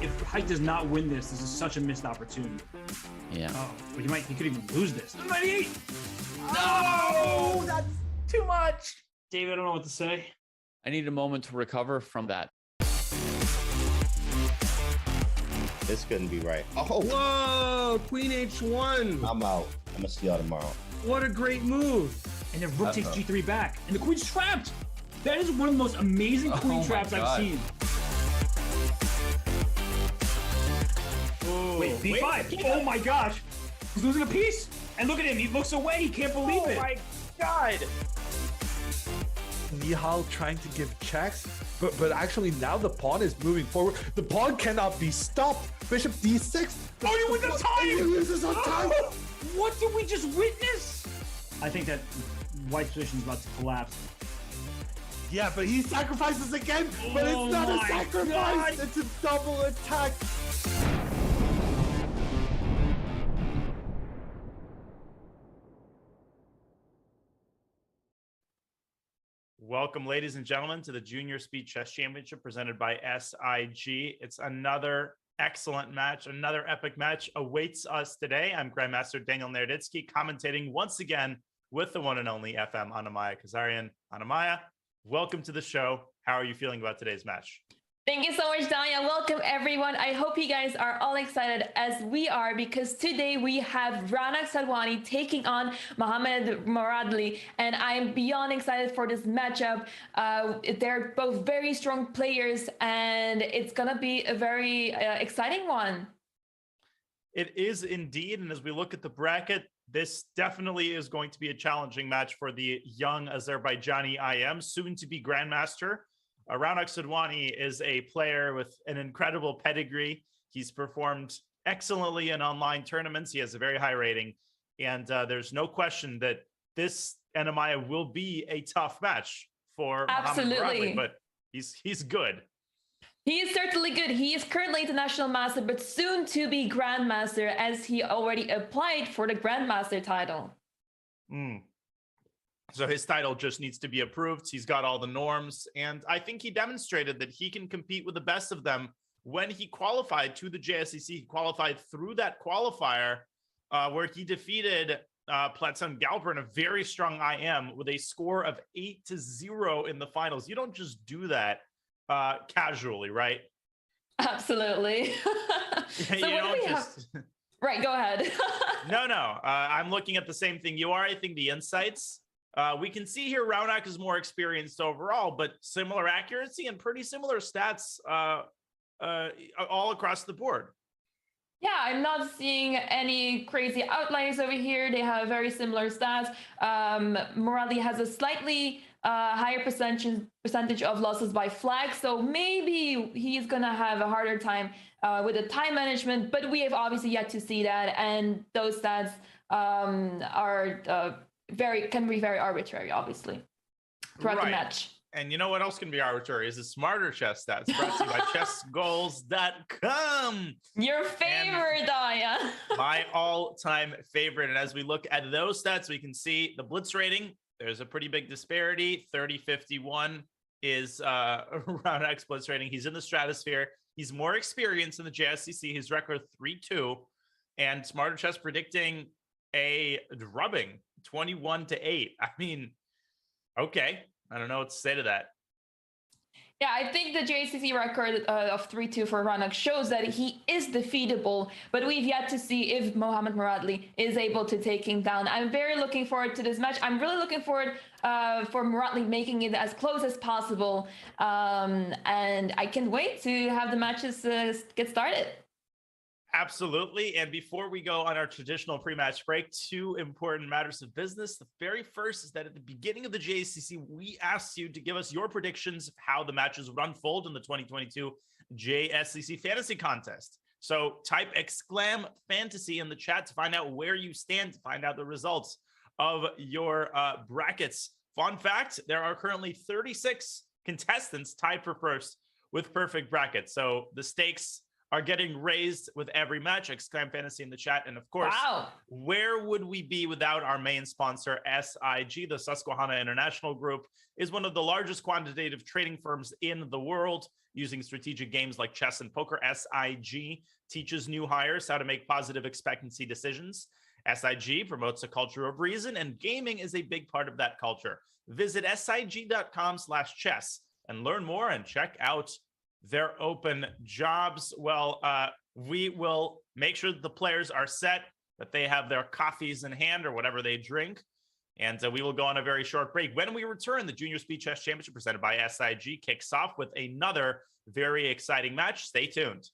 If Height does not win this is such a missed opportunity. Yeah. Oh, but he could even lose this. 98! No, that's too much. David, I don't know what to say. I need a moment to recover from that. This couldn't be right. Oh, Whoa, Queen H1. I'm out. I'm gonna see y'all tomorrow. What a great move. And then Rook takes G3 back. And the Queen's trapped. That is one of the most amazing Queen traps I've seen. Oh, Wait, B5. Oh my gosh. He's losing a piece. And look at him. He looks away. He can't believe it. Oh my God. Nihal trying to give checks, but actually now the pawn is moving forward. The pawn cannot be stopped. Bishop D6. Oh, you win the time! He loses on time. What did we just witness? I think that White's position is about to collapse. Yeah, but he sacrifices again, but it's not a my sacrifice. God. It's a double attack. Welcome, ladies and gentlemen, to the Junior Speed Chess Championship presented by SIG. It's another excellent match. Another epic match awaits us today. I'm Grandmaster Daniel Naroditsky, commentating once again with the one and only FM Anamaya Kazarian. Anamaya, welcome to the show. How are you feeling about today's match? Thank you so much, Danya. Welcome, everyone. I hope you guys are all excited as we are, because today we have Sadhwani taking on Mohamed Muradli, and I am beyond excited for this matchup. They're both very strong players, and it's going to be a very exciting one. It is indeed, and as we look at the bracket, this definitely is going to be a challenging match for the young Azerbaijani IM, soon to be Grandmaster. Sadhwani is a player with an incredible pedigree. He's performed excellently in online tournaments. He has a very high rating, and there's no question that this Anamaya will be a tough match for Mohamed Muradli, but he's good. He is certainly good. He is currently international master, but soon to be Grandmaster, as he already applied for the Grandmaster title. So his title just needs to be approved. He's got all the norms. And I think he demonstrated that he can compete with the best of them when he qualified to the JSCC. He qualified through that qualifier where he defeated Platsan Galper in a very strong IM with a score of 8-0 in the finals. You don't just do that casually, right? Absolutely. So you what do we have? Right, go ahead. No. I'm looking at the same thing you are. I think the insights We can see here Raunak is more experienced overall, but similar accuracy and pretty similar stats all across the board. Yeah, I'm not seeing any crazy outliers over here. They have very similar stats. Muradli has a slightly higher percentage of losses by flag, so maybe he's gonna have a harder time with the time management. But we have obviously yet to see that, and those stats are can be very arbitrary, obviously, throughout the match. And you know what else can be arbitrary is the smarter chess stats brought to you by chessgoals.com. Your favorite, Aya. My all-time favorite. And as we look at those stats, we can see the blitz rating. There's a pretty big disparity. 30-51 is Raunak's blitz rating. He's in the stratosphere. He's more experienced in the JSCC. His record 3-2. And Smarter Chess predicting a drubbing 21-8. I mean, okay. I don't know what to say to that. Yeah, I think the JCC record of 3-2 for Raunak shows that he is defeatable, but we've yet to see if Mohamed Muradli is able to take him down. I'm very looking forward to this match. I'm really looking forward for Muradli making it as close as possible, and I can't wait to have the matches get started. Absolutely. And before we go on our traditional pre-match break, two important matters of business. The very first is that at the beginning of the JCC, we asked you to give us your predictions of how the matches would unfold in the 2022 JSCC Fantasy Contest. So type !fantasy in the chat to find out where you stand, to find out the results of your brackets. Fun fact, there are currently 36 contestants tied for first with perfect brackets. So the stakes are getting raised with every match. !fantasy in the chat. And of course, where would we be without our main sponsor, SIG? The Susquehanna International Group is one of the largest quantitative trading firms in the world. Using strategic games like chess and poker, SIG teaches new hires how to make positive expectancy decisions. SIG promotes a culture of reason, and gaming is a big part of that culture. Visit sig.com/chess and learn more and check out their open jobs. Well, we will make sure that the players are set, that they have their coffees in hand or whatever they drink. And we will go on a very short break. When we return, the Junior Speed Chess Championship presented by SIG kicks off with another very exciting match. Stay tuned.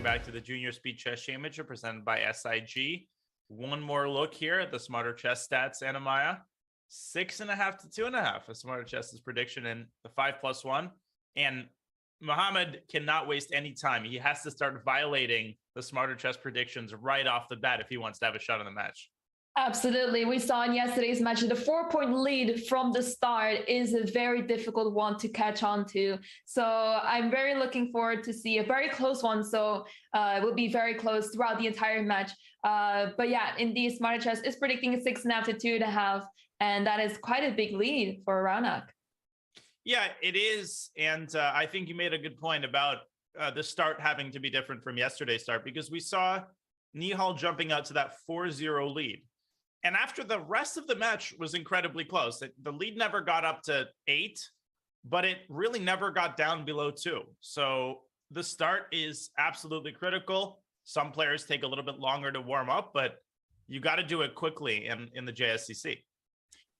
back to the Junior Speed Chess Championship presented by SIG. One more look here at the Smarter Chess stats, Anamaya. 6.5 to 2.5. A Smarter Chess's prediction in the 5+1. And Mohammed cannot waste any time. He has to start violating the Smarter Chess predictions right off the bat if he wants to have a shot in the match. Absolutely. We saw in yesterday's match that the 4-point lead from the start is a very difficult one to catch on to. So I'm very looking forward to see a very close one. So it will be very close throughout the entire match. But yeah, indeed, Smarter Chess is predicting a 6.5 to 2.5. And that is quite a big lead for Raunak. Yeah, it is. And I think you made a good point about the start having to be different from yesterday's start, because we saw Nihal jumping out to that 4-0 lead. And after the rest of the match was incredibly close. The lead never got up to 8, but it really never got down below 2. So the start is absolutely critical. Some players take a little bit longer to warm up, but you got to do it quickly in the JSCC.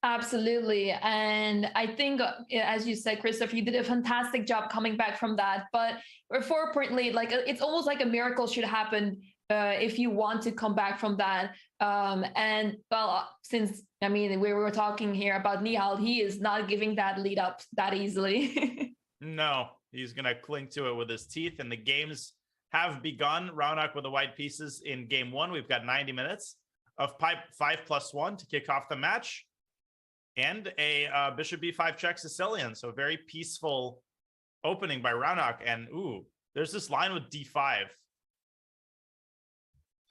Absolutely. And I think, as you said, Christopher, you did a fantastic job coming back from that. But a 4-point lead, like it's almost like a miracle should happen if you want to come back from that. And well, since, I mean, we were talking here about Nihal, he is not giving that lead up that easily. No, he's going to cling to it with his teeth. And the games have begun. Raunak with the white pieces in game 1. We've got 90 minutes of 5+1 to kick off the match. And a bishop b5 check Sicilian. So very peaceful opening by Raunak. And ooh, there's this line with d5.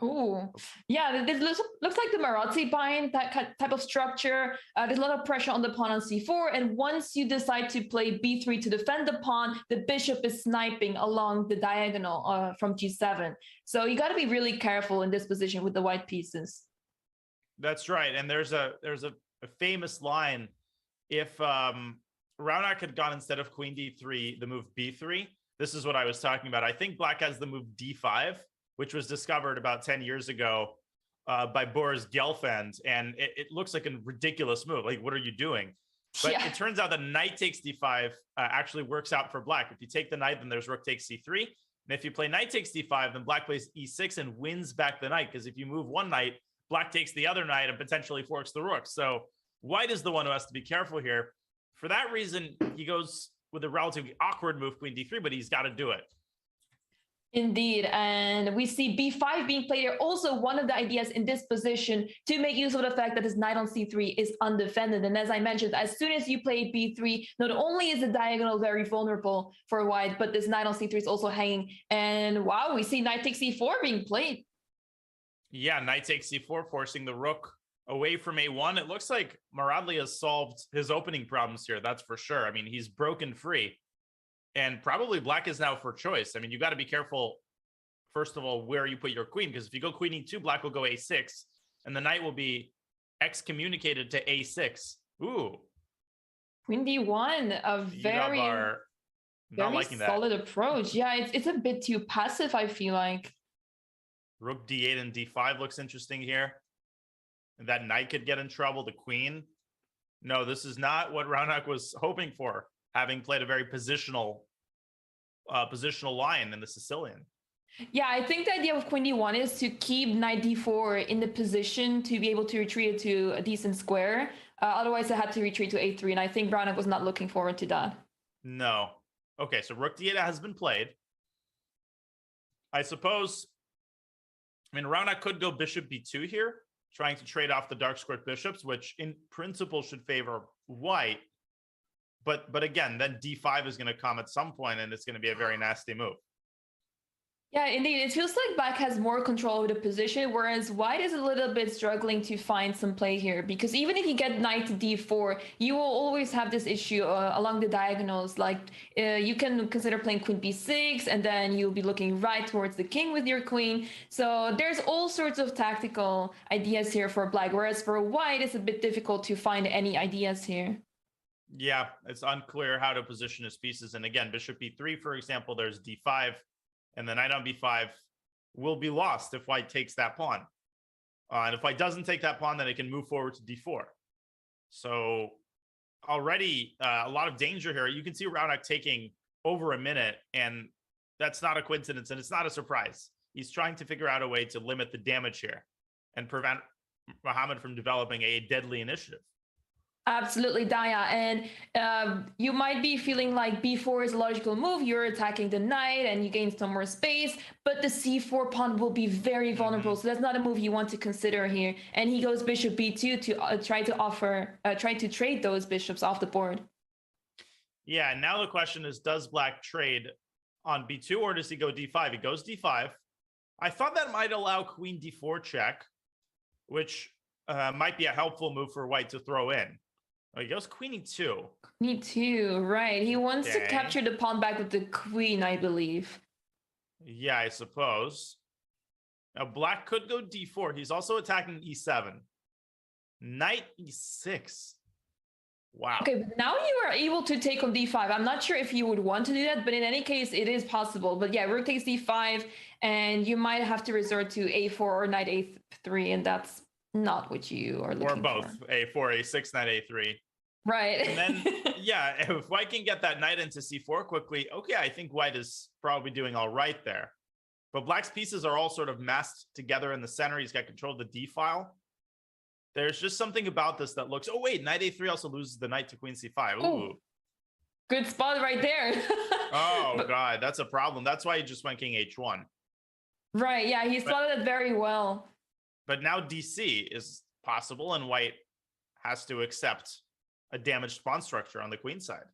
Oh, yeah, this looks like the Marazzi bind, that type of structure. There's a lot of pressure on the pawn on c4. And once you decide to play b3 to defend the pawn, the bishop is sniping along the diagonal from g7. So you got to be really careful in this position with the white pieces. That's right. And there's a famous line. If Raunak had gone instead of queen d3, the move b3, this is what I was talking about. I think black has the move d5, which was discovered about 10 years ago by Boris Gelfand. And it looks like a ridiculous move. Like, what are you doing? But yeah, it turns out that knight takes d5 actually works out for black. If you take the knight, then there's rook takes c3. And if you play knight takes d5, then black plays e6 and wins back the knight. Because if you move one knight, black takes the other knight and potentially forks the rook. So white is the one who has to be careful here. For that reason, he goes with a relatively awkward move, queen d3, but he's got to do it. Indeed. And we see b5 being played here. Also, one of the ideas in this position to make use of the fact that his knight on c3 is undefended. And as I mentioned, as soon as you play b3, not only is the diagonal very vulnerable for white, but this knight on c3 is also hanging. And wow, we see knight takes c4 being played. Yeah, knight takes c4, forcing the rook away from a1. It looks like Muradli has solved his opening problems here, that's for sure. I mean, he's broken free. And probably black is now for choice. I mean, you got to be careful, first of all, where you put your queen, because if you go queen e2, black will go a6, and the knight will be excommunicated to a6. Ooh. Queen d1, a very solid approach. Yeah, it's a bit too passive, I feel like. Rook d8 and d5 looks interesting here. And that knight could get in trouble. The queen. No, this is not what Raunak was hoping for, having played a very positional line in the Sicilian. Yeah, I think the idea of queen d1 is to keep knight d4 in the position to be able to retreat it to a decent square. Otherwise, I had to retreat to a3, and I think Raunak was not looking forward to that. No. Okay, so rook d8 has been played. I suppose, I mean, Raunak could go bishop b2 here, trying to trade off the dark squared bishops, which in principle should favor white. But again, then d5 is going to come at some point, and it's going to be a very nasty move. Yeah, indeed. It feels like black has more control of the position, whereas white is a little bit struggling to find some play here. Because even if you get knight to d4, you will always have this issue along the diagonals. Like you can consider playing queen b6, and then you'll be looking right towards the king with your queen. So there's all sorts of tactical ideas here for black, whereas for white, it's a bit difficult to find any ideas here. Yeah, it's unclear how to position his pieces. And again, bishop b3, for example, there's d5. And the knight on b5 will be lost if white takes that pawn. And if white doesn't take that pawn, then it can move forward to d4. So already a lot of danger here. You can see Raunak taking over a minute, and that's not a coincidence, and it's not a surprise. He's trying to figure out a way to limit the damage here and prevent Muhammad from developing a deadly initiative. Absolutely, Daya. And you might be feeling like b4 is a logical move. You're attacking the knight and you gain some more space, but the c4 pawn will be very vulnerable. So that's not a move you want to consider here. And he goes bishop b2 to try to trade those bishops off the board. Yeah, and now the question is, does black trade on b2 or does he go d5? He goes d5. I thought that might allow queen d4 check, which might be a helpful move for white to throw in. Oh, he goes queen e2. Me too, right. He wants to capture the pawn back with the queen, I believe. Yeah, I suppose. Now, black could go d4. He's also attacking e7. Knight e6. Wow. Okay, but now you are able to take on d5. I'm not sure if you would want to do that, but in any case, it is possible. But yeah, rook takes d5, and you might have to resort to a4 or knight a3, and that's not what you are looking for. Or both, a4, a6, knight a3. Right. And then, yeah, if white can get that knight into c4 quickly, okay, I think white is probably doing all right there. But black's pieces are all sort of massed together in the center. He's got control of the d file. There's just something about this that looks, oh wait, knight a3 also loses the knight to queen c5. Ooh. Ooh, good spot right there. Oh, God, that's a problem. That's why he just went king h1. Right, yeah, he slotted it very well. But now dc is possible, and white has to accept a damaged pawn structure on the queen side.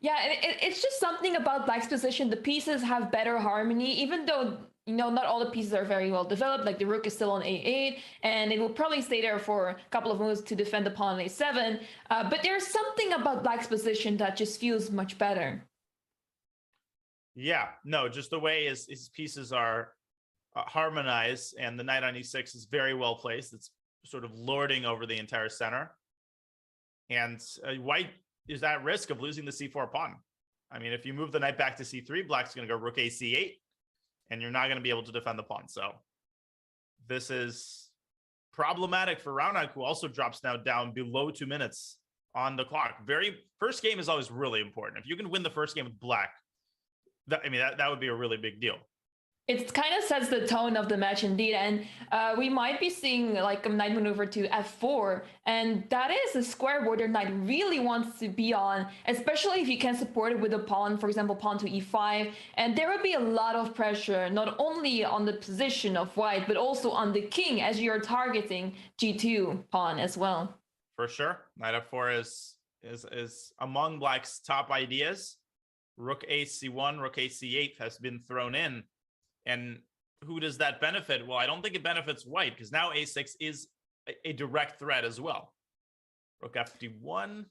Yeah, it's just something about black's position. The pieces have better harmony, even though, you know, not all the pieces are very well developed. Like the rook is still on a8, and it will probably stay there for a couple of moves to defend the pawn on a7. But there's something about black's position that just feels much better. Yeah, no, just the way his pieces are harmonized, and the knight on e6 is very well placed. It's sort of lording over the entire center. And white is at risk of losing the c4 pawn. I mean, if you move the knight back to c3, black's going to go rook a c8, and you're not going to be able to defend the pawn. So this is problematic for Raunak, who also drops now down below 2 minutes on the clock. First game is always really important. If you can win the first game with black, that would be a really big deal. It kind of sets the tone of the match indeed, and we might be seeing like a knight maneuver to f4, and that is a square where the knight really wants to be on, especially if you can support it with a pawn, for example, pawn to e5, and there would be a lot of pressure, not only on the position of white, but also on the king as you're targeting g2 pawn as well. For sure, knight f4 is among black's top ideas. Rook a c1, rook a c8 has been thrown in. And who does that benefit? Well, I don't think it benefits white, because now a6 is a direct threat as well. Rook f1.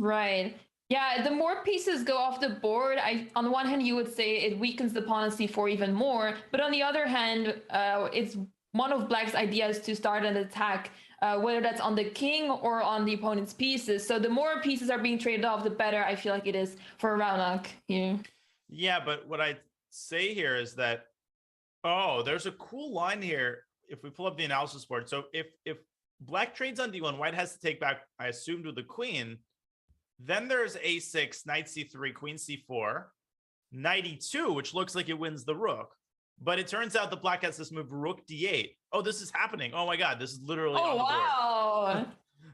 Right. Yeah, the more pieces go off the board, on the one hand, you would say it weakens the pawn on c4 even more. But on the other hand, it's one of black's ideas to start an attack, whether that's on the king or on the opponent's pieces. So the more pieces are being traded off, the better I feel like it is for Raunak here. Yeah, but what I say here is that, oh, there's a cool line here if we pull up the analysis board. So if black trades on d1, white has to take back, I assumed, with the queen. Then there's a6, knight c3, queen c4, knight e2, which looks like it wins the rook. But it turns out that black has this move, rook d8. Oh, this is happening. Oh my God, this is literally on the board. Wow.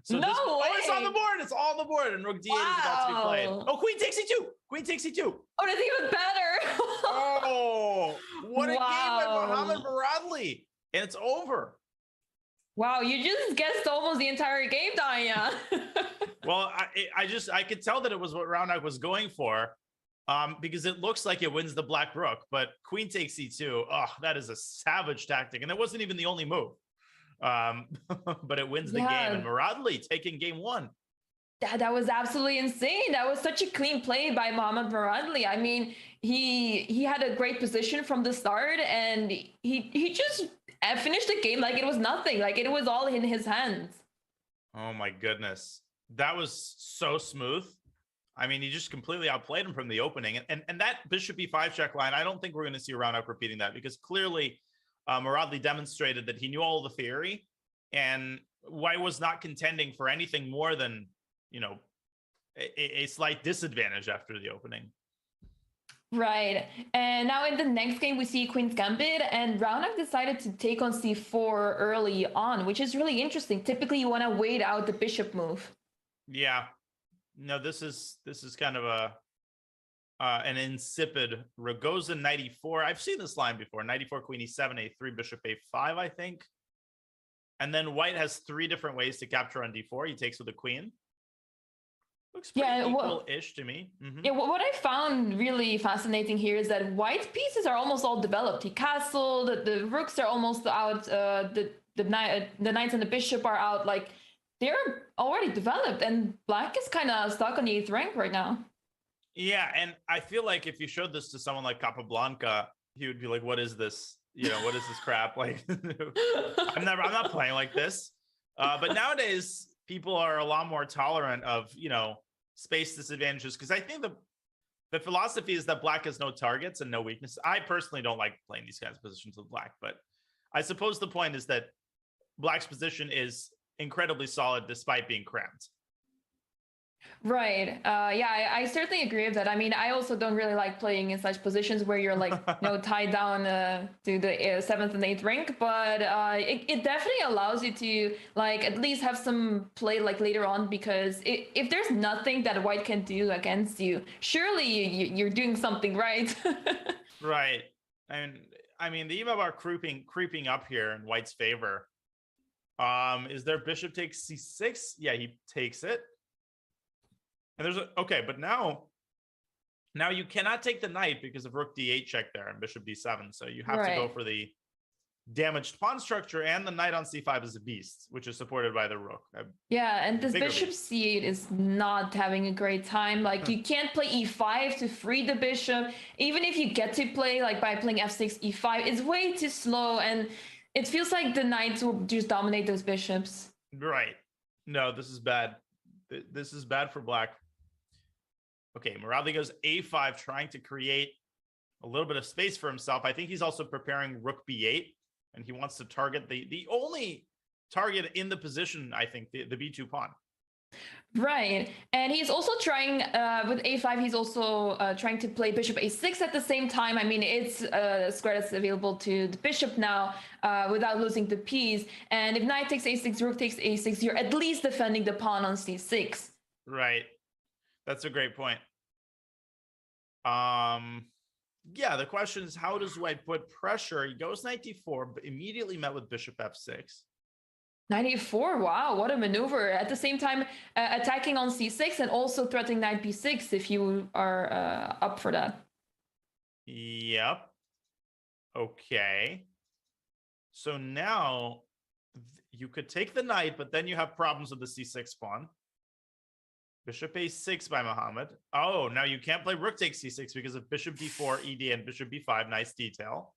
So no way. Oh, it's on the board. It's all on the board, and rook d8 is about to be played. Oh, queen takes e2. Queen takes e2. Oh, that's even better. Oh, what a game by Mohamed Muradli. And it's over. Wow, you just guessed almost the entire game, Danya. Well, I could tell that it was what Raunak was going for, because it looks like it wins the black rook, but queen takes e2. Oh, that is a savage tactic. And it wasn't even the only move. But it wins the game, and Muradli taking game one. That was absolutely insane. That was such a clean play by Mohamed Muradli. I mean, he had a great position from the start, and he just finished the game like it was nothing, like it was all in his hands. Oh my goodness, that was so smooth. I mean, he just completely outplayed him from the opening, and that bishop e5 check line, I don't think we're going to see Raunak repeating that, because clearly Muradli demonstrated that he knew all the theory, and white was not contending for anything more than, you know, a slight disadvantage after the opening. Right. And now in the next game, we see Queen's Gambit, and Raunak decided to take on c4 early on, which is really interesting. Typically, you want to wait out the bishop move. Yeah. No, this is kind of a an insipid Ragoza 94. I've seen this line before. 94 Queen E7, A3, Bishop A5, I think. And then White has 3 different ways to capture on D4. He takes with the Queen. Looks pretty equal-ish to me. Yeah, what I found really fascinating here is that White's pieces are almost all developed. He castled, the rooks are almost out, the knights and the bishop are out. Like, they're already developed, and Black is kind of stuck on the 8th rank right now. Yeah, and I feel like if you showed this to someone like Capablanca, he would be like, "What is this? What is this crap? Like, I'm not playing like this." But nowadays, people are a lot more tolerant of space disadvantages, because I think the philosophy is that Black has no targets and no weakness. I personally don't like playing these kinds of positions with Black, but I suppose the point is that Black's position is incredibly solid despite being cramped. Right. Yeah, I certainly agree with that. I mean, I also don't really like playing in such positions where you're like, tied down to the 7th and 8th rank, but it definitely allows you to like at least have some play like later on, because if there's nothing that White can do against you, surely you're doing something right. Right. And I mean, the Emabar creeping up here in White's favor. Is there bishop takes c6? Yeah, he takes it. And there's okay, but now you cannot take the knight because of rook d8 check there and bishop d7. So you have to go for the damaged pawn structure, and the knight on c5 is a beast, which is supported by the rook. Yeah, and this bishop c8 is not having a great time. Like, you can't play e5 to free the bishop. Even if you get to play like by playing f6, e5, it's way too slow, and it feels like the knights will just dominate those bishops. Right. No, this is bad. This is bad for Black. Okay, Muradli goes a5, trying to create a little bit of space for himself. I think he's also preparing rook b8, and he wants to target the only target in the position, I think, the b2 pawn. Right. And he's also trying, with a5, he's also trying to play bishop a6 at the same time. I mean, it's a square that's available to the bishop now without losing the piece. And if knight takes a6, rook takes a6, you're at least defending the pawn on c6. Right. That's a great point. Yeah, the question is, how does White put pressure? He goes knight d4, but immediately met with bishop f6. 94, wow, what a maneuver. At the same time, attacking on c6 and also threatening knight b6 if you are up for that. Yep. Okay. So now you could take the knight, but then you have problems with the c6 pawn. Bishop a6 by Muhammad. Oh, now you can't play rook takes c6 because of bishop d4, ed, and bishop b5. Nice detail.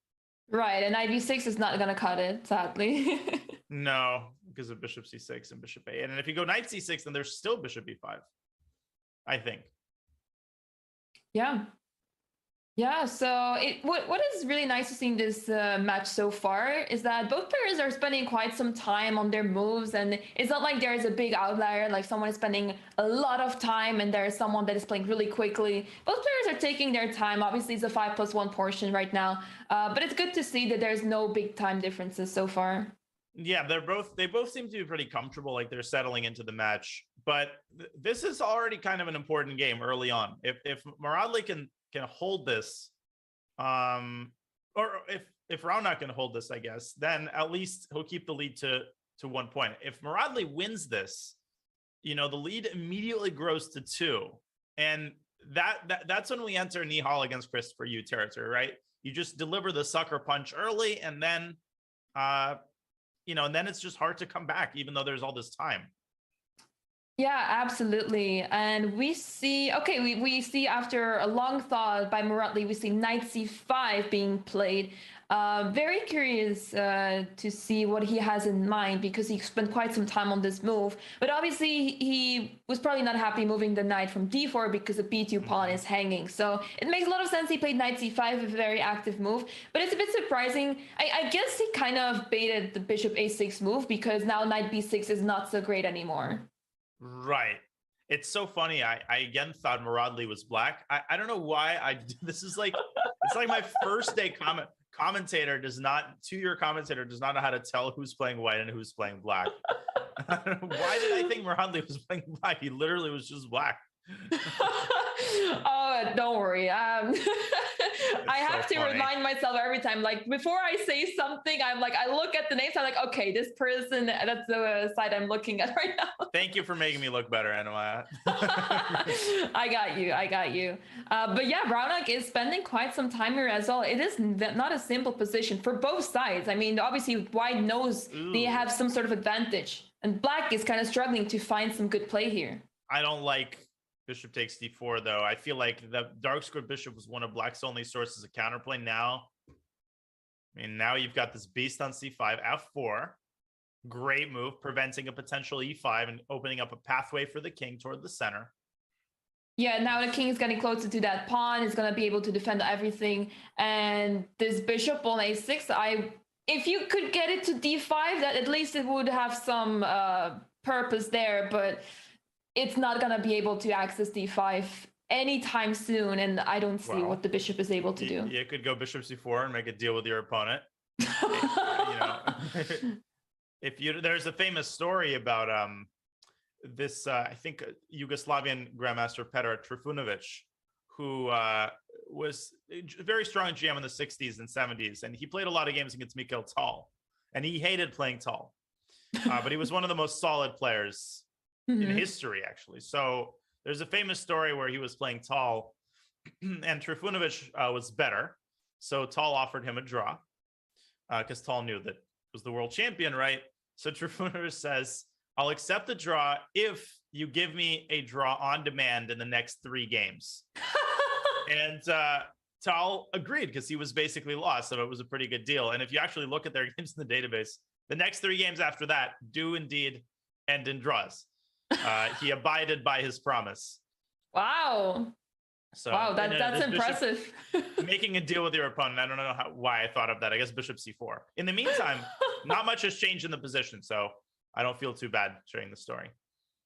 Right, and knight b6 is not going to cut it, sadly. No, because of bishop c6 and bishop a. And if you go knight c6, then there's still bishop b5, I think. Yeah. Yeah, so what is really nice to see in this match so far is that both players are spending quite some time on their moves, and it's not like there's a big outlier, like someone is spending a lot of time and there's someone that is playing really quickly. Both players are taking their time. Obviously, it's a 5+1 portion right now, but it's good to see that there's no big time differences so far. Yeah, they both seem to be pretty comfortable, like they're settling into the match. But this is already kind of an important game early on. If Muradli can hold this, or if Raunak can hold this, I guess, then at least he'll keep the lead to 1 point. If Muradli wins this, the lead immediately grows to 2, and that's when we enter Nihal against Christopher Yu territory, right? You just deliver the sucker punch early, and then and then it's just hard to come back, even though there's all this time. Yeah, absolutely. And we see, okay, we see after a long thought by Muradli, we see knight c5 being played. Very curious to see what he has in mind, because he spent quite some time on this move. But obviously, he was probably not happy moving the knight from d4 because the b2 pawn is hanging. So it makes a lot of sense he played knight c5, a very active move. But it's a bit surprising. I guess he kind of baited the bishop a6 move, because now knight b6 is not so great anymore. Right. It's so funny. I again thought Muradli was black. I don't know why. This is like it's like my first day commentator does not 2-year commentator does not know how to tell who's playing white and who's playing black. I don't know, why did I think Muradli was playing black? He literally was just black. Oh, don't worry. I have so to funny. remind myself every time, like before I say something, I'm like, I look at the names, I'm like, okay, this person, that's the side I'm looking at right now. Thank you for making me look better, Anima. I got you. But yeah, Raunak is spending quite some time here as well. It is not a simple position for both sides. I mean, obviously, white knows they have some sort of advantage, and black is kind of struggling to find some good play here. I don't like bishop takes d4, though. I feel like the dark squared bishop was one of black's only sources of counterplay. Now, I mean, now you've got this beast on c5, f4. Great move, preventing a potential e5 and opening up a pathway for the king toward the center. Yeah, now the king is getting closer to that pawn. Is going to be able to defend everything. And this bishop on a6, if you could get it to d5, that at least it would have some purpose there. But it's not going to be able to access d5 anytime soon. And I don't see what the bishop is able to do. You could go bishop c4 and make a deal with your opponent. There's a famous story about this, I think, Yugoslavian Grandmaster Petar Trifunovic, who was very strong in GM in the 60s and 70s. And he played a lot of games against Mikhail Tal. And he hated playing Tal. But he was one of the most solid players in history, actually. So there's a famous story where he was playing Tal, and Trifunovic was better. So Tal offered him a draw because Tal knew that was the world champion, right? So Trifunovic says, I'll accept the draw if you give me a draw on demand in the next 3 games. And Tal agreed because he was basically lost. So it was a pretty good deal. And if you actually look at their games in the database, the next 3 games after that do indeed end in draws. He abided by his promise. Wow. So wow, that's impressive. Making a deal with your opponent. I don't know why I thought of that. I guess bishop c4. In the meantime, not much has changed in the position, so I don't feel too bad sharing the story.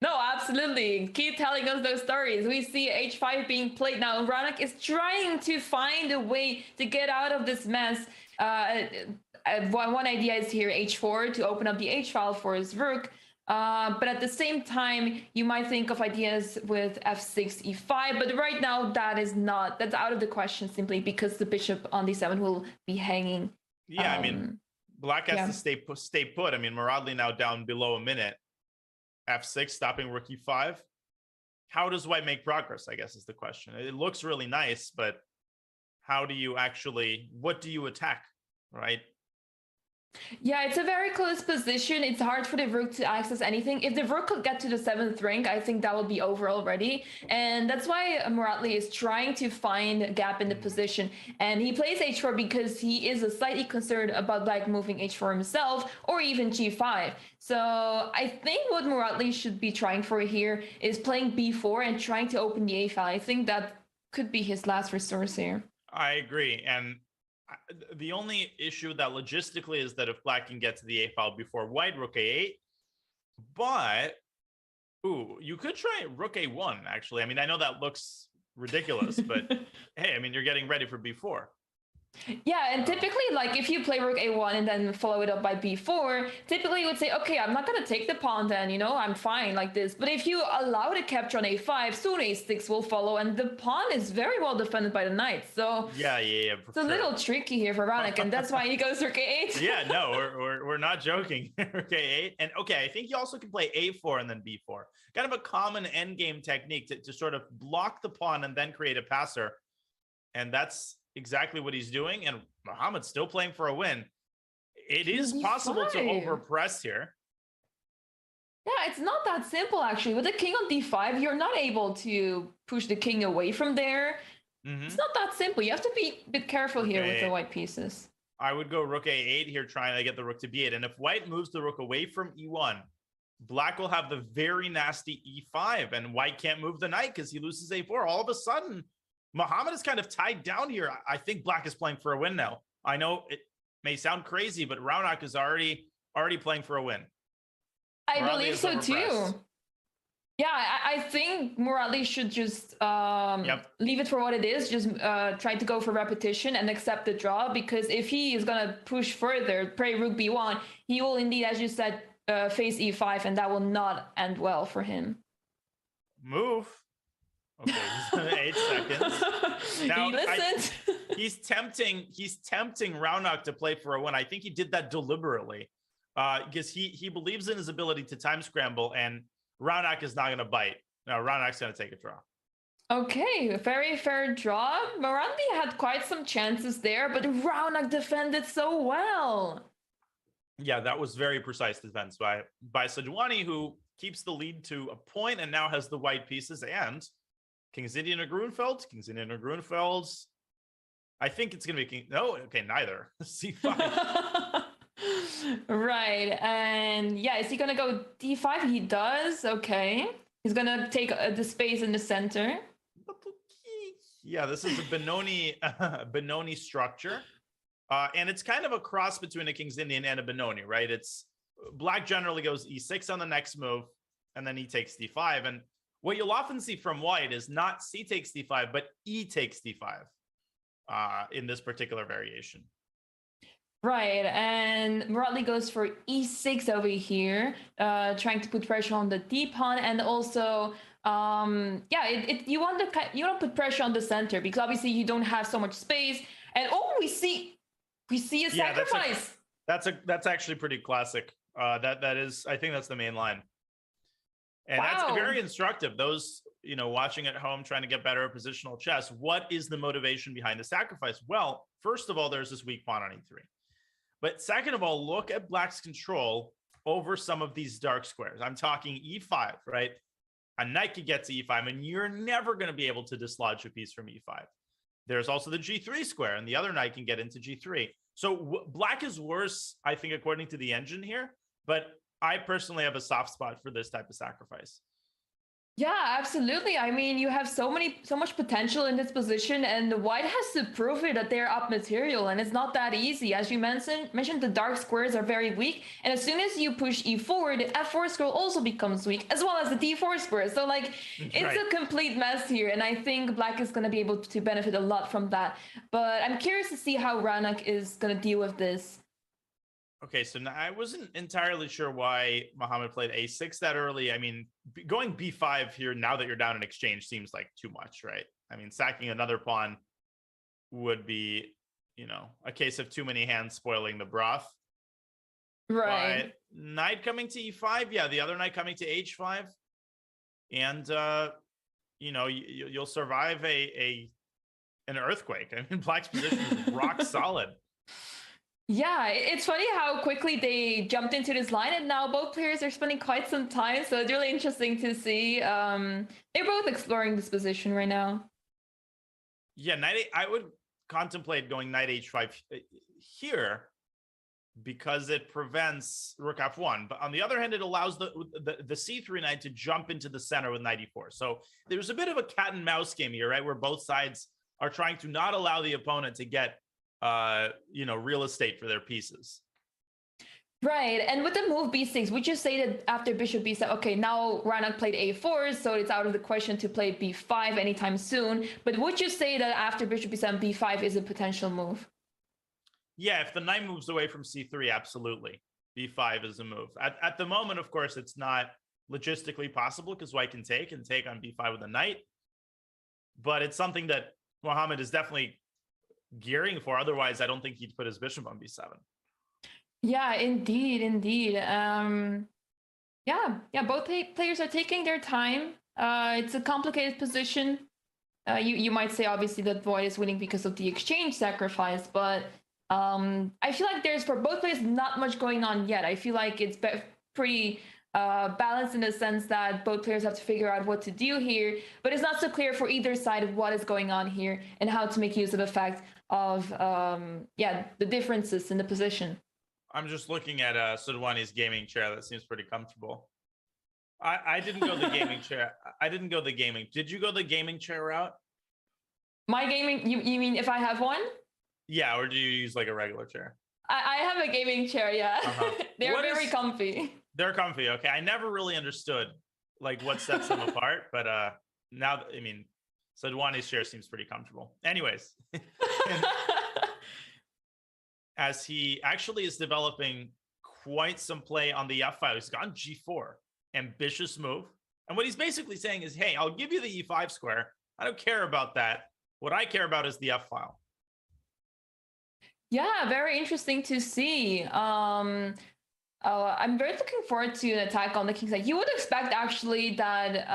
No, absolutely. Keep telling us those stories. We see h5 being played now. Raunak is trying to find a way to get out of this mess. One idea is here h4 to open up the h file for his rook. But at the same time, you might think of ideas with f6, e5, but right now that's out of the question simply because the bishop on d7 will be hanging. Yeah, I mean, black has to stay put. I mean, Muradli now down below a minute. f6, stopping rook e5. How does white make progress, I guess, is the question. It looks really nice, but what do you attack, right? Yeah, it's a very close position. It's hard for the rook to access anything. If the rook could get to the 7th rank, I think that would be over already. And that's why Muradli is trying to find a gap in the position. And he plays h4 because he is slightly concerned about black moving h4 himself or even g5. So I think what Muradli should be trying for here is playing b4 and trying to open the a file. I think that could be his last resource here. I agree. And the only issue that logistically is that if black can get to the a file before white, rook a8, but you could try rook a1 actually. I mean, I know that looks ridiculous, but hey, I mean, you're getting ready for b4. Yeah, and typically, like, if you play rook a1 and then follow it up by b4, typically you would say, okay, I'm not going to take the pawn then, I'm fine like this. But if you allow the capture on a5, soon a6 will follow, and the pawn is very well defended by the knight. So yeah, it's a little tricky here for Raunak, and that's why he goes rook a8. Yeah, no, we're not joking. Rook a8. And okay, I think you also can play a4 and then b4. Kind of a common endgame technique to sort of block the pawn and then create a passer. And that's exactly what he's doing, and Muhammad's still playing for a win. It is possible to overpress here. Yeah, it's not that simple actually. With the king on d5, you're not able to push the king away from there. It's not that simple. You have to be a bit careful here with the white pieces. I would go rook a8 here, trying to get the rook to b8. And if white moves the rook away from e1, black will have the very nasty e5, and white can't move the knight because he loses a4. All of a sudden, Muhammad is kind of tied down here. I think black is playing for a win now. I know it may sound crazy, but Raunak is already playing for a win. I believe so too. Yeah, I think Muradli should just leave it for what it is. Just try to go for repetition and accept the draw, because if he is going to push further, play rook b1, he will indeed, as you said, face e5, and that will not end well for him. Move. Okay, he's 8 seconds. Now, he listened. He's tempting Raunak to play for a win. I think he did that deliberately because he believes in his ability to time scramble, and Raunak is not going to bite. No, Raunak's going to take a draw. Okay, very fair draw. Muradli had quite some chances there, but Raunak defended so well. Yeah, that was very precise defense by Sadhwani, who keeps the lead to a point and now has the white pieces, and King's Indian or Grunfeld. King's Indian or Grunfeld. I think it's going to be King. No, okay, neither. C5. Right, and yeah, is he going to go d5? He does. Okay, he's going to take the space in the center. Yeah, this is a Benoni structure. And it's kind of a cross between a King's Indian and a Benoni, right? It's black generally goes e6 on the next move, and then e takes d5. And what you'll often see from white is not c takes d5, but e takes d5 in this particular variation. Right, and Muradli goes for e6 over here, trying to put pressure on the d pawn, and also, you want to put pressure on the center, because obviously you don't have so much space. And we see a sacrifice. That's actually pretty classic. That is, I think that's the main line. And wow. That's very instructive. Those, watching at home, trying to get better at positional chess, what is the motivation behind the sacrifice? Well, first of all, there's this weak pawn on e3. But second of all, look at black's control over some of these dark squares. I'm talking e5, right? A knight could get to e5, and you're never going to be able to dislodge a piece from e5. There's also the g3 square, and the other knight can get into g3. So black is worse, I think, according to the engine here. But I personally have a soft spot for this type of sacrifice. Yeah, absolutely. I mean, you have so much potential in this position, and the white has to prove it that they're up material, and it's not that easy. As you mentioned, the dark squares are very weak, and as soon as you push e4, the f4 square also becomes weak, as well as the d4 square. So, it's a complete mess here, and I think black is going to be able to benefit a lot from that. But I'm curious to see how Raunak is going to deal with this. Okay, so now I wasn't entirely sure why Mohammed played a6 that early. I mean, going b5 here now that you're down in exchange seems like too much, right? I mean, sacking another pawn would be, a case of too many hands spoiling the broth. Right. But knight coming to e5, yeah, the other knight coming to h5, and you'll survive an earthquake. I mean, black's position is rock solid. Yeah, it's funny how quickly they jumped into this line, and now both players are spending quite some time, so it's really interesting to see. They're both exploring this position right now. Yeah, I would contemplate going knight h5 here because it prevents rook f1. But on the other hand, it allows the c3 knight to jump into the center with knight e4. So there's a bit of a cat and mouse game here, right? Where both sides are trying to not allow the opponent to get real estate for their pieces. Right, and with the move b6, would you say that after bishop b7, okay, now Raunak played a4, so it's out of the question to play b5 anytime soon, but would you say that after bishop b7, b5 is a potential move? Yeah, if the knight moves away from c3, absolutely. b5 is a move. At the moment, of course, it's not logistically possible because white can take on b5 with a knight, but it's something that Mohammed is definitely gearing for. Otherwise, I don't think he'd put his bishop on b7. Yeah, indeed. Both players are taking their time. It's a complicated position. You might say obviously that Void is winning because of the exchange sacrifice, but I feel like there's, for both players, not much going on yet. I feel like it's pretty balanced in the sense that both players have to figure out what to do here, but it's not so clear for either side of what is going on here and how to make use of the fact of the differences in the position. I'm just looking at Sadhwani's gaming chair. That seems pretty comfortable. I didn't go the gaming chair. I didn't go the gaming. Did you go the gaming chair route? My gaming, you mean if I have one? Yeah, or do you use like a regular chair? I have a gaming chair, yeah. Uh-huh. They're very comfy. They're comfy, okay. I never really understood like what sets them apart. But now, I mean, Sadhwani's share seems pretty comfortable. Anyways, as he actually is developing quite some play on the f5, he's gone g4, ambitious move. And what he's basically saying is, hey, I'll give you the e5 square. I don't care about that. What I care about is the f file. Yeah, very interesting to see. I'm very looking forward to an attack on the king side. You would expect actually that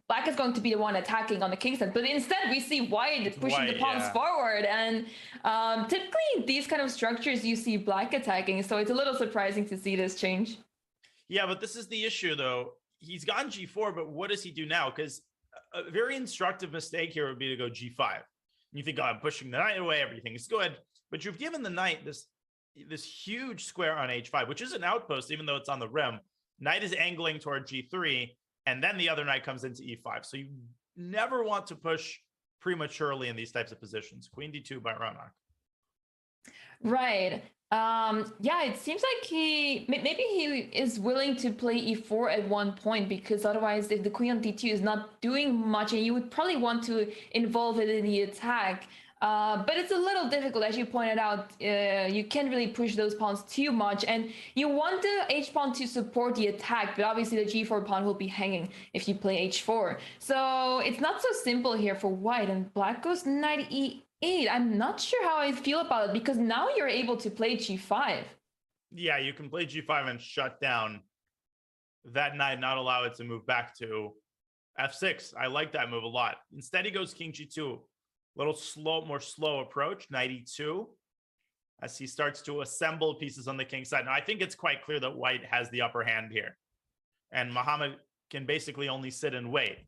black is going to be the one attacking on the king side, but instead we see white pushing the pawns forward. And typically in these kind of structures, you see black attacking. So it's a little surprising to see this change. Yeah, but this is the issue though. He's gone g4, but what does he do now? Because a very instructive mistake here would be to go g5. And you think, oh, I'm pushing the knight away, everything is good. But you've given the knight this huge square on h5, which is an outpost, even though it's on the rim. Knight is angling toward g3, and then the other knight comes into e5. So you never want to push prematurely in these types of positions. Queen d2 by Ronak. Right. Yeah, it seems like maybe he is willing to play e4 at one point, because otherwise if the queen on d2 is not doing much, and you would probably want to involve it in the attack. But it's a little difficult, as you pointed out. You can't really push those pawns too much, and you want the h pawn to support the attack, but obviously the g4 pawn will be hanging if you play h4. So it's not so simple here for white, and black goes knight e8. I'm not sure how I feel about it, because now you're able to play g5. Yeah, you can play g5 and shut down that knight, not allow it to move back to f6. I like that move a lot. Instead, he goes king g2. Little more slow approach, knight e2, as he starts to assemble pieces on the king side. Now, I think it's quite clear that white has the upper hand here, and Mohammed can basically only sit and wait.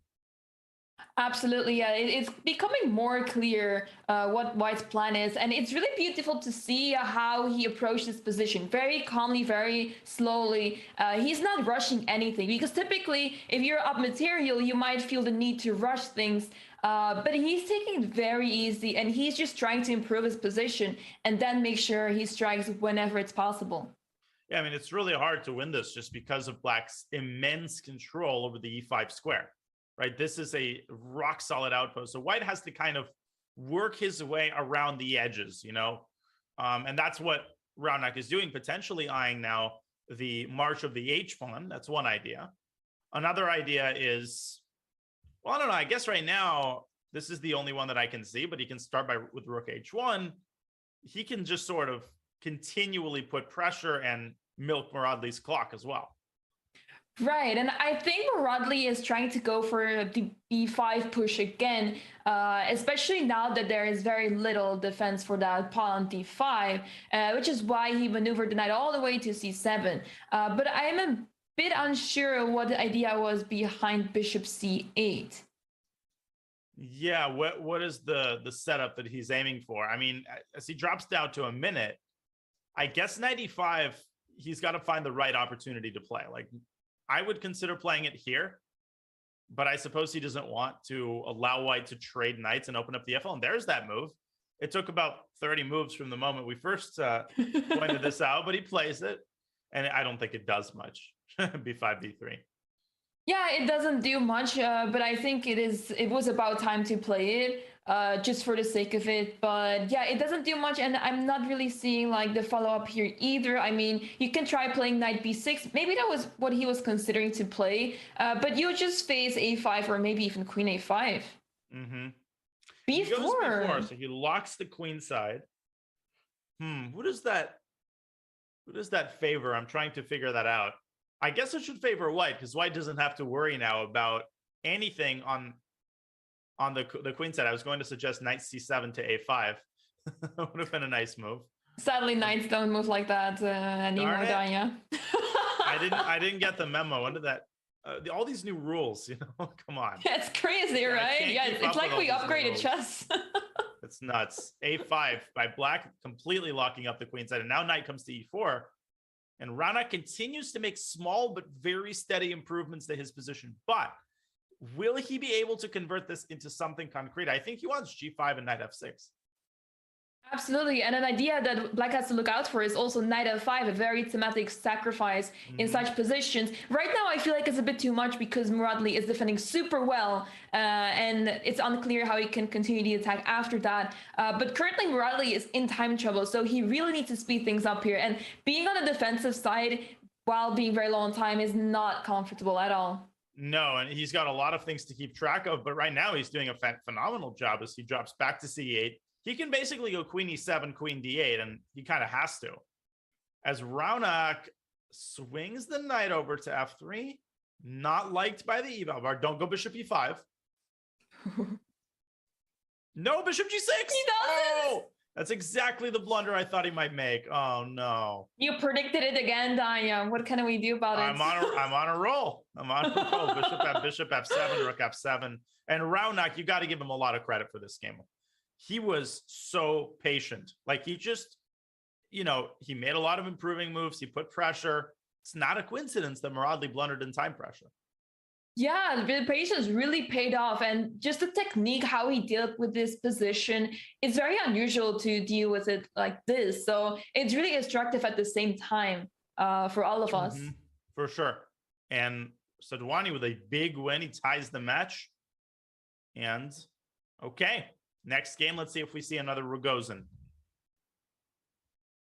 Absolutely, yeah. It's becoming more clear what white's plan is, and it's really beautiful to see how he approached this position. Very calmly, very slowly. He's not rushing anything, because typically, if you're up material, you might feel the need to rush things. But he's taking it very easy, and he's just trying to improve his position and then make sure he strikes whenever it's possible. Yeah, I mean, it's really hard to win this just because of black's immense control over the e5 square, right? This is a rock solid outpost. So white has to kind of work his way around the edges, you know? And that's what Ronak is doing, potentially eyeing now the march of the h pawn. That's one idea. Another idea is, well, I don't know. I guess right now, this is the only one that I can see, but he can start with rook h1. He can just sort of continually put pressure and milk Muradli's clock as well. Right, and I think Muradli is trying to go for the b5 push again, especially now that there is very little defense for that pawn on d5, which is why he maneuvered the knight all the way to c7. But I am a bit unsure what the idea was behind bishop c8. Yeah, what is the setup that he's aiming for? I mean, as he drops down to a minute, I guess knight e5, he's got to find the right opportunity to play. Like, I would consider playing it here, but I suppose he doesn't want to allow white to trade knights and open up the FL. And there's that move. It took about 30 moves from the moment we first pointed this out, but he plays it, and I don't think it does much. b5, b3. Yeah, it doesn't do much, but I think it was about time to play it, just for the sake of it. But yeah, it doesn't do much, and I'm not really seeing like the follow-up here either. I mean, you can try playing knight b6. Maybe that was what he was considering to play, but you just face a5 or maybe even queen a5. Mm-hmm. b4. He goes b4, so he locks the queen side. Who does that favor? I'm trying to figure that out. I guess it should favor white, because white doesn't have to worry now about anything on the queen side. I was going to suggest knight c7 to a5. That would have been a nice move. Sadly, knights don't move like that anymore, Danya. I didn't get the memo. When did that? All these new rules, you know, come on. It's crazy, right? Yeah, it's like we upgraded chess. It's nuts. a5 by black, completely locking up the queen side, and now knight comes to e4. And Rana continues to make small but very steady improvements to his position. But will he be able to convert this into something concrete? I think he wants g5 and knight f6. Absolutely, and an idea that Black has to look out for is also knight f5, a very thematic sacrifice in such positions. Right now, I feel like it's a bit too much because Muradli is defending super well, and it's unclear how he can continue the attack after that. But currently, Muradli is in time trouble, so he really needs to speed things up here. And being on the defensive side while being very low on time is not comfortable at all. No, and he's got a lot of things to keep track of, but right now he's doing a phenomenal job as he drops back to c8. He can basically go queen e7, queen d8, and he kind of has to. As Raunak swings the knight over to f3, not liked by the eval bar. Don't go bishop e5. No, bishop g6. He does it! That's exactly the blunder I thought he might make. Oh no! You predicted it again, Danya. What can we do about it? I'm on a roll. I'm on a roll. Bishop f7, rook f7, and Raunak. You got to give him a lot of credit for this game. He was so patient. Like he just, he made a lot of improving moves. He put pressure. It's not a coincidence that Muradli blundered in time pressure. Yeah, the patience really paid off. And just the technique, how he dealt with this position, it's very unusual to deal with it like this. So it's really instructive at the same time for all of us. For sure. And Sadhwani with a big win. He ties the match. And okay, next game, let's see if we see another Rogozin.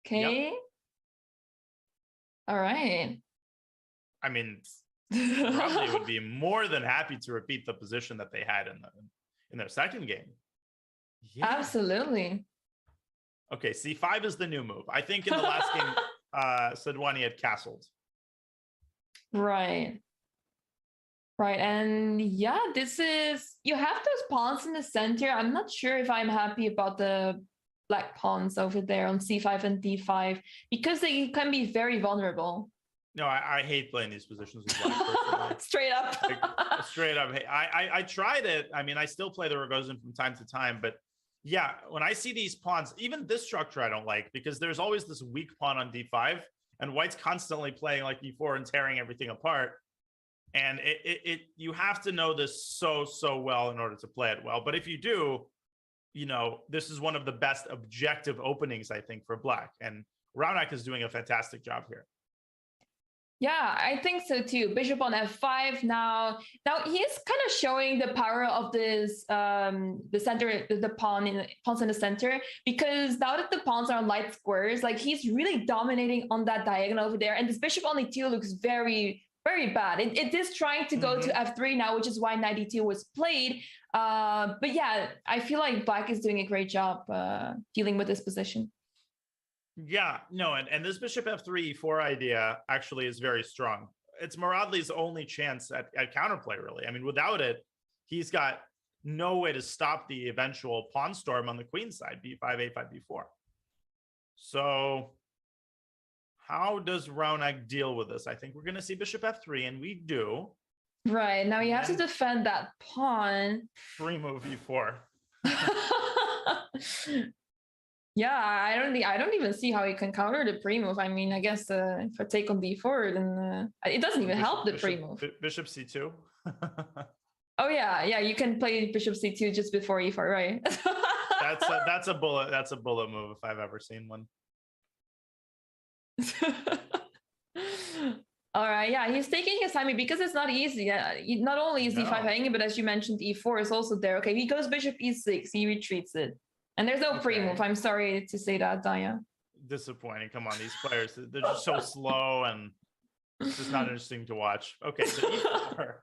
Okay. Yep. All right. I mean, probably would be more than happy to repeat the position that they had in their second game. Yeah. Absolutely. Okay, c5 is the new move. I think in the last game, Sadhwani had castled. Right. Right. And yeah, you have those pawns in the center. I'm not sure if I'm happy about the black pawns over there on c5 and d5 because they can be very vulnerable. No, I hate playing these positions with black personally. Straight up. Straight up. I tried it. I mean, I still play the Rogozin from time to time, but yeah, when I see these pawns, even this structure I don't like because there's always this weak pawn on d5 and white's constantly playing like e4 and tearing everything apart. And you have to know this so well in order to play it well. But if you do, this is one of the best objective openings, I think, for black. And Raunak is doing a fantastic job here. Yeah, I think so too. Bishop on f5 now. Now he is kind of showing the power of this the center, the pawns in the center, because now that the pawns are on light squares, like he's really dominating on that diagonal over there. And this bishop on e2 looks very, very bad. It is trying to go to f3 now, which is why knight e2 was played. But yeah, I feel like black is doing a great job dealing with this position. Yeah, no, and this bishop f3 e4 idea actually is very strong. It's Muradli's only chance at counterplay, really. I mean, without it, he's got no way to stop the eventual pawn storm on the queen side, b5, a5, b4. So how does Raunak deal with this? I think we're going to see bishop f3, and we do. Right, now you have to defend that pawn. Free move e4. Yeah, I don't even see how you can counter the pre-move. I mean, I guess if I take on d4, then it doesn't even help the pre-move. Bishop c2. Oh yeah, you can play bishop c2 just before e4, right? That's a bullet move if I've ever seen one. All right, yeah, he's taking his time because it's not easy. Not only is d5 hanging, but as you mentioned, e4 is also there. Okay, he goes bishop e6, he retreats it. And there's no pre-move. I'm sorry to say that, Daya. Disappointing. Come on, these players, they're just so slow and it's just not interesting to watch. Okay, so e4.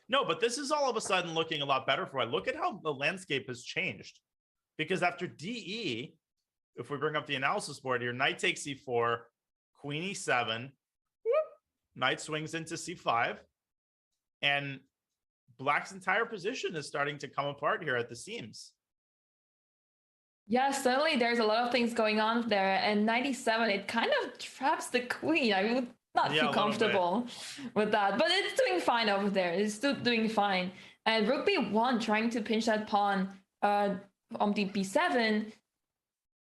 No, but this is all of a sudden looking a lot better for it. Look at how the landscape has changed. Because after DE, if we bring up the analysis board here, knight takes e4, queen e7, knight swings into c5, and black's entire position is starting to come apart here at the seams. Yeah, suddenly there's a lot of things going on there, and 97, it kind of traps the queen. I would not feel comfortable with that, but it's doing fine over there. It's still doing fine. And rook b1 trying to pinch that pawn on the b7.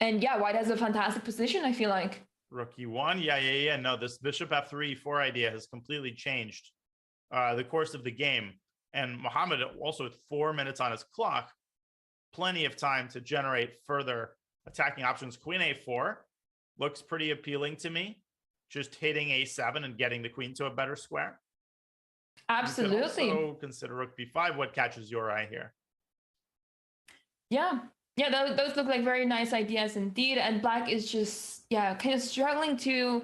And yeah, white has a fantastic position, I feel like. Rook e1, yeah. No, this bishop f3, e4 idea has completely changed the course of the game. And Mohammed also with 4 minutes on his clock, plenty of time to generate further attacking options. Queen a4 looks pretty appealing to me. Just hitting a7 and getting the queen to a better square. Absolutely. You can also consider rook b5. What catches your eye here? Yeah. Yeah, those look like very nice ideas indeed. And black is just, yeah, kind of struggling to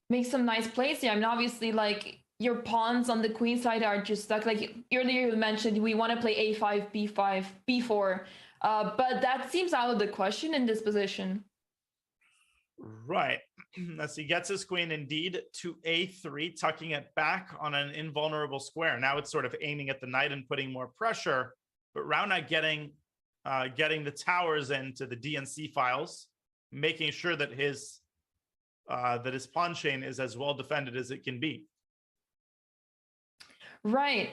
make some nice plays here. I mean, obviously, like, your pawns on the queen side are just stuck. Like earlier you mentioned, we want to play a5, b5, b4. But that seems out of the question in this position. Right. As he gets his queen indeed to a3, tucking it back on an invulnerable square. Now it's sort of aiming at the knight and putting more pressure, but Raunak getting the towers into the DNC files, making sure that his pawn chain is as well defended as it can be. Right.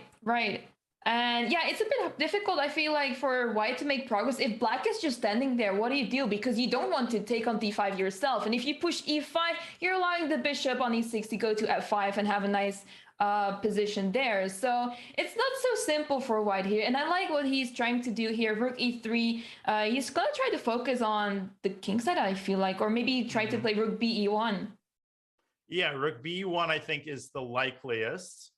And yeah, it's a bit difficult, I feel like, for white to make progress. If black is just standing there, what do you do? Because you don't want to take on d5 yourself. And if you push e5, you're allowing the bishop on e6 to go to f5 and have a nice position there. So it's not so simple for white here. And I like what he's trying to do here. Rook e3. He's going to try to focus on the king side, I feel like, or maybe try to play rook b e1. Yeah, rook b1, I think, is the likeliest.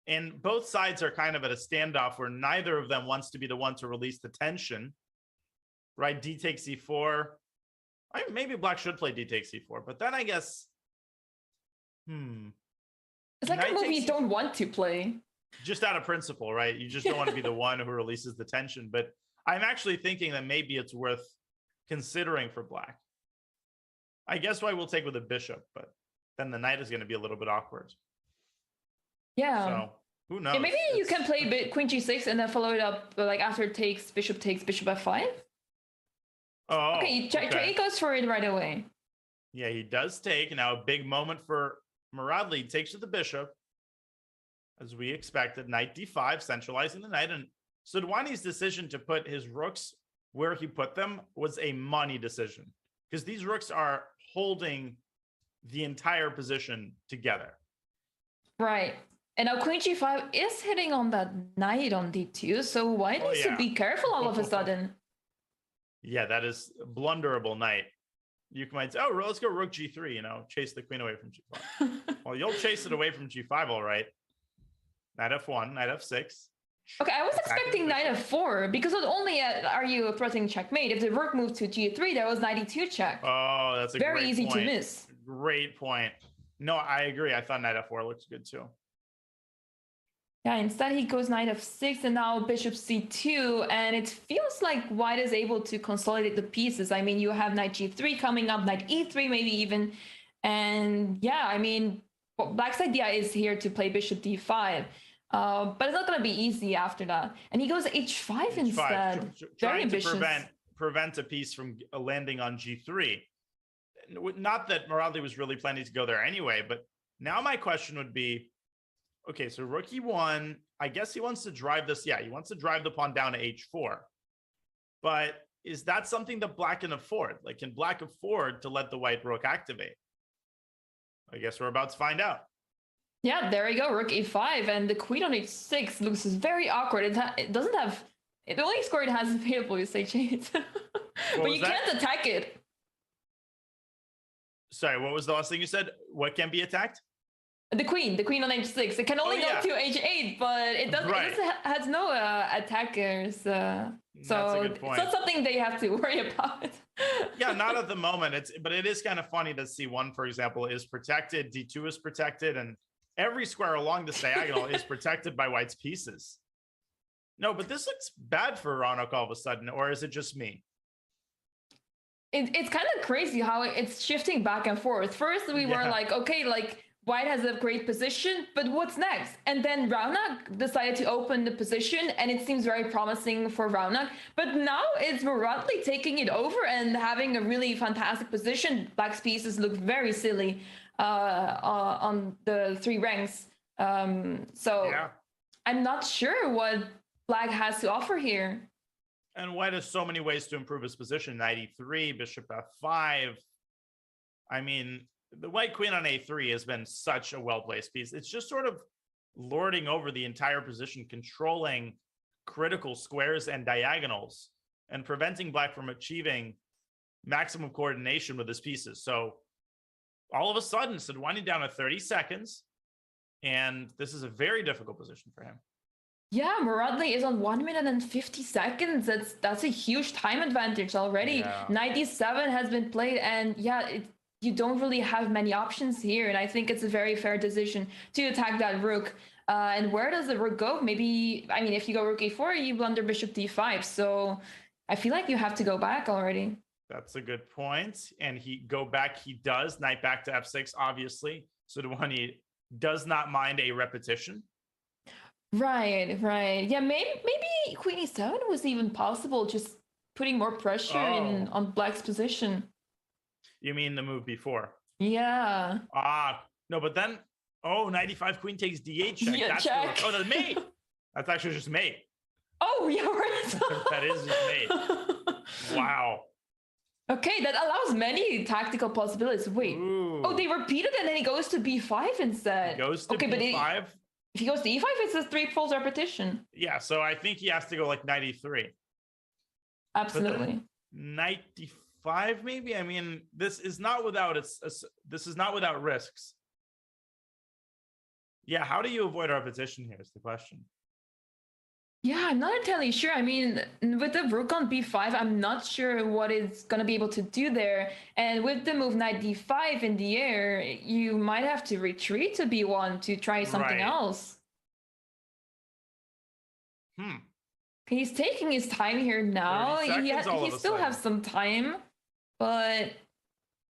And both sides are kind of at a standoff where neither of them wants to be the one to release the tension, right? D takes e4. Maybe black should play d takes e4, but then I guess, It's like a move you don't want to play. Just out of principle, right? You just don't want to be the one who releases the tension. But I'm actually thinking that maybe it's worth considering for black. I guess I will take with a bishop, but then the knight is going to be a little bit awkward. Yeah. So who knows? Yeah, maybe you can play queen g6 and then follow it up like after it takes bishop f5. Oh, okay, he goes for it right away. Yeah, he does take. Now a big moment for Muradli. He takes to the bishop, as we expected. Knight d5, centralizing the knight. And Sadhwani's decision to put his rooks where he put them was a money decision, because these rooks are holding the entire position together. Right. And now queen g5 is hitting on that knight on d2, so white needs to be careful all of a sudden. Yeah, that is a blunderable knight. You might say, oh, let's go rook g3, chase the queen away from g5. Well, you'll chase it away from g5, all right. Knight f1, knight f6. Okay, I was expecting knight f4, because not only are you pressing checkmate, if the rook moved to g3, that was knight e2 check. Oh, that's a very great easy point. to miss. Great point. No, I agree. I thought knight f4 looks good too. Yeah, instead he goes knight f6 and now bishop c2, and it feels like white is able to consolidate the pieces. I mean, you have knight g3 coming up, knight e3 maybe even. And yeah, I mean, black's idea is here to play bishop d5. But it's not going to be easy after that. And he goes h5 instead. Very ambitious. To prevent a piece from landing on g3. Not that Muradli was really planning to go there anyway, but now my question would be, okay, so rook e1, I guess he wants to drive this. Yeah, he wants to drive the pawn down to h4. But is that something that black can afford? Like, can black afford to let the white rook activate? I guess we're about to find out. Yeah, there you go, rook e5, and the queen on h6 looks very awkward. It doesn't have, the only score it has available is h8. But you can't attack it. Sorry, what was the last thing you said? What can be attacked? The queen on h6. It can only go to h8, but it doesn't. Right. It has no attackers. So it's not something they have to worry about. Yeah, not at the moment. But it is kind of funny that c1, for example, is protected. d2 is protected, and every square along this diagonal is protected by white's pieces. No, but this looks bad for Raunak all of a sudden, or is it just me? It's kind of crazy how it's shifting back and forth. First, we were like, okay, like white has a great position, but what's next? And then Raunak decided to open the position, and it seems very promising for Raunak. But now it's Muradli taking it over and having a really fantastic position. Black's pieces look very silly on the three ranks. So I'm not sure what black has to offer here. And white has so many ways to improve his position. Knight e3, bishop f5. I mean, the white queen on a3 has been such a well-placed piece. It's just sort of lording over the entire position, controlling critical squares and diagonals, and preventing black from achieving maximum coordination with his pieces. So all of a sudden, Sadhwani down to 30 seconds. And this is a very difficult position for him. Yeah, Muradli is on 1 minute and 50 seconds. That's a huge time advantage already. Yeah. 97 has been played, and yeah, you don't really have many options here. And I think it's a very fair decision to attack that rook. And where does the rook go? Maybe, I mean, if you go rook e4, you blunder bishop d5. So I feel like you have to go back already. That's a good point. And he does. Knight back to f6, obviously. Sadhwani does not mind a repetition. Right. Yeah, maybe queen e7 was even possible, just putting more pressure on black's position. You mean the move before? Yeah. No, but then, 95 queen takes d8 check. Yeah, that's check. that's mate. That's actually just mate. Oh, yeah, right. That is just mate. Wow. Okay, that allows many tactical possibilities. Wait. Ooh. Oh, they repeated and then he goes to b5 instead. He goes to okay, b5. But if he goes to e5, it's a 3 folds repetition. Yeah, so I think he has to go like 93. Absolutely. Knight d5, maybe. I mean, this is not without risks. Yeah, how do you avoid repetition here is the question. Yeah, I'm not entirely sure. I mean, with the rook on b5, I'm not sure what it's going to be able to do there. And with the move knight d5 in the air, you might have to retreat to b1 to try something else. He's taking his time here now. He still has some time, but it's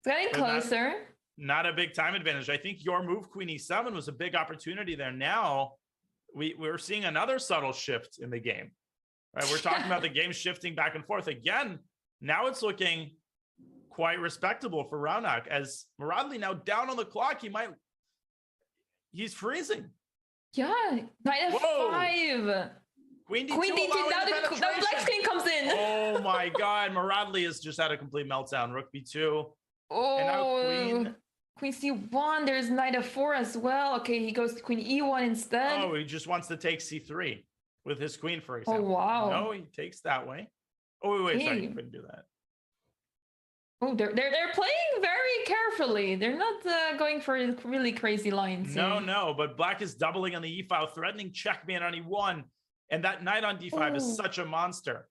getting closer. Not a big time advantage. I think your move, queen e7, was a big opportunity there. Now, we're seeing another subtle shift in the game. Right? We're talking about the game shifting back and forth again. Now it's looking quite respectable for Raunak, as Muradli now down on the clock. He's freezing. Yeah, knight f5. Queen d2. Queen d2. Now black's queen comes in. Oh my God, Muradli has just had a complete meltdown. Rook b2. Oh, and now queen c1. There's knight f4 as well. Okay, he goes to queen e1 instead. Oh, he just wants to take c3 with his queen, for example. Oh, wow. No, he takes that way. Oh, wait, sorry, he couldn't do that. Oh, they're playing very carefully. They're not going for really crazy lines. No, but black is doubling on the e file, threatening checkmate on e1, and that knight on d5 is such a monster.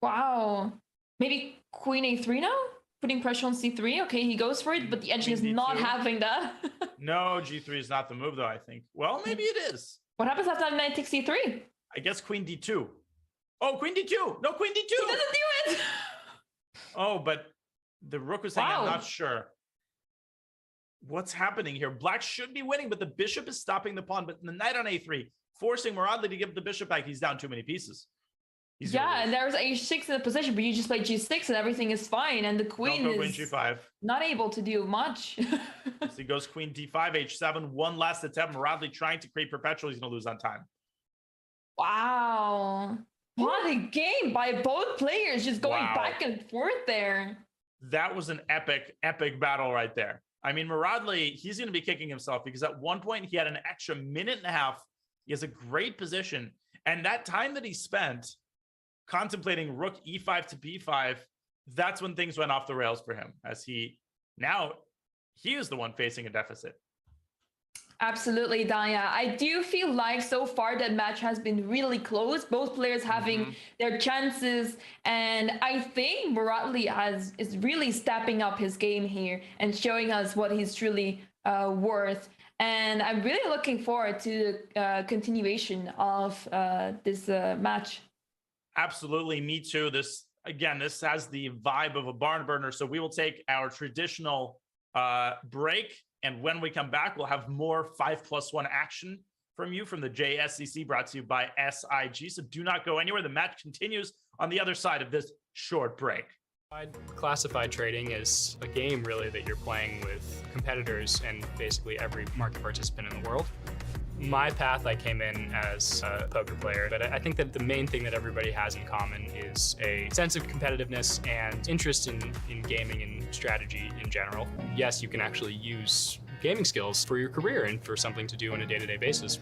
Wow. Maybe queen a3 now? Putting pressure on c3. Okay, he goes for it, but the engine is not having that. No, g3 is not the move, though, I think. Well, maybe it is. What happens after knight takes c3? I guess queen d2. Oh, queen d2. No, queen d2. He doesn't do it. Oh, but the rook was saying, I'm not sure. What's happening here? Black should be winning, but the bishop is stopping the pawn. But the knight on a3, forcing Muradli to give the bishop back. He's down too many pieces. And there's h6 in the position, but you just play g6 and everything is fine. And the queen is queen g5. Not able to do much. So he goes queen d5, h7. One last attempt. Muradli trying to create perpetual. He's going to lose on time. Wow. What a game by both players, just going back and forth there. That was an epic battle right there. I mean, Muradli, he's going to be kicking himself because at one point he had an extra minute and a half. He has a great position. And that time that he spent contemplating rook e5 to b5, that's when things went off the rails for him, as he is the one facing a deficit. Absolutely, Daya. I do feel like so far that match has been really close, both players having their chances, and I think Muradli is really stepping up his game here and showing us what he's truly worth. And I'm really looking forward to the continuation of this match. Absolutely, me too. This has the vibe of a barn burner. So we will take our traditional break. And when we come back, we'll have more 5+1 action from the JSCC, brought to you by SIG. So do not go anywhere. The match continues on the other side of this short break. Classified trading is a game, really, that you're playing with competitors and basically every market participant in the world. My path, I came in as a poker player, but I think that the main thing that everybody has in common is a sense of competitiveness and interest in gaming and strategy in general. Yes, you can actually use gaming skills for your career and for something to do on a day-to-day basis.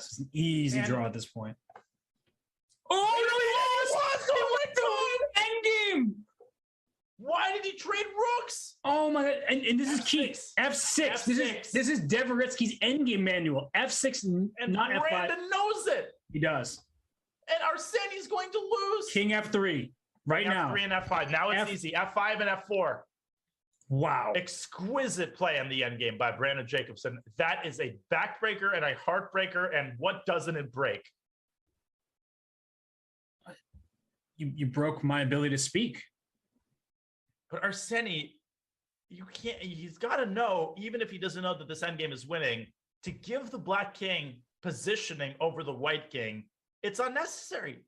Yes, it's an easy And- draw at this point. Oh, no, he lost! He went to endgame! Why did he trade rooks? Oh my god! And this is key. F6. F6. F6. This is Dvoretsky's endgame manual. F6, And not F5. Brandon knows it. He does. And Arseni's going to lose. King F3 right now. F3 and F5. Now it's easy. F5 and F4. Wow. Exquisite play on the end game by Brandon Jacobson. That is a backbreaker and a heartbreaker. And what doesn't it break? You broke my ability to speak. But Arseni, you can't. He's got to know, even if he doesn't know that this endgame is winning, to give the Black King positioning over the White King. It's unnecessary.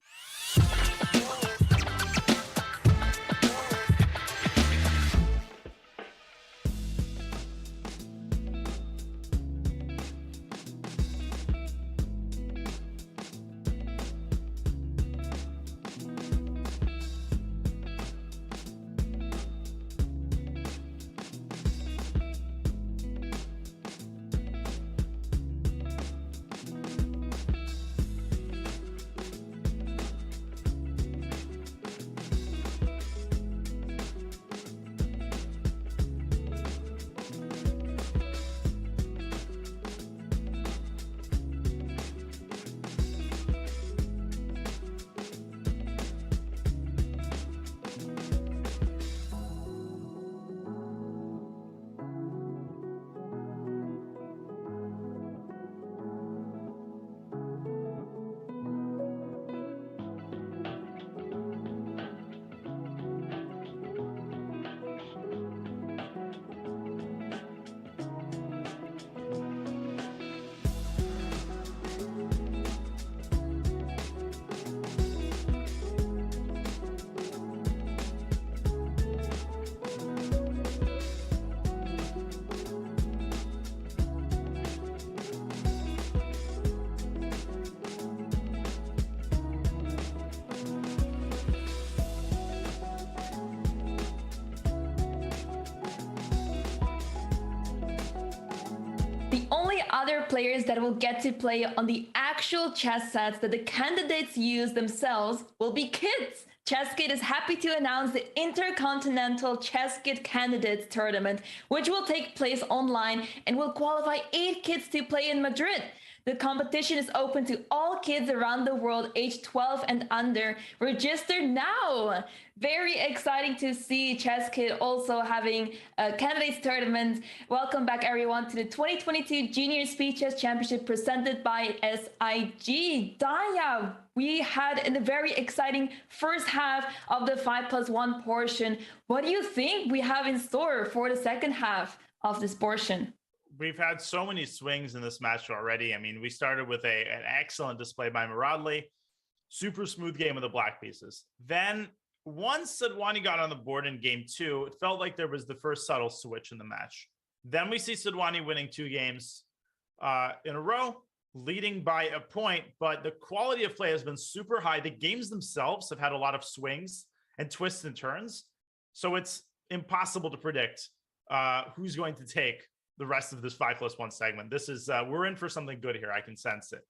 The only other players that will get to play on the actual chess sets that the candidates use themselves will be kids. Chesskit is happy to announce the Intercontinental Chesskit Candidates Tournament, which will take place online and will qualify 8 kids to play in Madrid. The competition is open to all kids around the world aged 12 and under. Register now! Very exciting to see Chesskit also having a candidates tournament. Welcome back everyone to the 2022 Junior Speed Chess Championship presented by SIG. Daya, we had a very exciting first half of the 5+1 portion. What do you think we have in store for the second half of this portion? We've had so many swings in this match already. I mean, we started with an excellent display by Muradli. Super smooth game of the black pieces. Then once Sadhwani got on the board in game 2, it felt like there was the first subtle switch in the match. Then we see Sadhwani winning 2 games in a row, leading by a point, but the quality of play has been super high. The games themselves have had a lot of swings and twists and turns. So it's impossible to predict who's going to take the rest of this 5+1 segment. This is, we're in for something good here. I can sense it.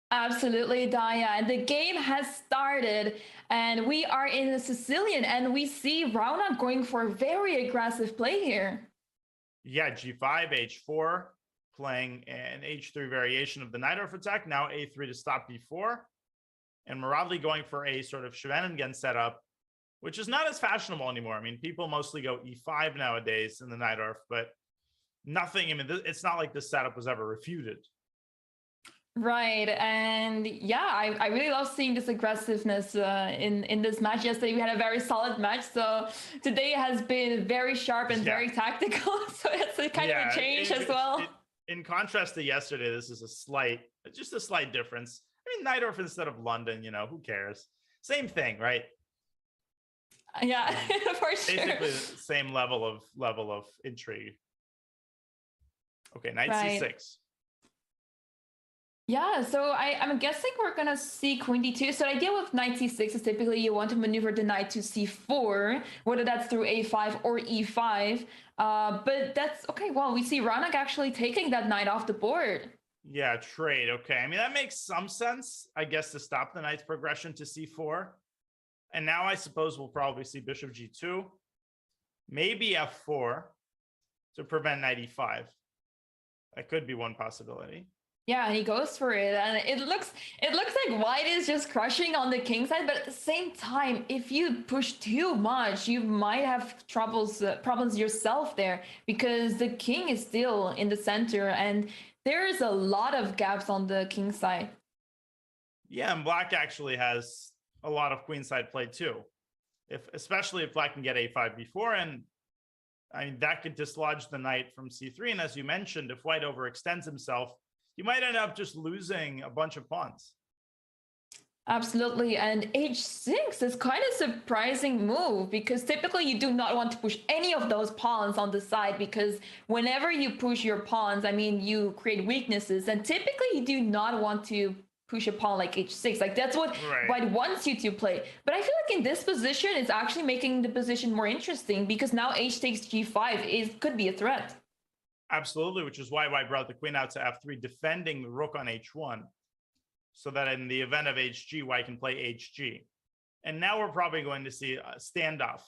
Absolutely, Daya. And the game has started and we are in the Sicilian and we see Raunak going for a very aggressive play here. Yeah, G5, H4, playing an H3 variation of the Najdorf attack. Now A3 to stop B4. And Muradli going for a sort of Schwanningen setup, which is not as fashionable anymore. I mean, people mostly go E5 nowadays in the Najdorf, but nothing, I mean, it's not like this setup was ever refuted. Right. And yeah, I really love seeing this aggressiveness in this match. Yesterday, we had a very solid match. So today has been very sharp and very tactical. So it's a kind of a change as well. In contrast to yesterday, this is just a slight difference. I mean, Najdorf instead of London, you know, who cares? Same thing, right? Yeah, for sure. Basically the same level of intrigue. Okay, knight C6. Yeah, so I'm guessing we're gonna see queen d2. So the idea with knight c6 is typically you want to maneuver the knight to c4, whether that's through a5 or e5. But that's okay. Well, we see Raunak actually taking that knight off the board. Yeah, trade. Okay. I mean, that makes some sense, I guess, to stop the knight's progression to c4. And now I suppose we'll probably see bishop g2, maybe f4 to prevent knight e5. That could be one possibility. Yeah, and he goes for it, and it looks like white is just crushing on the king side. But at the same time, if you push too much, you might have problems yourself there, because the king is still in the center, and there is a lot of gaps on the king side. Yeah, and black actually has a lot of queenside play too, especially if black can get a5 before, and I mean that could dislodge the knight from c3. And as you mentioned, if white overextends himself, you might end up just losing a bunch of pawns. Absolutely, and h6 is quite a surprising move, because typically you do not want to push any of those pawns on the side, because whenever you push your pawns, I mean, you create weaknesses, and typically you do not want to push a pawn like h6. Like that's what white wants you to play. But I feel like in this position, it's actually making the position more interesting, because now h takes g5 could be a threat. Absolutely, which is why white brought the queen out to f3, defending the rook on h1, so that in the event of hg, white can play hg. And now we're probably going to see a standoff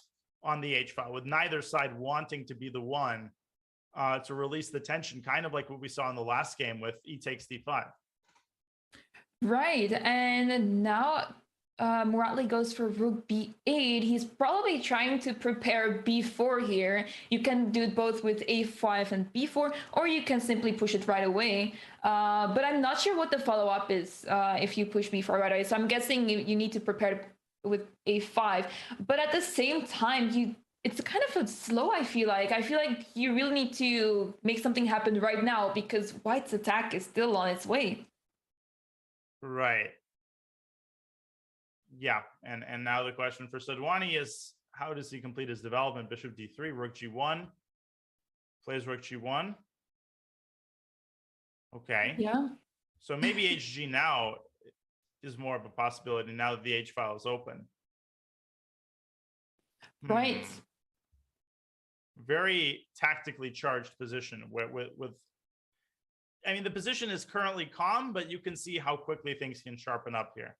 on the h file, with neither side wanting to be the one to release the tension, kind of like what we saw in the last game with e takes d5. Right, and now Muradli goes for rook b8. He's probably trying to prepare b4 here. You can do it both with a5 and b4, or you can simply push it right away. But I'm not sure what the follow-up is if you push b4 right away. So I'm guessing you need to prepare with a5. But at the same time, it's kind of slow, I feel like. I feel like you really need to make something happen right now, because white's attack is still on its way. Right. Yeah, and now the question for Sadhwani is, how does he complete his development? Bishop d3, rook g1, plays rook g1. Okay. Yeah. So maybe hg now is more of a possibility now that the h file is open. Right. Very tactically charged position with I mean, the position is currently calm, but you can see how quickly things can sharpen up here.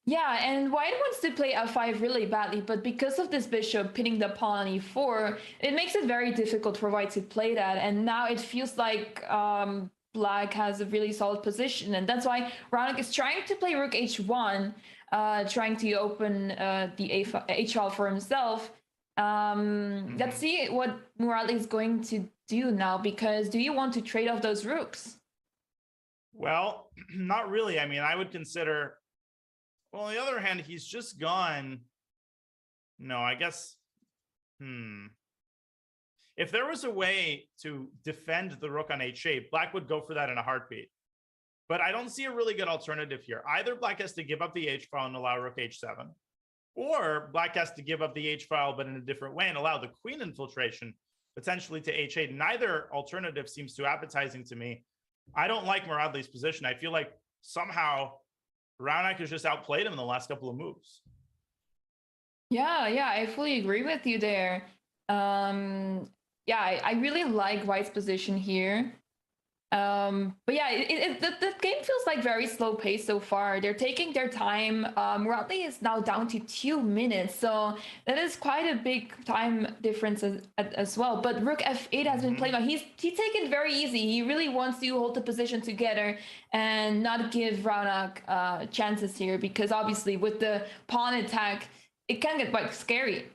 Yeah, and white wants to play f5 really badly, but because of this bishop pinning the pawn on e4, it makes it very difficult for white to play that. And now it feels like black has a really solid position, and that's why Raonic is trying to play rook h1, trying to open the h file for himself. Let's see what Muradli is going to do now, because do you want to trade off those rooks? Well, not really. I mean, I would consider, well, on the other hand, he's just gone. No, I guess, if there was a way to defend the rook on h8, black would go for that in a heartbeat. But I don't see a really good alternative here. Either black has to give up the h file and allow rook h7, or black has to give up the h file, but in a different way, and allow the queen infiltration potentially to h8. Neither alternative seems too appetizing to me. I don't like Muradli's position. I feel like somehow Raonic has just outplayed him in the last couple of moves. Yeah, I fully agree with you there. Yeah, I really like white's position here. But yeah, the game feels like very slow pace so far. They're taking their time. Muradli is now down to 2 minutes, so that is quite a big time difference as well. But rook f8 has been played. He's taken it very easy. He really wants to hold the position together and not give Raonic chances here, because obviously with the pawn attack, it can get quite scary.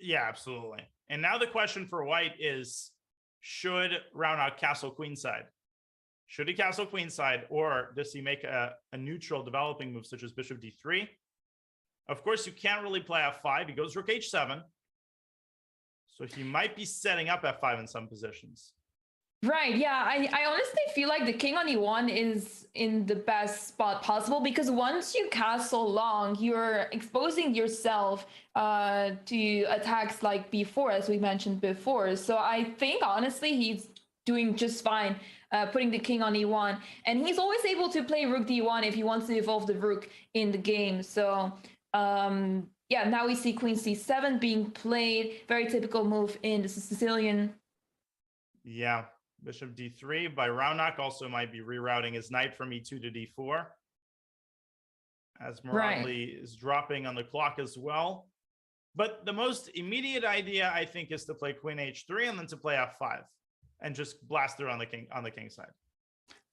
Yeah, absolutely. And now the question for white is, should Raonic castle queenside? Should he castle queenside, or does he make a neutral developing move such as bishop d3? Of course, you can't really play f5. He goes rook h7. So he might be setting up f5 in some positions. Right, yeah, I honestly feel like the king on e1 is in the best spot possible, because once you castle long, you're exposing yourself to attacks like b4, as we mentioned before. So I think, honestly, he's doing just fine putting the king on e1. And he's always able to play rook d1 if he wants to evolve the rook in the game. So, yeah, now we see queen c7 being played. Very typical move in the Sicilian. Yeah. Bishop d3 by Raunak also might be rerouting his knight from e2 to d4. As Muradli is dropping on the clock as well. But the most immediate idea, I think, is to play queen h3 and then to play f5 and just blast through on the king side.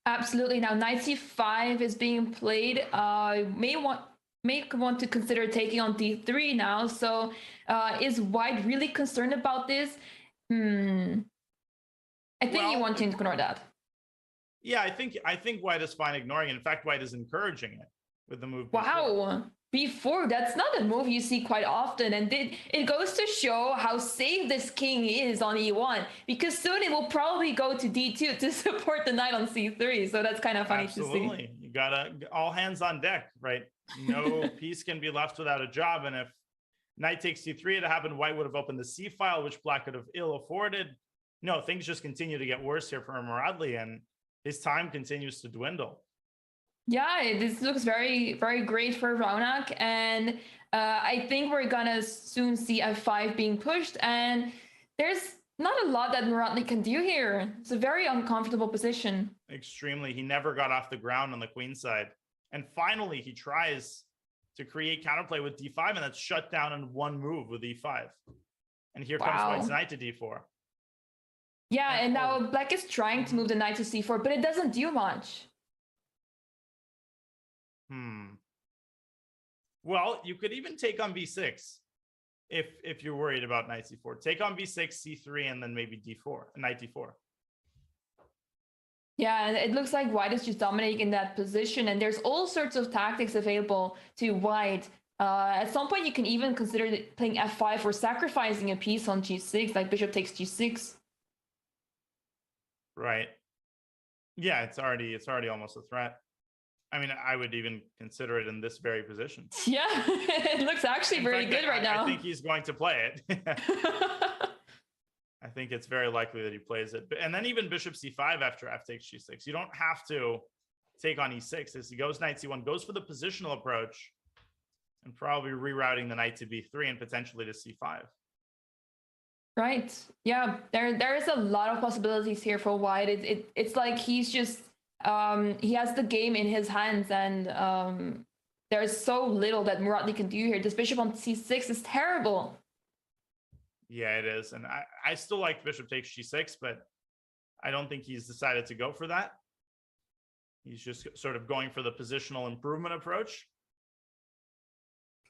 Absolutely. Now knight c5 is being played. May want to consider taking on d3 now. So is white really concerned about this? I think you want to ignore that. Yeah, I think white is fine ignoring it. In fact, white is encouraging it with the move. Wow. B4, that's not a move you see quite often, and it goes to show how safe this king is on e1, because soon it will probably go to d2 to support the knight on c3, so that's kind of funny to see. Absolutely. You gotta all hands on deck, right? No piece can be left without a job, and if knight takes c3 it happened, white would have opened the c file, which black could have ill afforded. No, things just continue to get worse here for Muradli, and his time continues to dwindle. Yeah, this looks very, very great for Raunak, and I think we're gonna soon see f5 being pushed, and there's not a lot that Muradli can do here. It's a very uncomfortable position. Extremely. He never got off the ground on the queen side, and finally he tries to create counterplay with d5, and that's shut down in one move with e5. And here comes white's knight to d4. Yeah, and now black is trying to move the knight to c4, but it doesn't do much. Well, you could even take on b6 if you're worried about knight c4. Take on b6, c3, and then maybe d4, knight d4. Yeah, and it looks like white is just dominating in that position, and there's all sorts of tactics available to white. At some point, you can even consider playing f5 or sacrificing a piece on g6, like bishop takes g6. Right. Yeah, it's already almost a threat. I mean, I would even consider it in this very position. Yeah, it looks actually very good right now. I think he's going to play it. I think it's very likely that he plays it. And then even bishop c5 after f takes g6. You don't have to take on e6 as he goes knight c1, goes for the positional approach, and probably rerouting the knight to b3 and potentially to c5. Right. Yeah, there is a lot of possibilities here for white. It's like he's just he has the game in his hands, and there's so little that Muradli can do here. This bishop on c6 is terrible. Yeah, it is. And I still like bishop takes g6, but I don't think he's decided to go for that. He's just sort of going for the positional improvement approach.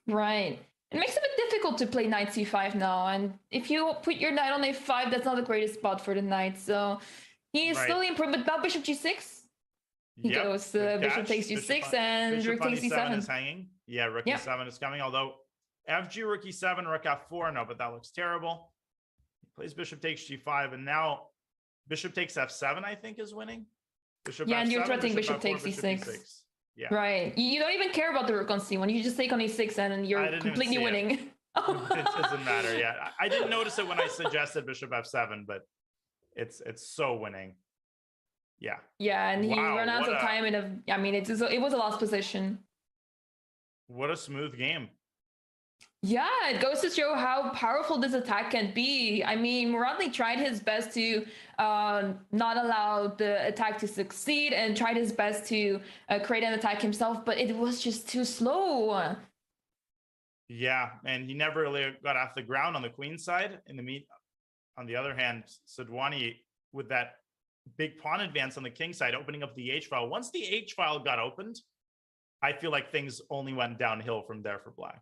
Right. It makes it a bit difficult to play knight c5 now, and if you put your knight on a5, that's not the greatest spot for the knight. So he is still improved, but now bishop g6. He goes bishop takes g6 and rook takes c7 is hanging. Yeah, rook e7 is coming. Although fg rook e7, rook f4, no, but that looks terrible. He plays bishop takes g5, and now bishop takes f7. I think is winning. Bishop and f7, you're threatening bishop f4, takes bishop e6. Yeah. Right. You don't even care about the rook on c1. You just take on e6 and you're completely winning. It doesn't matter. Yeah, I didn't notice it when I suggested bishop f7, but it's so winning. Yeah. Yeah, and he ran out of time in a. I mean, it was a lost position. What a smooth game. Yeah, it goes to show how powerful this attack can be. I mean, Muradli tried his best to not allow the attack to succeed and tried his best to create an attack himself, but it was just too slow. Yeah, and he never really got off the ground on the queen side. On the other hand, Sadhwani with that big pawn advance on the king side, opening up the h-file. Once the h-file got opened, I feel like things only went downhill from there for black.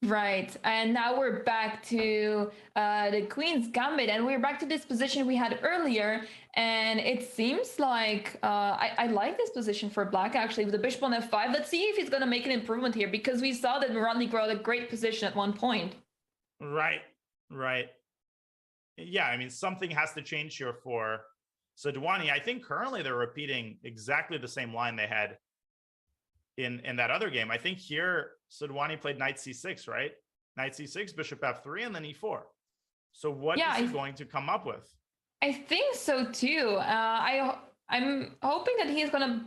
Right, and now we're back to the queen's gambit, and we're back to this position we had earlier, and it seems like I like this position for black, actually, with the bishop on f5. Let's see if he's going to make an improvement here, because we saw that Muradli grew out a great position at one point. Right. Yeah, I mean, something has to change here for Sadhwani. I think currently they're repeating exactly the same line they had in that other game. I think here Sadhwani played knight c6, right? Knight c6, bishop f3, and then e4. So what is he going to come up with? I think so too. I'm hoping that he's going to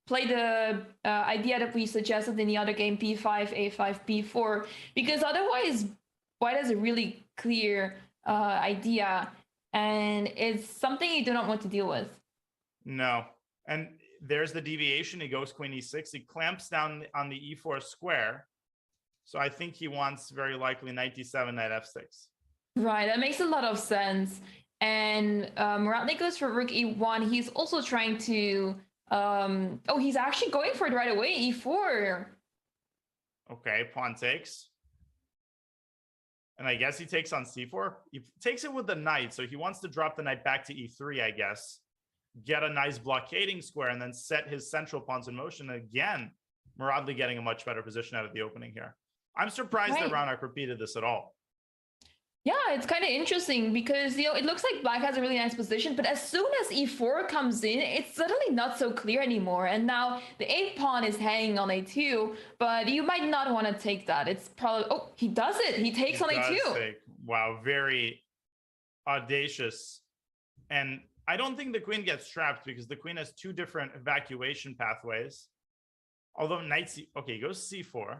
play the idea that we suggested in the other game, b5, a5, b4, because otherwise white has a really clear idea. and it's something you do not want to deal with. No. And there's the deviation. He goes queen e6. He clamps down on the e4 square. So I think he wants very likely knight d7, knight f6. Right, that makes a lot of sense. And Muradli goes for rook e1. He's also trying to... oh, he's actually going for it right away, e4. Okay, pawn takes. And I guess he takes on c4. He takes it with the knight, so he wants to drop the knight back to e3, I guess. Get a nice blockading square and then set his central pawns in motion. Again, Muradli getting a much better position out of the opening here. I'm surprised that Raunak repeated this at all. Yeah, it's kind of interesting because, you know, it looks like black has a really nice position, but as soon as e4 comes in, it's suddenly not so clear anymore. And now the a pawn is hanging on a2, but you might not want to take that. It's probably... Oh, he does it. He takes on a2. Wow, very audacious. And I don't think the queen gets trapped because the queen has two different evacuation pathways. Although knight c... Okay, he goes c4.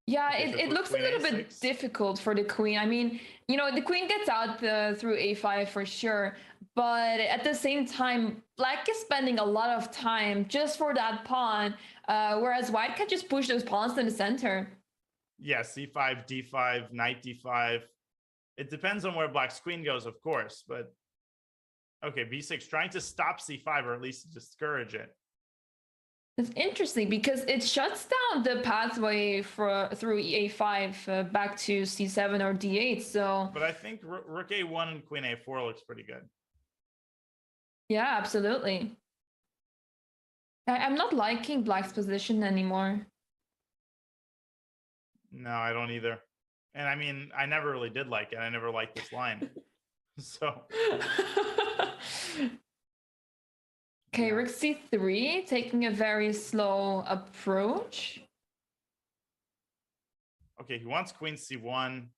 Yeah, Okay, it looks a little bit difficult for the queen. I mean, you know, the queen gets out through a5 for sure. But at the same time, black is spending a lot of time just for that pawn, whereas white can just push those pawns to the center. Yeah, c5, d5, knight d5. It depends on where black's queen goes, of course. But okay, b6, trying to stop c5 or at least discourage it. It's interesting because it shuts down the pathway through a5 back to c7 or d8. So, but I think rook a1 and queen a4 looks pretty good. Yeah, absolutely. I'm not liking black's position anymore. No, I don't either. And I mean, I never really did like it. I never liked this line. So. Okay, rook c3, taking a very slow approach. Okay, he wants queen c1.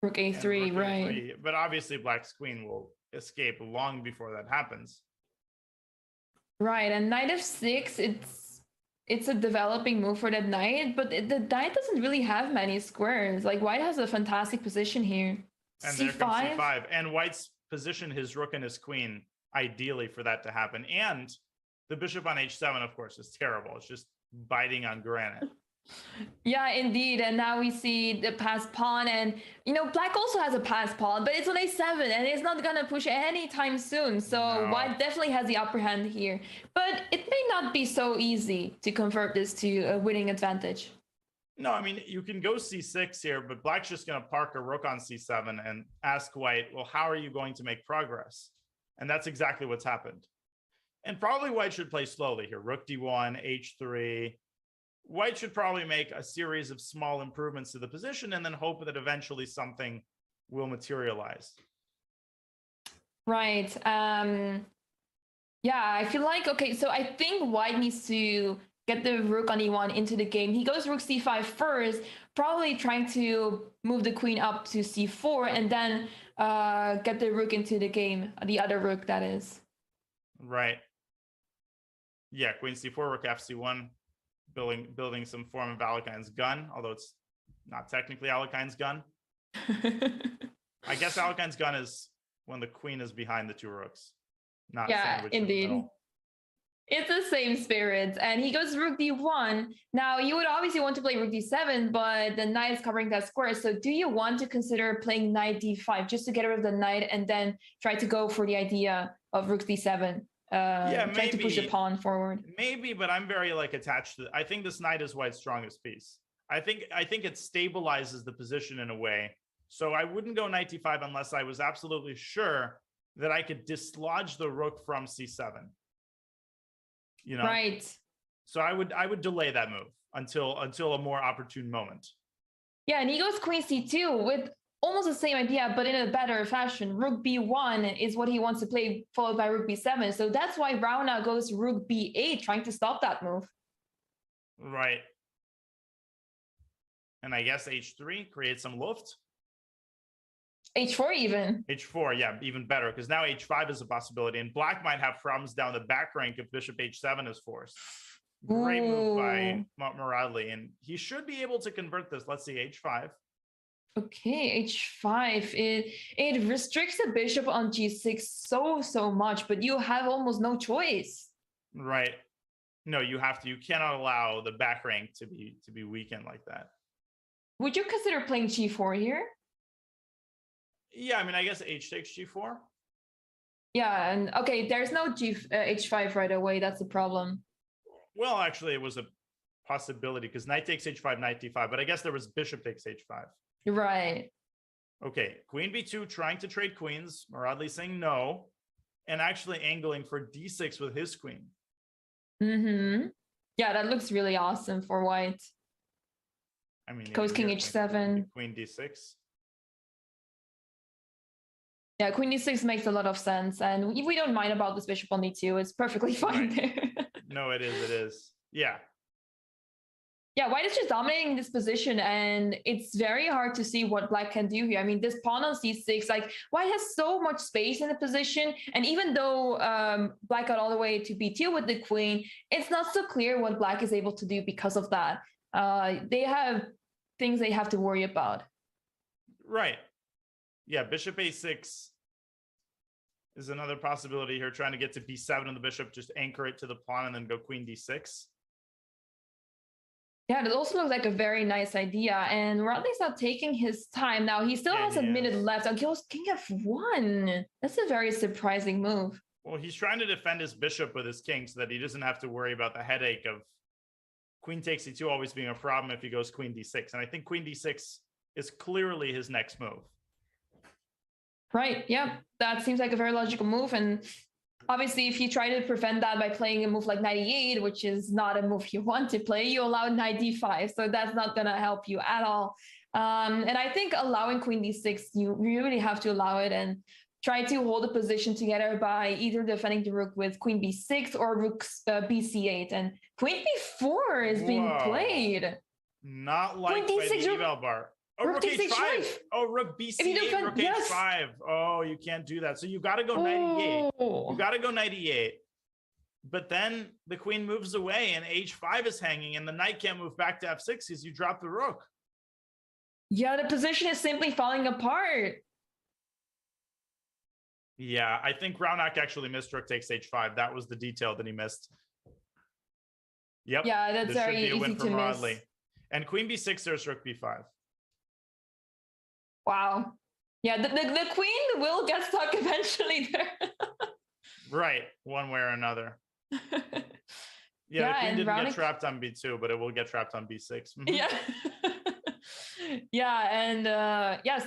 Rook a3, rook right. A3, but obviously black's queen will escape long before that happens. Right, and knight f6, it's a developing move for that knight, but the knight doesn't really have many squares. Like, white has a fantastic position here. And c5. there comes c5. And white's position his rook and his queen ideally for that to happen. And the bishop on h7, of course, is terrible. It's just biting on granite. Yeah, indeed. And now we see the passed pawn, and you know, black also has a passed pawn, but it's on a7 and it's not gonna push anytime soon. So white definitely has the upper hand here, but it may not be so easy to convert this to a winning advantage. No, I mean, you can go c6 here, but black's just gonna park a rook on c7 and ask white, well, how are you going to make progress? And that's exactly what's happened. And probably white should play slowly here. Rook d1, h3. White should probably make a series of small improvements to the position and then hope that eventually something will materialize. Right. Yeah, I feel like, okay, so I think white needs to get the rook on e1 into the game. He goes rook c5 first, probably trying to move the queen up to c4 and then get the rook into the game, the other rook, that is. Right. Yeah, queen c4, rook fc1, building some form of Alekhaine's gun, although it's not technically Alekhaine's gun. I guess Alekhaine's gun is when the queen is behind the two rooks. Not yeah, indeed. It's the same spirit. And he goes rook d1. Now, you would obviously want to play rook d7, but the knight is covering that square. So do you want to consider playing knight d5 just to get rid of the knight and then try to go for the idea of rook d7? Yeah, trying to push the pawn forward. Maybe, but I'm very attached to it. I think this knight is white's strongest piece. I think it stabilizes the position in a way. So I wouldn't go knight d5 unless I was absolutely sure that I could dislodge the rook from c7. You know, right? So I would delay that move until a more opportune moment. Yeah, and he goes queen c2 with almost the same idea, but in a better fashion. Rook b1 is what he wants to play, followed by rook b7. So that's why Raunak goes rook b8, trying to stop that move. Right. And I guess h3 creates some luft. h4 even. h4, yeah, even better, because now h5 is a possibility, and black might have problems down the back rank if bishop h7 is forced. Great move by Muradli, and he should be able to convert this. Let's see, h5. Okay, h5. It restricts the bishop on g6 so much, but you have almost no choice. Right. No, you have to. You cannot allow the back rank to be weakened like that. Would you consider playing g4 here? Yeah, I mean, I guess h takes g4. Yeah, and okay, there's no h5 right away. That's the problem. Well, actually, it was a possibility because knight takes h5, knight d5, but I guess there was bishop takes h5. Right. Okay, queen b2 trying to trade queens. Muradli saying no, and actually angling for d6 with his queen. Mm-hmm. Yeah, that looks really awesome for white. I mean, Goes king h7. Queen d6. Yeah, queen d6 makes a lot of sense, and we don't mind about this bishop on d2. It's perfectly fine there. No, it is. It is. Yeah. Yeah, white is just dominating this position, and it's very hard to see what black can do here. I mean, this pawn on c6, like, white has so much space in the position, and even though black got all the way to b2 with the queen, it's not so clear what black is able to do because of that. They have things they have to worry about. Right. Yeah, bishop a6 is another possibility here, trying to get to b7 and the bishop, just anchor it to the pawn and then go queen d6. Yeah, it also looks like a very nice idea. And Muradli's not taking his time. Now, he still has a minute left. And goes king f1. That's a very surprising move. Well, he's trying to defend his bishop with his king so that he doesn't have to worry about the headache of queen takes e2 always being a problem if he goes queen d6. And I think queen d6 is clearly his next move. Right, yeah. That seems like a very logical move. And obviously, if you try to prevent that by playing a move like knight e8, which is not a move you want to play, you allow knight d5. So that's not going to help you at all. And I think allowing queen d6, you really have to allow it and try to hold the position together by either defending the rook with queen b6 or rook bc8. And queen b4 is being played. Not liked by the eval bar. Oh, rook h5. Oh, rook bc8, rook h5. Oh, you can't do that. So you got to go knight e8. You got to go knight e8. But then the queen moves away and h5 is hanging and the knight can't move back to f6 because you drop the rook. Yeah, the position is simply falling apart. Yeah, I think Raunak actually missed rook takes h5. That was the detail that he missed. Yep. Yeah, that's very easy to miss. And queen b6, there's rook b5. Wow. Yeah, the queen will get stuck eventually there. Right, one way or another. Yeah, the queen didn't get trapped on b2, but it will get trapped on b6. Yeah. Yeah, and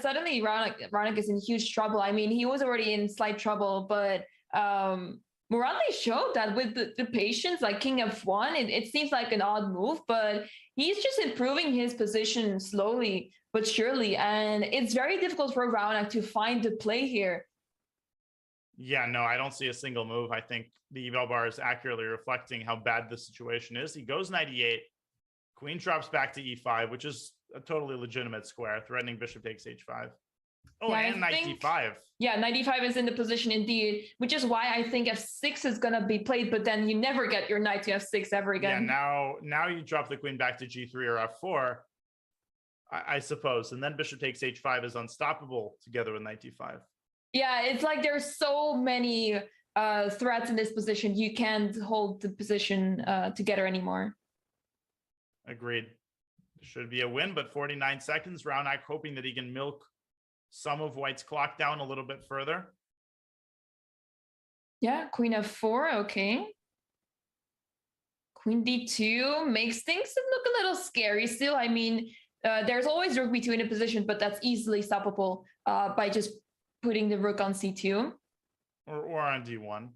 suddenly Raunak is in huge trouble. I mean, he was already in slight trouble, but Muradli showed that with the patience, like king f1, it seems like an odd move, but he's just improving his position slowly but surely, and it's very difficult for Raunak to find the play here. Yeah, no, I don't see a single move. I think the eval bar is accurately reflecting how bad the situation is. He goes knight e8, queen drops back to e5, which is a totally legitimate square, threatening bishop takes h5. Oh, yeah, and knight d5. Yeah, knight d5 is in the position indeed, which is why I think f6 is going to be played, but then you never get your knight to f6 ever again. Yeah, now you drop the queen back to g3 or f4, I suppose, and then bishop takes h5 is unstoppable together with knight d5. Yeah, it's like there's so many threats in this position. You can't hold the position together anymore. Agreed. Should be a win, but 49 seconds. Raunak hoping that he can milk some of white's clock down a little bit further. Yeah, queen f4, okay. Queen d2 makes things look a little scary still. I mean, there's always rook b2 in a position, but that's easily stoppable by just putting the rook on c2. Or on d1.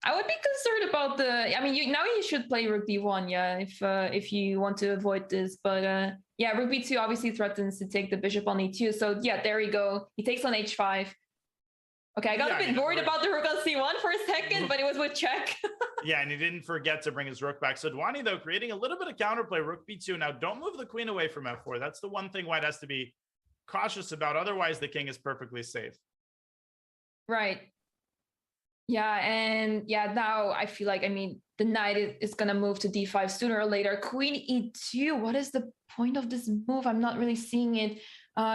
I would be concerned about the. I mean, now you should play rook d1, yeah, if you want to avoid this. But yeah, rook b2 obviously threatens to take the bishop on e2. So yeah, there we go. He takes on h5. Okay, I got a bit worried about the rook on c1 for a second, but it was with check. Yeah, and he didn't forget to bring his rook back. Sadhwani, though, creating a little bit of counterplay, rook b2. Now, don't move the queen away from f4. That's the one thing white has to be cautious about. Otherwise, the king is perfectly safe. Right. Yeah, and yeah, now I feel like, I mean, the knight is gonna move to d5 sooner or later. Queen e2, what is the point of this move? I'm not really seeing it.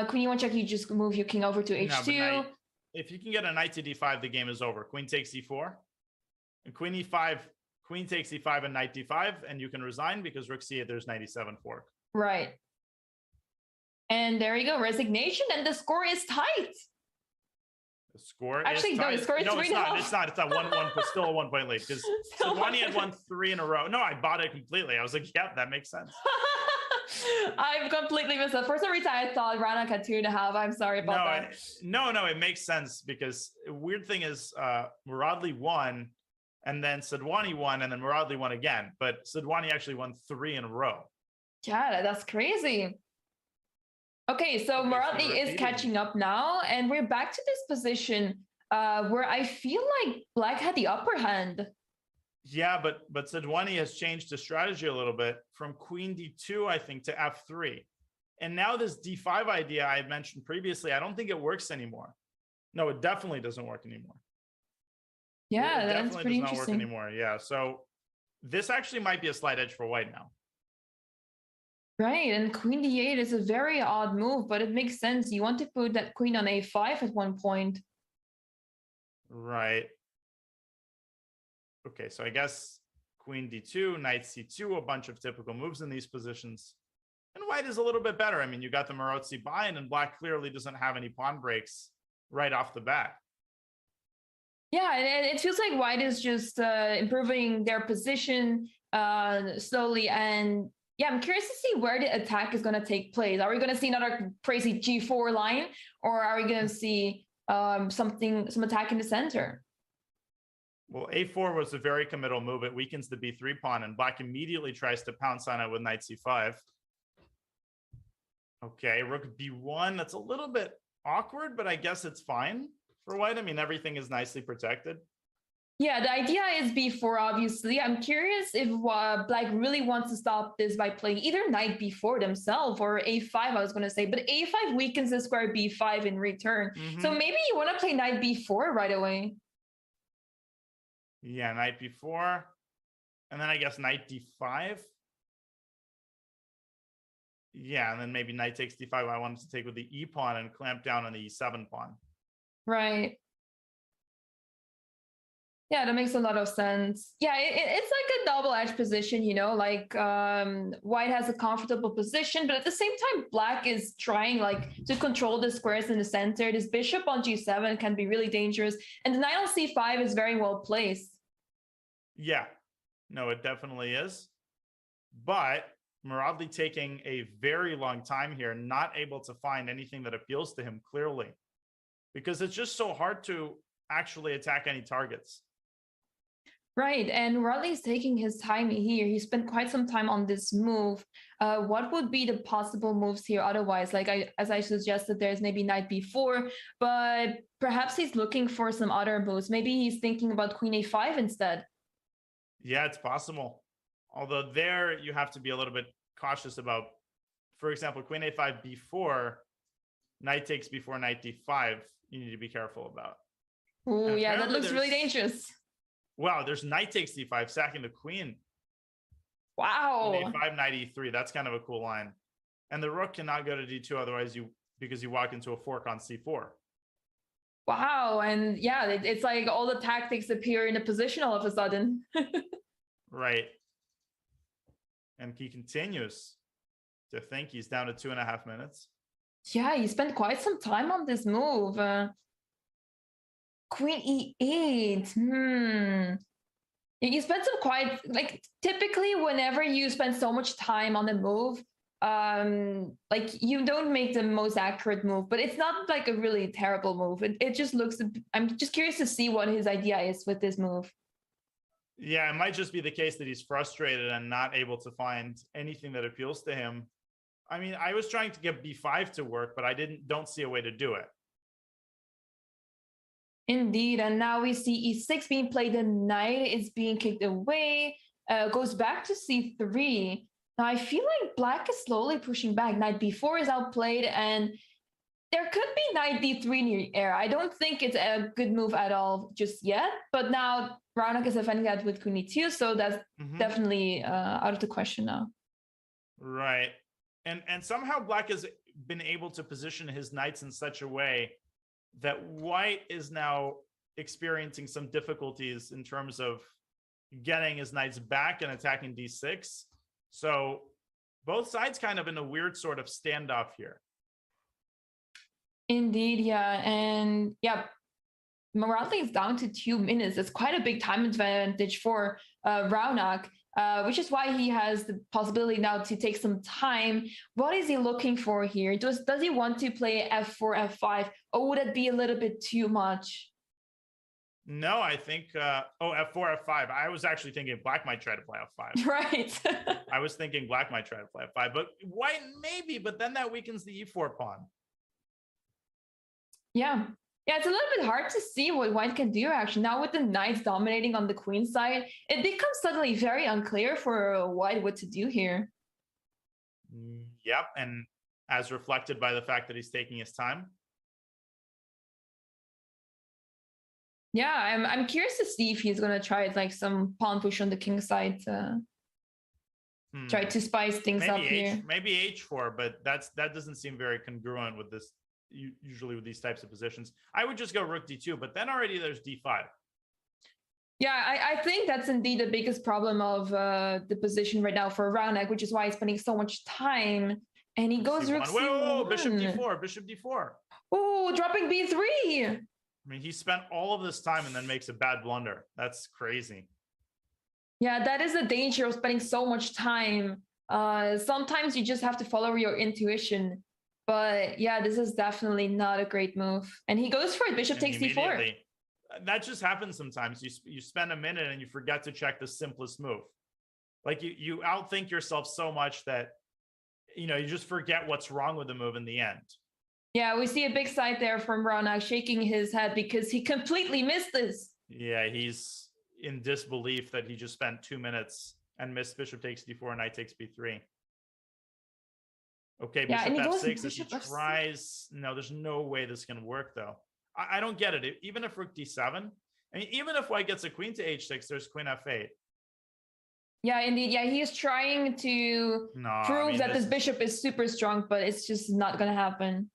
Queen e1 check, you just move your king over to No, but h2. if you can get a knight to d5, the game is over. Queen takes e4, and queen e5, queen takes e5 and knight d5, and you can resign because rook c8, there's knight e7 fork. Right. And there you go, resignation, and the score is tight. The score Actually, is no, tied. the score is no, 3-0. it's not. It's not. It's not 1-1, but still a 1 point lead because Sadhwani had won 3 in a row. No, I bought it completely. I was like, yeah, that makes sense. I've completely missed that. For some reason, I thought Ranak had 2.5. I'm sorry about that. No, it makes sense because weird thing is Muradli won, and then Sadhwani won, and then Muradli won again. But Sadhwani actually won 3 in a row. Yeah, that's crazy. Okay, so Muradli is catching up now, and we're back to this position where I feel like Black had the upper hand. Yeah, but Sadhwani has changed his strategy a little bit from queen d2, I think, to f3. And now this d5 idea I mentioned previously, I don't think it works anymore. No, it definitely doesn't work anymore. Yeah, it that's pretty does not interesting. work anymore. Yeah, so this actually might be a slight edge for white now. Right, and queen d8 is a very odd move, but it makes sense. You want to put that queen on a5 at one point. Right. Okay, so I guess queen d2, knight c2, a bunch of typical moves in these positions. And white is a little bit better. I mean, you got the Marozzi bind, and black clearly doesn't have any pawn breaks right off the bat. Yeah, and it feels like white is just improving their position slowly. And yeah, I'm curious to see where the attack is going to take place. Are we going to see another crazy g4 line, or are we going to see some attack in the center? Well, a4 was a very committal move. It weakens the b3 pawn, and black immediately tries to pounce on it with knight c5. Okay, rook b1. That's a little bit awkward, but I guess it's fine for white. I mean, everything is nicely protected. Yeah, the idea is b4, obviously. I'm curious if black really wants to stop this by playing either knight b4 themselves or a5, I was going to say. But a5 weakens the square b5 in return. So maybe you want to play knight b4 right away. Yeah, knight b4. And then I guess knight d5. Yeah, and then maybe knight takes d5. I wanted to take with the e pawn and clamp down on the e7 pawn. Right. Yeah, that makes a lot of sense. Yeah, it's like a double-edged position, you know, like white has a comfortable position, but at the same time, black is trying like to control the squares in the center. This bishop on g7 can be really dangerous, and the knight on c5 is very well placed. Yeah, no, it definitely is. But Muradli taking a very long time here, not able to find anything that appeals to him clearly, because it's just so hard to actually attack any targets. Right, and Muradli is taking his time here. He spent quite some time on this move. What would be the possible moves here otherwise? Like as I suggested, there's maybe knight b4, but perhaps he's looking for some other moves. Maybe he's thinking about queen a5 instead. Yeah, it's possible. Although there you have to be a little bit cautious about, for example, queen a5 b4, knight takes b4, knight d5, you need to be careful about. Oh, yeah, that looks really dangerous. Wow, there's knight takes d5, sacking the queen. Wow. Queen a5, knight e3, that's kind of a cool line. And the rook cannot go to d2 otherwise because you walk into a fork on c4. Wow, and yeah, it's like all the tactics appear in a position all of a sudden. Right. And he continues to think. He's down to 2.5 minutes. Yeah, he spent quite some time on this move. Queen e8. You spend some quite, like, typically whenever you spend so much time on a move, like you don't make the most accurate move, but it's not like a really terrible move. It just looks, I'm just curious to see what his idea is with this move. Yeah, it might just be the case that he's frustrated and not able to find anything that appeals to him. I mean, I was trying to get b5 to work, but I don't see a way to do it. Indeed, and now we see e6 being played, the knight is being kicked away, goes back to c3. Now I feel like black is slowly pushing back. Knight b4 is outplayed, and there could be knight d3 near air. I don't think it's a good move at all just yet. But now Raunak is defending that with queen e2, so that's definitely out of the question now. Right. And somehow Black has been able to position his knights in such a way that White is now experiencing some difficulties in terms of getting his knights back and attacking d6. So both sides kind of in a weird sort of standoff here. Indeed, yeah. And yeah, Muradli is down to 2 minutes. It's quite a big time advantage for Raunak, which is why he has the possibility now to take some time. What is he looking for here? Does he want to play f4, f5, or would it be a little bit too much? No, I think, f4, f5. I was actually thinking Black might try to play f5. Right. I was thinking Black might try to play f5, but White maybe, but then that weakens the e4 pawn. Yeah. Yeah, it's a little bit hard to see what White can do, actually. Now with the knights dominating on the queen side, it becomes suddenly very unclear for White what to do here. Yep, and as reflected by the fact that he's taking his time. Yeah, I'm curious to see if he's gonna try like some pawn push on the king side to try to spice things up here. Maybe h4, but that doesn't seem very congruent with this. Usually with these types of positions, I would just go rook d2, but then already there's d5. Yeah, I think that's indeed the biggest problem of the position right now for Raunak, which is why he's spending so much time. And he goes rook c1. Whoa, bishop d4, bishop d4. Oh, dropping b3. I mean, he spent all of this time and then makes a bad blunder. That's crazy. Yeah, that is the danger of spending so much time. Sometimes you just have to follow your intuition. But yeah, this is definitely not a great move. And he goes for it. Bishop takes d4. That just happens sometimes. You spend a minute and you forget to check the simplest move. Like you outthink yourself so much that, you just forget what's wrong with the move in the end. Yeah, we see a big side there from Raunak shaking his head because he completely missed this. Yeah, he's in disbelief that he just spent 2 minutes and missed bishop takes d4 and knight takes b3. Okay, bishop f6 as he tries. No, there's no way this can work, though. I don't get it. Even if rook d7, I mean, even if White gets a queen to h6, there's queen f8. Yeah, indeed. Yeah, he is trying to prove that this bishop is super strong, but it's just not going to happen.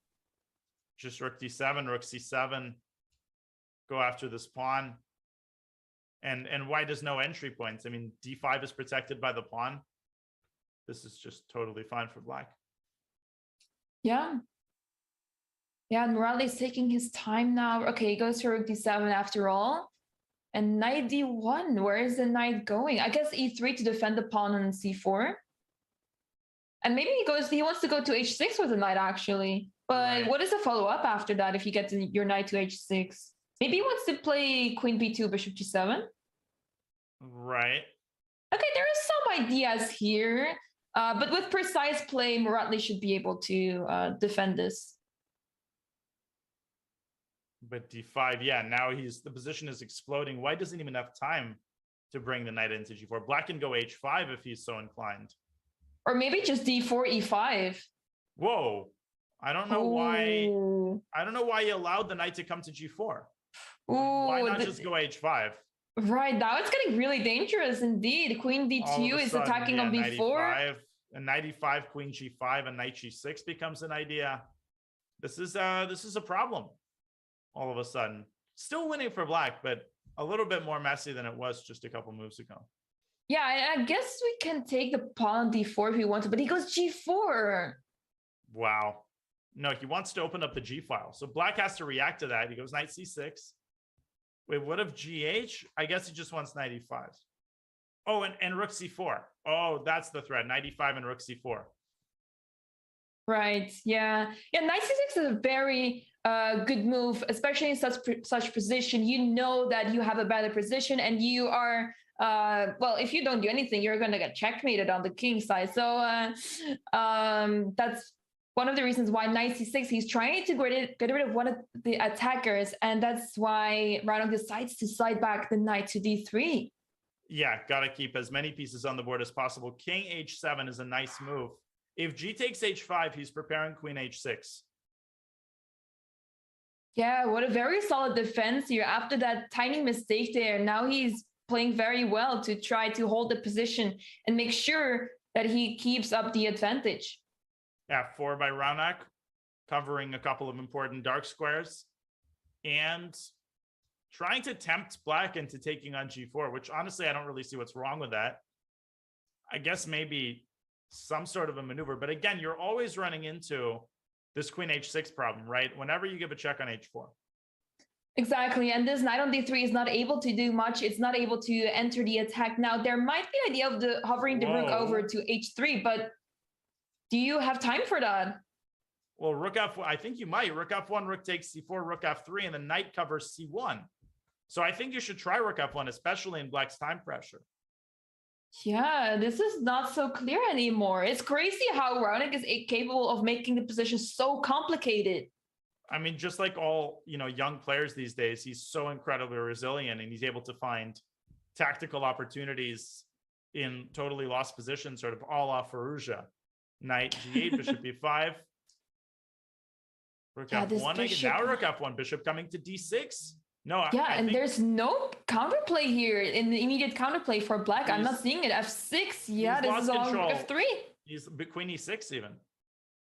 Just rook d7, rook c7. Go after this pawn. And White has no entry points. I mean, d5 is protected by the pawn. This is just totally fine for Black. Yeah. Yeah, and Muradli is taking his time now. Okay, he goes for rook d7 after all. And knight d1, where is the knight going? I guess e3 to defend the pawn on c4. And maybe he wants to go to h6 with the knight, actually. But what is the follow-up after that if you get your knight to h6? Maybe he wants to play queen b2, bishop g7. Right. Okay, there are some ideas here. But with precise play, Muradli should be able to defend this. But d5, yeah, now the position is exploding. White doesn't even have time to bring the knight into g4. Black can go h5 if he's so inclined. Or maybe just d4, e5. Whoa. I don't know why. I don't know why you allowed the knight to come to g4. Why not just go h5? Right, now it's getting really dangerous indeed. Queen d2 is attacking on b4. And knight e5, queen g5, and knight g6 becomes an idea. This is a problem. All of a sudden, still winning for Black, but a little bit more messy than it was just a couple moves ago. Yeah, I guess we can take the pawn d4 if we want to, but he goes g4. Wow. No, he wants to open up the g file. So Black has to react to that. He goes knight c6. Wait, what if gh? I guess he just wants knight e5. Oh, and rook c4. Oh, that's the threat. Knight e5 and rook c4. Right. Yeah. Yeah. Knight c6 is a very good move, especially in such position. You know that you have a better position, and you are well. If you don't do anything, you're going to get checkmated on the king side. So that's one of the reasons why knight c6. He's trying to get rid of one of the attackers, and that's why Raunak decides to slide back the knight to d3. Yeah, got to keep as many pieces on the board as possible. King h7 is a nice move. If g takes h5, he's preparing queen h6. Yeah, what a very solid defense here. After that tiny mistake there, now he's playing very well to try to hold the position and make sure that he keeps up the advantage. F4 by Raunak, covering a couple of important dark squares and trying to tempt black into taking on g4, which honestly, I don't really see what's wrong with that. I guess maybe some sort of a maneuver. But again, you're always running into this queen h6 problem, right? Whenever you give a check on h4. Exactly, and this knight on d3 is not able to do much. It's not able to enter the attack. Now, there might be an idea of the hovering the rook over to h3, but do you have time for that? Well, rook f1, I think you might. Rook f1, rook takes c4, rook f3, and the knight covers c1. So I think you should try rook f1, especially in black's time pressure. Yeah, this is not so clear anymore. It's crazy how Raunak is capable of making the position so complicated. I mean, just like all, young players these days, he's so incredibly resilient and he's able to find tactical opportunities in totally lost positions, sort of a la Fallujah. Knight g8, bishop b5. Rook f1, bishop... now rook f1, bishop coming to d6. No, yeah, I think there's no counterplay here in the immediate counterplay for black. I'm not seeing it. F6, yeah, this is all F3. He's queen e6 even.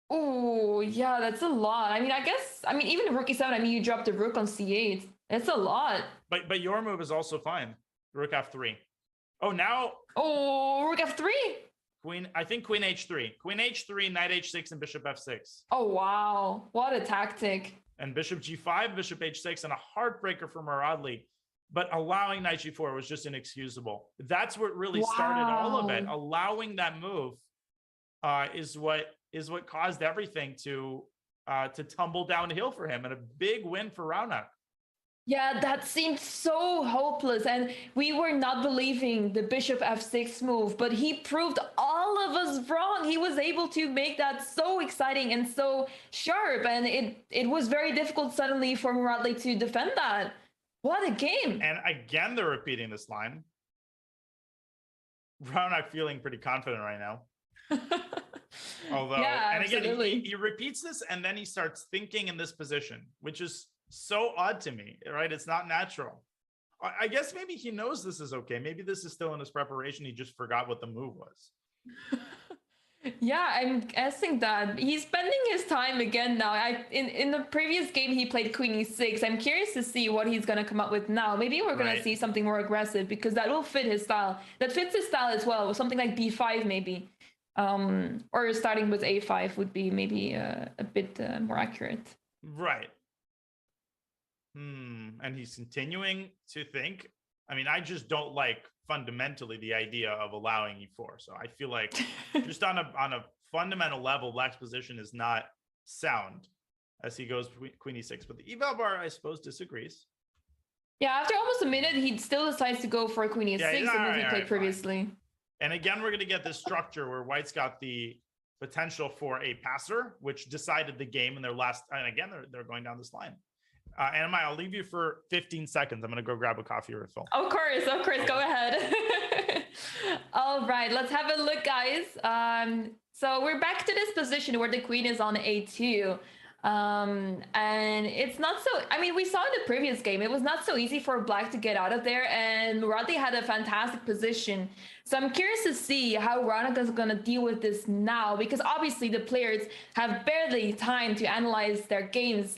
Oh, yeah, that's a lot. I mean, even rook e7, I mean, you drop the rook on c8. That's a lot. But your move is also fine. Rook f3. Oh, now. Oh, rook f3. I think queen h3. Queen h3, knight h6, and bishop f6. Oh, wow. What a tactic. And bishop g5, bishop h6, and a heartbreaker for Muradli. But allowing knight g4 was just inexcusable. That's what really started all of it. Allowing that move is what caused everything to tumble downhill for him, and a big win for Raunak. Yeah, that seemed so hopeless, and we were not believing the bishop f6 move, but he proved all of us wrong. He was able to make that so exciting and so sharp, and it was very difficult suddenly for Muradli to defend that. What a game. And again, they're repeating this line. Raunak feeling pretty confident right now. Although, yeah, and again, absolutely. he repeats this and then he starts thinking in this position, which is so odd to me, right? It's not natural. I guess maybe he knows this is okay. Maybe this is still in his preparation. He just forgot what the move was. Yeah, I'm guessing that he's spending his time again now. In the previous game, he played queen e6. I'm curious to see what he's going to come up with now. Maybe we're going to see something more aggressive because that will fit his style. That fits his style as well. Something like b5 maybe. Or starting with a5 would be maybe a bit more accurate. Right. And he's continuing to think. I mean, I just don't like fundamentally the idea of allowing e4. So I feel like just on a fundamental level, black's position is not sound as he goes queen e6. But the eval bar, I suppose, disagrees. Yeah, after almost a minute, he still decides to go for queen e6, the move he played previously. Fine. And again, we're going to get this structure where white's got the potential for a passer, which decided the game in their last. And again, they're going down this line. Anna, I'll leave you for 15 seconds. I'm going to go grab a coffee refill. Of course. Go ahead. All right, let's have a look, guys. So we're back to this position where the queen is on a2. And it's not so, I mean, we saw in the previous game, it was not so easy for black to get out of there, and Muradli had a fantastic position. So I'm curious to see how Raunak is going to deal with this now, because obviously the players have barely time to analyze their games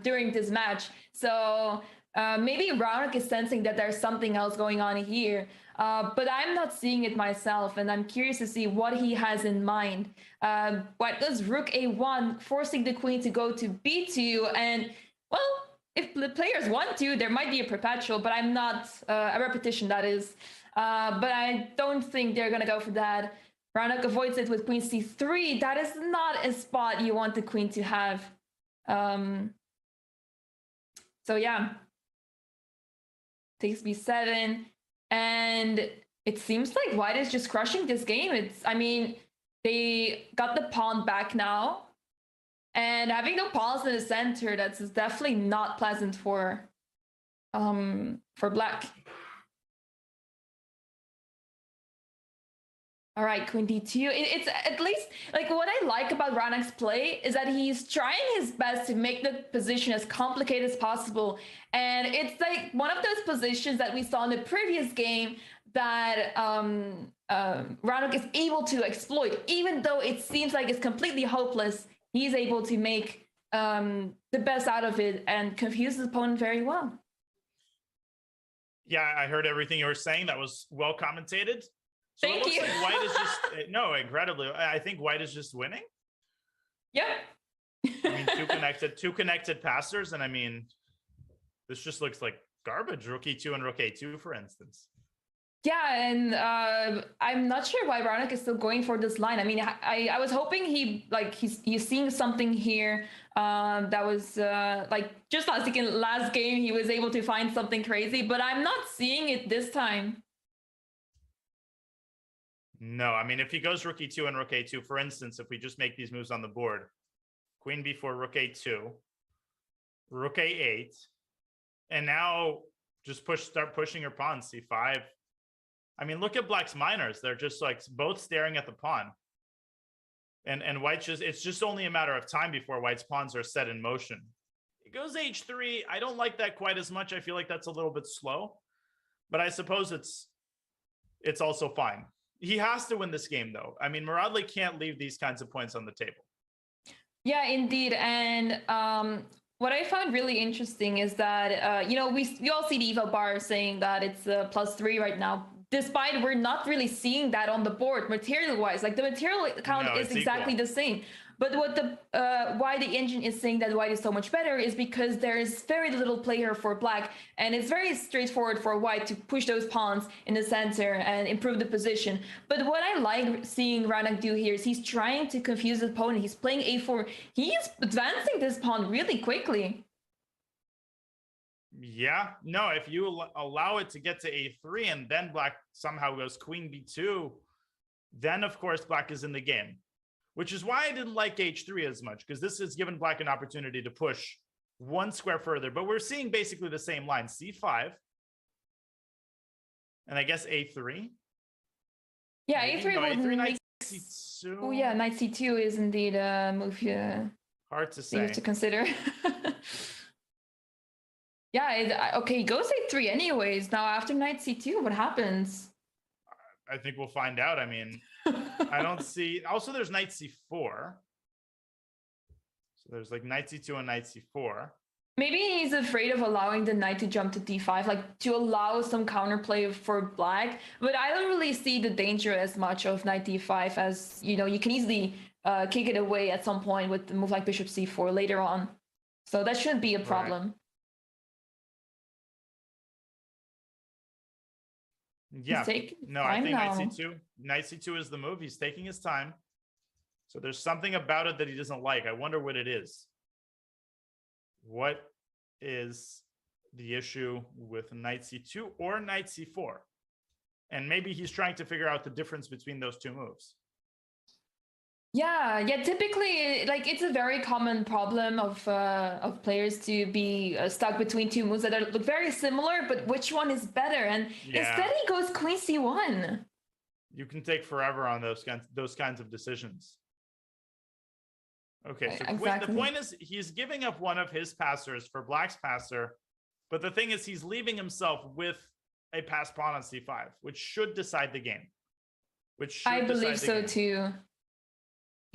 during this match. So maybe Raunak is sensing that there's something else going on here. But I'm not seeing it myself, and I'm curious to see what he has in mind. White does rook a1, forcing the queen to go to b2, and, well, if the players want to, there might be a perpetual, but I'm not, a repetition that is. But I don't think they're going to go for that. Raunak avoids it with queen c3. That is not a spot you want the queen to have. So yeah, takes b7. And it seems like white is just crushing this game. I mean, they got the pawn back now. And having no pawns in the center, that's definitely not pleasant for black. All right, Queen D2. It's at least like what I like about Ranak's play is that he's trying his best to make the position as complicated as possible. And it's like one of those positions that we saw in the previous game that Ranak is able to exploit. Even though it seems like it's completely hopeless, he's able to make the best out of it and confuse his opponent very well. Yeah, I heard everything you were saying. That was well commentated. So Thank it looks you. like White is just no, incredibly. I think White is just winning. Yep. I mean, two connected passers, and I mean, this just looks like garbage. Rook E2 and Rook A2, for instance. Yeah, and I'm not sure why Ranak is still going for this line. I mean, I was hoping he's seeing something here that was like just last game he was able to find something crazy, but I'm not seeing it this time. No, I mean, if he goes Rook E2 and Rook A2, for instance, if we just make these moves on the board, Queen B4, Rook A2, Rook A8, and now just start pushing your pawn, C5. I mean, look at Black's minors. They're just like both staring at the pawn. And White it's just only a matter of time before White's pawns are set in motion. It goes H3. I don't like that quite as much. I feel like that's a little bit slow, but I suppose it's also fine. He has to win this game, though. I mean, Muradli can't leave these kinds of points on the table. Yeah, indeed. And what I found really interesting is that, we all see the eval bar saying that it's +3 right now, despite we're not really seeing that on the board material-wise. Like the material count is exactly equal. the same. But what why the engine is saying that White is so much better is because there's very little play here for Black, and it's very straightforward for White to push those pawns in the center and improve the position. But what I like seeing Ranak do here is he's trying to confuse his opponent. He's playing A4. He's advancing this pawn really quickly. Yeah, no, if you allow it to get to A3 and then Black somehow goes Queen B2, then of course Black is in the game. Which is why I didn't like H3 as much, because this has given Black an opportunity to push one square further. But we're seeing basically the same line, C5. And I guess A3. Yeah, Maybe? A3 No, would A3, make... knight C2. Oh yeah, knight C2 is indeed a move here. Hard to You say. have to consider. Yeah, okay, he goes A3 anyways. Now after knight C2, what happens? I think we'll find out. I mean, I don't see. Also, there's knight C4. So there's like knight C2 and knight C4. Maybe he's afraid of allowing the knight to jump to D5, like to allow some counterplay for Black. But I don't really see the danger as much of knight D5 as, you can easily kick it away at some point with the move like bishop C4 later on. So that shouldn't be a problem. Right. Yeah, no, I think knight C2 is the move. He's taking his time. So there's something about it that he doesn't like. I wonder what it is. What is the issue with knight C2 or knight C4? And maybe he's trying to figure out the difference between those two moves. Yeah, typically, like, it's a very common problem of players to be stuck between two moves that look very similar, but which one is better? And instead he goes Queen C1. You can take forever on those kinds of decisions. Okay, so exactly. The point is he's giving up one of his passers for Black's passer, but the thing is he's leaving himself with a passed pawn on C5, which should decide the game. I believe so too.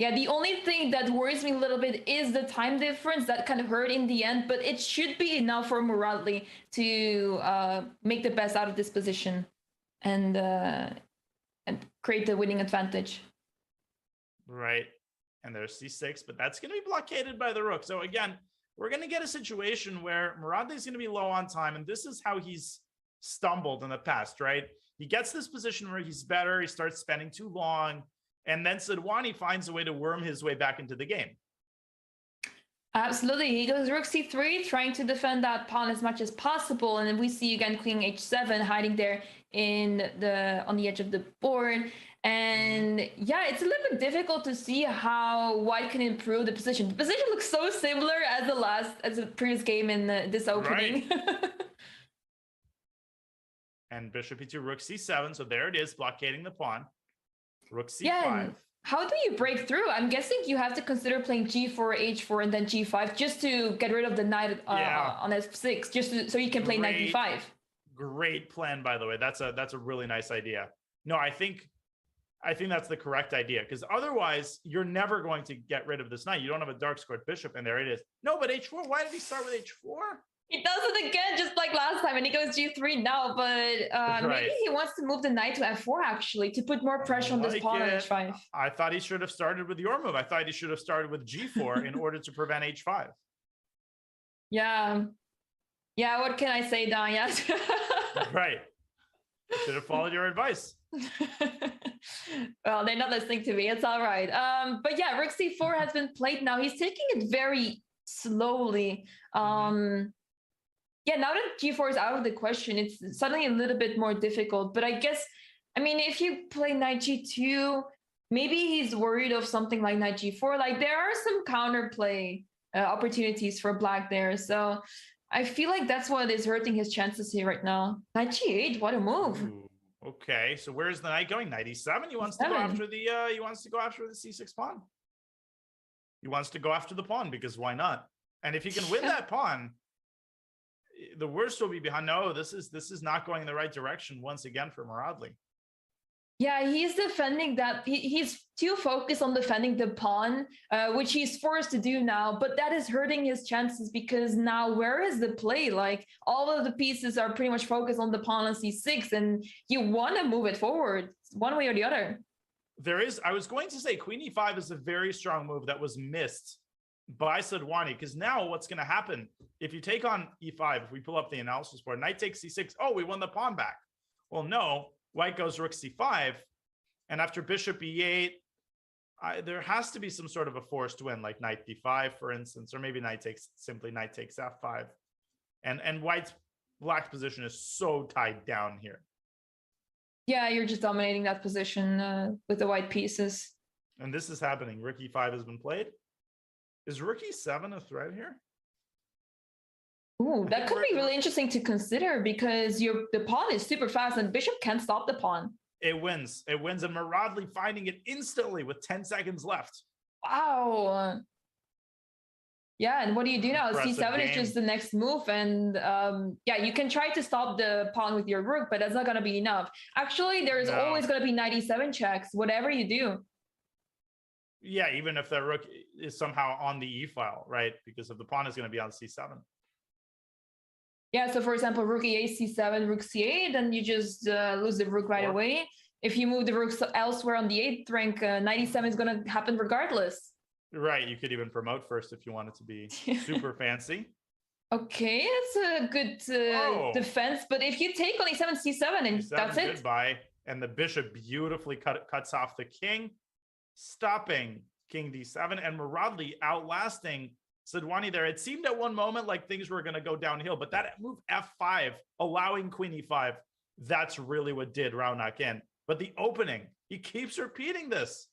Yeah, the only thing that worries me a little bit is the time difference that kind of hurt in the end, but it should be enough for Muradli to make the best out of this position and create the winning advantage. Right. And there's C6, but that's going to be blockaded by the rook. So again, we're going to get a situation where Muradli's going to be low on time, and this is how he's stumbled in the past, right? He gets this position where he's better, he starts spending too long, and then Sadhwani finds a way to worm his way back into the game. Absolutely. He goes rook c3, trying to defend that pawn as much as possible. And then we see again queen h7 hiding there on the edge of the board. And yeah, it's a little bit difficult to see how White can improve the position. The position looks so similar as the previous game in this opening. Right. And bishop e2, rook c7. So there it is, blockading the pawn. Rook c5. Yeah. And how do you break through? I'm guessing you have to consider playing g4, h4, and then g5 just to get rid of the knight on f6, so you can play knight d5. Great plan, by the way. That's a really nice idea. No, I think that's the correct idea, because otherwise you're never going to get rid of this knight. You don't have a dark squared bishop, and there it is. No, but h4. Why did he start with h4? He does it again, just like last time, and he goes g3 now. But maybe he wants to move the knight to f4 actually to put more pressure on this pawn on h5. I thought he should have started with your move. I thought he should have started with g4 in order to prevent h5. Yeah. What can I say, Danya? Right. Should have followed your advice. Well, they're not listening to me. It's all right. But yeah, rook c4 has been played now. He's taking it very slowly. Yeah, now that g4 is out of the question, it's suddenly a little bit more difficult. But I guess, I mean, if you play knight g2, maybe he's worried of something like knight g4. Like there are some counterplay opportunities for black there. So I feel like that's what is hurting his chances here right now. Knight g8, what a move. Ooh, okay, so where's the knight going? Knight e7. He wants to go after the c6 pawn. He wants to go after the pawn, because why not? And if he can win that pawn, the worst will be behind. No, this is not going in the right direction once again for Muradli. Yeah, he's defending that. He's too focused on defending the pawn, which he's forced to do now. But that is hurting his chances, because now where is the play? Like all of the pieces are pretty much focused on the pawn on c6, and you want to move it forward one way or the other. I was going to say queen e5 is a very strong move that was missed by Sadhwani, because now what's going to happen if you take on e5, if we pull up the analysis board, knight takes c6, oh, we won the pawn back. Well, no, white goes rook c5, and after bishop e8, there has to be some sort of a forced win, like knight d5, for instance, or maybe knight takes f5, and black's position is so tied down here. Yeah, you're just dominating that position with the white pieces. And this is happening. Rook e5 has been played. Is rook e7 a threat here? Ooh, that could be really interesting to consider, because the pawn is super fast and bishop can't stop the pawn. It wins, and Muradli finding it instantly with 10 seconds left. Wow. Yeah, and what do you do now? Impressive c7 game. is just the next move, and yeah, you can try to stop the pawn with your rook, but that's not going to be enough. Actually, there's always going to be knight e7 checks, whatever you do. Yeah, even if the rook is somehow on the e file, right? Because if the pawn is going to be on c7. Yeah, so for example, rook e8, c7, rook c8, and you just lose the rook right away. If you move the rook elsewhere on the 8th rank, knight e7 is going to happen regardless. Right, you could even promote first if you want it to be super fancy. Okay, it's a good defense, but if you take on e7, c7, and that's it. Goodbye. And the bishop beautifully cuts off the king, stopping king d7, and Muradli outlasting Sadhwani there. It seemed at one moment like things were going to go downhill, but that move f5, allowing queen e5, that's really what did round knock in. But the opening, he keeps repeating this.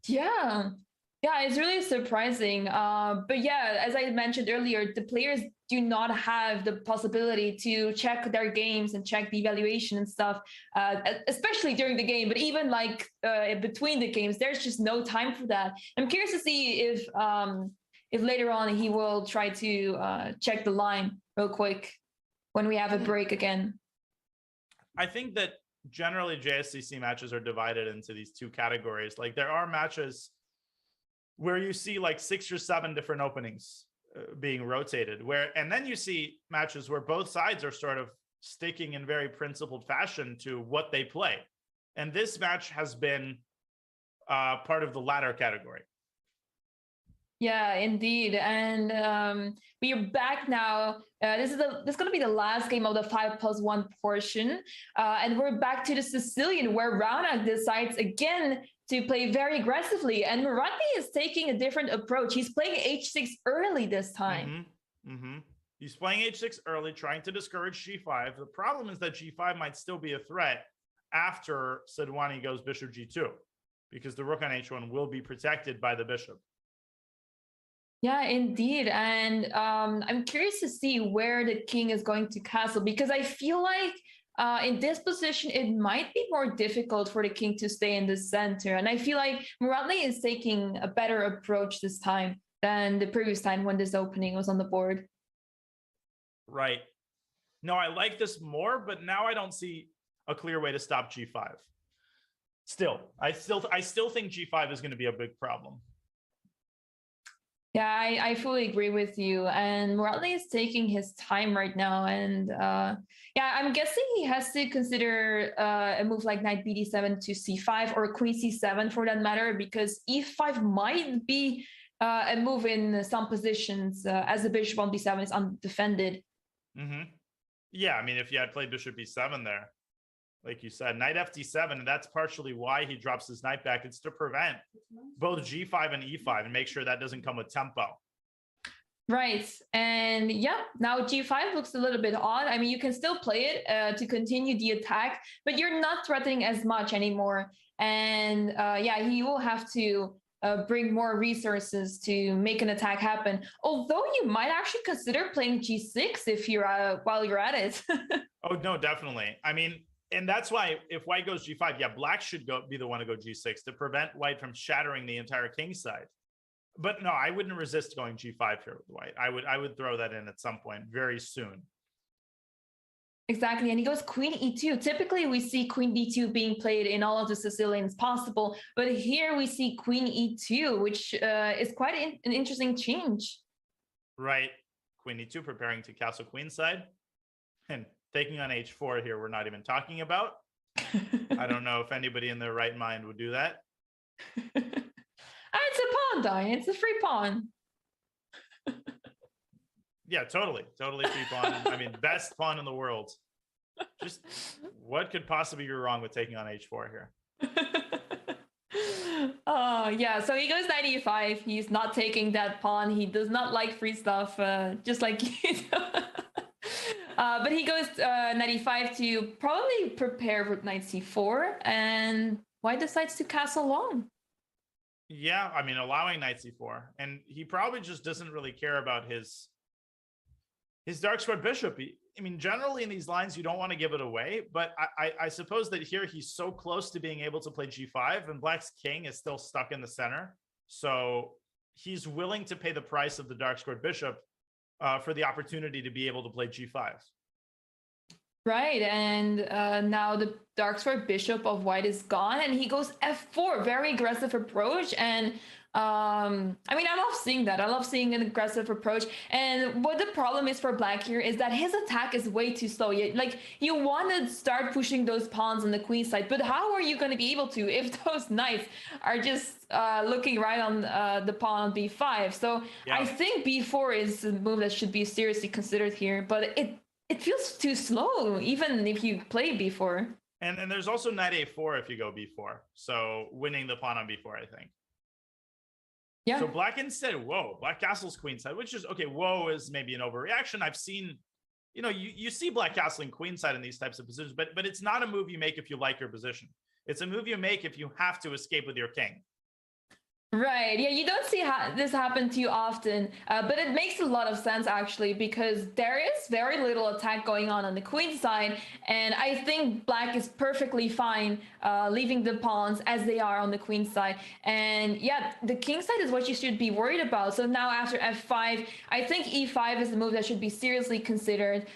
Yeah, it's really surprising. But yeah, as I mentioned earlier, the players do not have the possibility to check their games and check the evaluation and stuff, especially during the game. But even like between the games, there's just no time for that. I'm curious to see if later on he will try to check the line real quick when we have a break again. I think that generally JSCC matches are divided into these two categories. Like there are matches where you see like 6 or 7 different openings being rotated, and then you see matches where both sides are sort of sticking in very principled fashion to what they play. And this match has been part of the latter category. Yeah, indeed. And we are back now. This is going to be the last game of the 5+1 portion. And we're back to the Sicilian, where Raunak decides again to play very aggressively. And Muradli is taking a different approach. He's playing h6 early this time. He's playing h6 early, trying to discourage g5. The problem is that g5 might still be a threat after Sadhwani goes bishop g2, because the rook on h1 will be protected by the bishop. Yeah, indeed. And I'm curious to see where the king is going to castle, because I feel like in this position, it might be more difficult for the king to stay in the center. And I feel like Muradli is taking a better approach this time than the previous time when this opening was on the board. Right. No, I like this more, but now I don't see a clear way to stop G5. I still think G5 is going to be a big problem. Yeah, I fully agree with you. And Muradli is taking his time right now. And yeah, I'm guessing he has to consider a move like knight bd7 to c5 or queen c7 for that matter, because e5 might be a move in some positions as the bishop on b7 is undefended. Mm-hmm. Yeah, I mean, if you had played bishop b7 there, like you said, knight fd7, and that's partially why he drops his knight back. It's to prevent both g5 and e5 and make sure that doesn't come with tempo. Right. And yeah, now g5 looks a little bit odd. I mean, you can still play it to continue the attack, but you're not threatening as much anymore. And yeah, he will have to bring more resources to make an attack happen. Although you might actually consider playing g6 if you're while you're at it. Oh, no, definitely. I mean, and that's why if white goes g5, yeah, black should be the one to go g6 to prevent white from shattering the entire king side. But no, I wouldn't resist going g5 here with white. I would throw that in at some point very soon. Exactly, and he goes queen e2. Typically, we see queen d2 being played in all of the Sicilians possible, but here we see queen e2, which is quite an interesting change. Right, queen e2 preparing to castle queenside, and taking on h4 here. We're not even talking about. I don't know if anybody in their right mind would do that. It's a pawn, Diane. It's a free pawn. Yeah, totally free pawn. I mean, best pawn in the world. Just what could possibly go wrong with taking on h4 here? Yeah, so he goes knight e5. He's not taking that pawn. He does not like free stuff, just like you do. But he goes knight e5 to probably prepare for knight c4, and white decides to castle long. Yeah, I mean, allowing knight c4, and he probably just doesn't really care about his dark squared bishop. I mean, generally in these lines, you don't want to give it away, but I suppose that here he's so close to being able to play g5, and black's king is still stuck in the center. So he's willing to pay the price of the dark squared bishop for the opportunity to be able to play g5. Right, and now the dark squared bishop of white is gone, and he goes f4, very aggressive approach. And I mean, I love seeing that. I love seeing an aggressive approach. And what the problem is for black here is that his attack is way too slow. You want to start pushing those pawns on the queen side, but how are you going to be able to if those knights are just looking right on the pawn on b5? So yeah. I think b4 is a move that should be seriously considered here, but it feels too slow, even if you play b4. And there's also knight a4 if you go b4. So winning the pawn on b4, I think. Yeah. So black instead, black castles queenside, which is okay. Whoa is maybe an overreaction. I've seen, you see black castling queenside in these types of positions, but it's not a move you make if you like your position. It's a move you make if you have to escape with your king. Right. Yeah, you don't see this happen too often, but it makes a lot of sense actually, because there is very little attack going on the queen side, and I think black is perfectly fine leaving the pawns as they are on the queen side. And yeah, the king side is what you should be worried about. So now after f5, I think e5 is a move that should be seriously considered.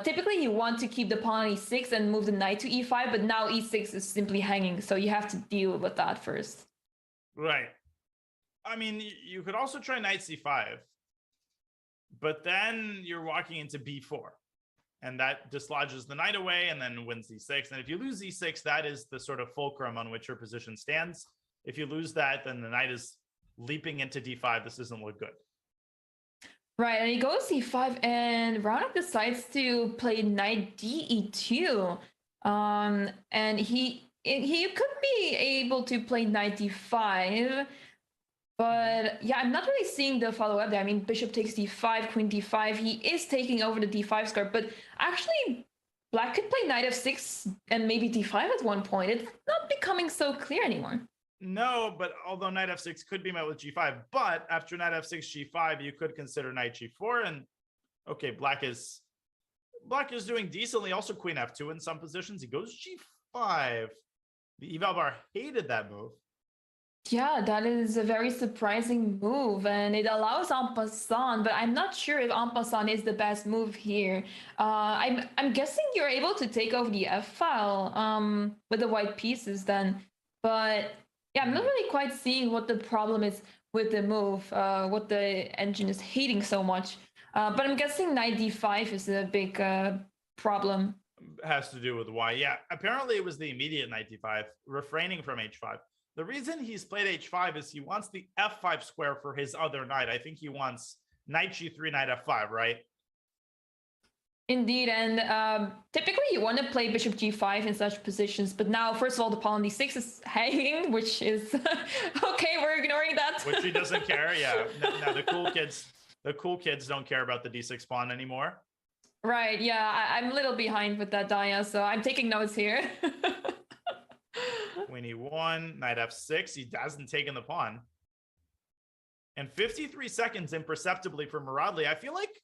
Typically, you want to keep the pawn on e6 and move the knight to e5, but now e6 is simply hanging, so you have to deal with that first. Right. I mean, you could also try knight c5, but then you're walking into b4, and that dislodges the knight away and then wins e6. And if you lose e6, that is the sort of fulcrum on which your position stands. If you lose that, then the knight is leaping into d5. This doesn't look good. Right, and he goes c5, and Raunak decides to play knight de2. And he could be able to play knight d5. But yeah, I'm not really seeing the follow-up there. I mean, bishop takes d5, queen d5. He is taking over the d5 square, but actually, black could play knight f6 and maybe d5 at one point. It's not becoming so clear anymore. No, but although knight f6 could be met with g5, but after knight f6, g5, you could consider knight g4. And okay, black is Black is doing decently. Also, queen f2 in some positions. He goes g5. The eval bar hated that move. Yeah, that is a very surprising move, and it allows en passant, but I'm not sure if en passant is the best move here. I'm guessing you're able to take over the f file with the white pieces then, but yeah, I'm not really quite seeing what the problem is with the move, what the engine is hating so much. But I'm guessing knight d5 is a big problem. Has to do with why. Yeah, apparently it was the immediate knight d5, refraining from h5. The reason he's played h5 is he wants the f5 square for his other knight. I think he wants knight g3, knight f5, right? Indeed, and typically you want to play bishop g5 in such positions, but now, first of all, the pawn on d6 is hanging, which is okay. We're ignoring that. Which he doesn't care. Yeah. Now the cool kids don't care about the d6 pawn anymore. Right. Yeah, I'm a little behind with that, Daya, so I'm taking notes here. Queen e1, knight f6. He hasn't taken the pawn. And 53 seconds imperceptibly for Muradli. I feel like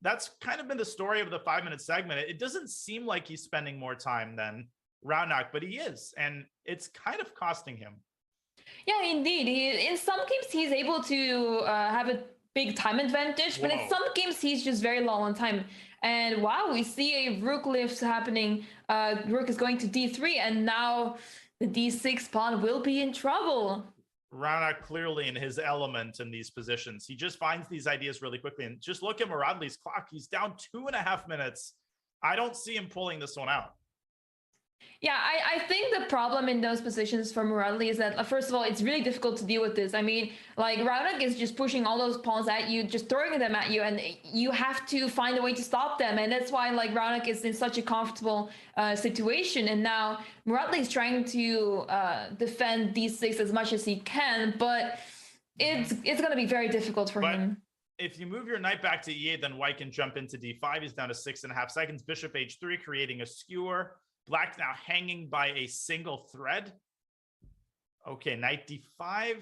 that's kind of been the story of the 5-minute segment. It doesn't seem like he's spending more time than Raunak, but he is. And it's kind of costing him. Yeah, indeed. In some games, he's able to have a big time advantage, but in some games, he's just very low on time. And wow, we see a rook lift happening. Rook is going to d3, and now the d6 pawn will be in trouble. Raunak clearly in his element in these positions. He just finds these ideas really quickly. And just look at Muradli's clock. He's down 2.5 minutes. I don't see him pulling this one out. Yeah, I think the problem in those positions for Muradli is that, first of all, it's really difficult to deal with this. I mean, like, Raunak is just pushing all those pawns at you, just throwing them at you, and you have to find a way to stop them. And that's why, like, Raunak is in such a comfortable situation. And now Muradli is trying to defend d6 as much as he can, but it's going to be very difficult for him. If you move your knight back to e8, then white can jump into d5. He's down to 6.5 seconds. Bishop h3, creating a skewer. Black now hanging by a single thread. Okay, knight d5.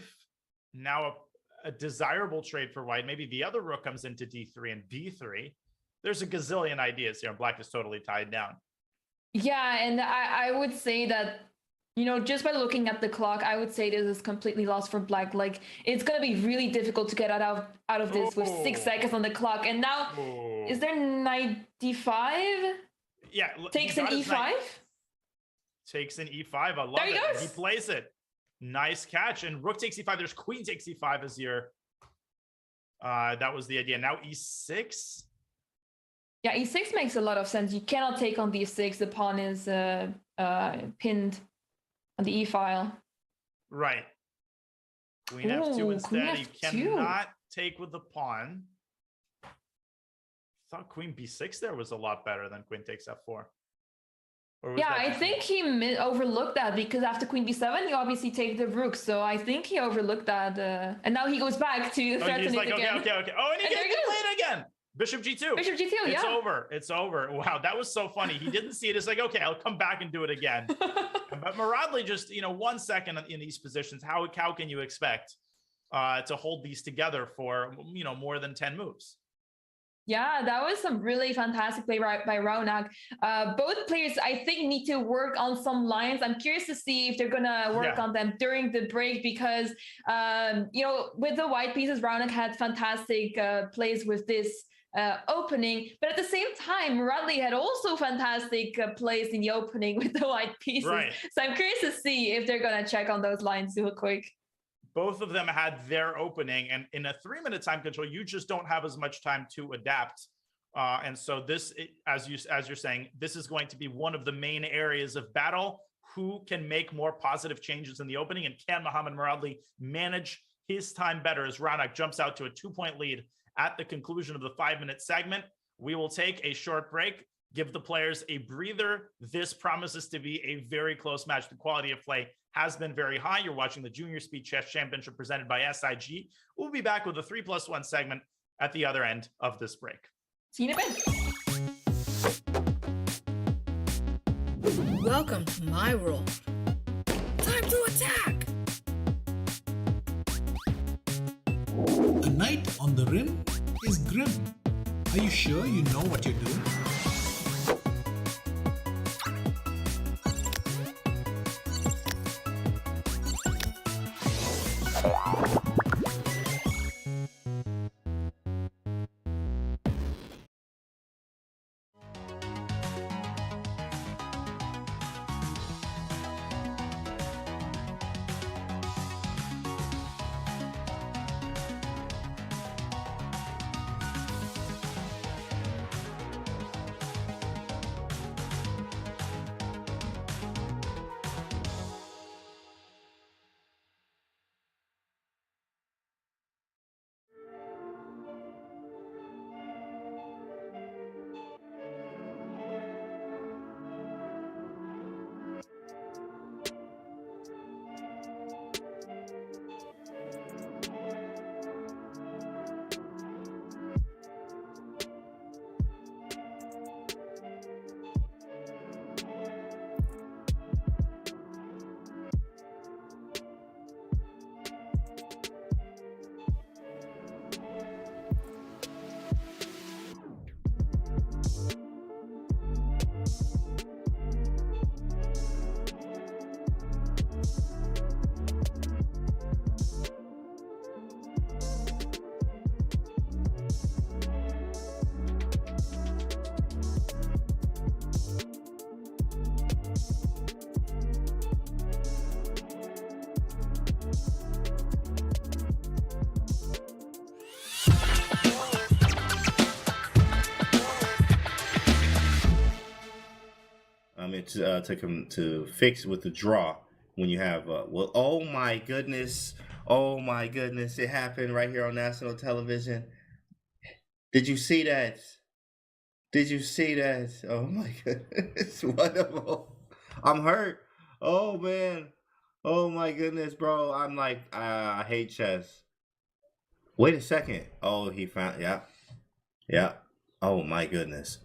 Now a desirable trade for white. Maybe the other rook comes into d3 and b3. There's a gazillion ideas here. Black is totally tied down. Yeah, and I would say that, you know, just by looking at the clock, I would say this is completely lost for Black. Like, it's going to be really difficult to get out of this with 6 seconds on the clock. And now, is there knight d5? Yeah, takes an e5. Takes an e5. I love it. Goes. He plays it. Nice catch. And rook takes e5. There's queen takes e5 as your. That was the idea. Now e6. Yeah, e6 makes a lot of sense. You cannot take on d6. The pawn is pinned on the e file. Right. Queen f2 instead. He cannot take with the pawn. Thought queen b6 there was a lot better than queen takes f4. Yeah, I think he overlooked that, because after queen b7 you obviously take the rook, so I think he overlooked that, and now he goes back to threaten it again. Okay. Oh, and he can play it again. Bishop g2. Bishop g2. It's over. Wow, that was so funny. He didn't see it. It's like, okay, I'll come back and do it again. But Muradli just, 1 second in these positions. How can you expect to hold these together for more than 10 moves? Yeah, that was some really fantastic play by Raunak. Both players, I think, need to work on some lines. I'm curious to see if they're going to work on them during the break, because, with the white pieces, Raunak had fantastic plays with this opening. But at the same time, Muradli had also fantastic plays in the opening with the white pieces. Right. So I'm curious to see if they're going to check on those lines real quick. Both of them had their opening, and in a 3-minute time control, you just don't have as much time to adapt. And so this, as you're saying, this is going to be one of the main areas of battle. Who can make more positive changes in the opening, and can Mohammad Muradli manage his time better as Raunak jumps out to a 2-point lead at the conclusion of the 5-minute segment? We will take a short break, give the players a breather. This promises to be a very close match. The quality of play has been very high. You're watching the Junior Speed Chess Championship presented by SIG. We'll be back with a 3+1 segment at the other end of this break. See you in a bit. Welcome to my world. Time to attack! A knight on the rim is grim. Are you sure you know what you're doing? It took him to fix with the draw when you have well, oh my goodness, it happened right here on national television. Did you see that? Oh my goodness, wonderful. I'm hurt. Oh man, oh my goodness, bro. I'm like, I hate chess. Wait a second. Oh, he found, yeah. Oh my goodness.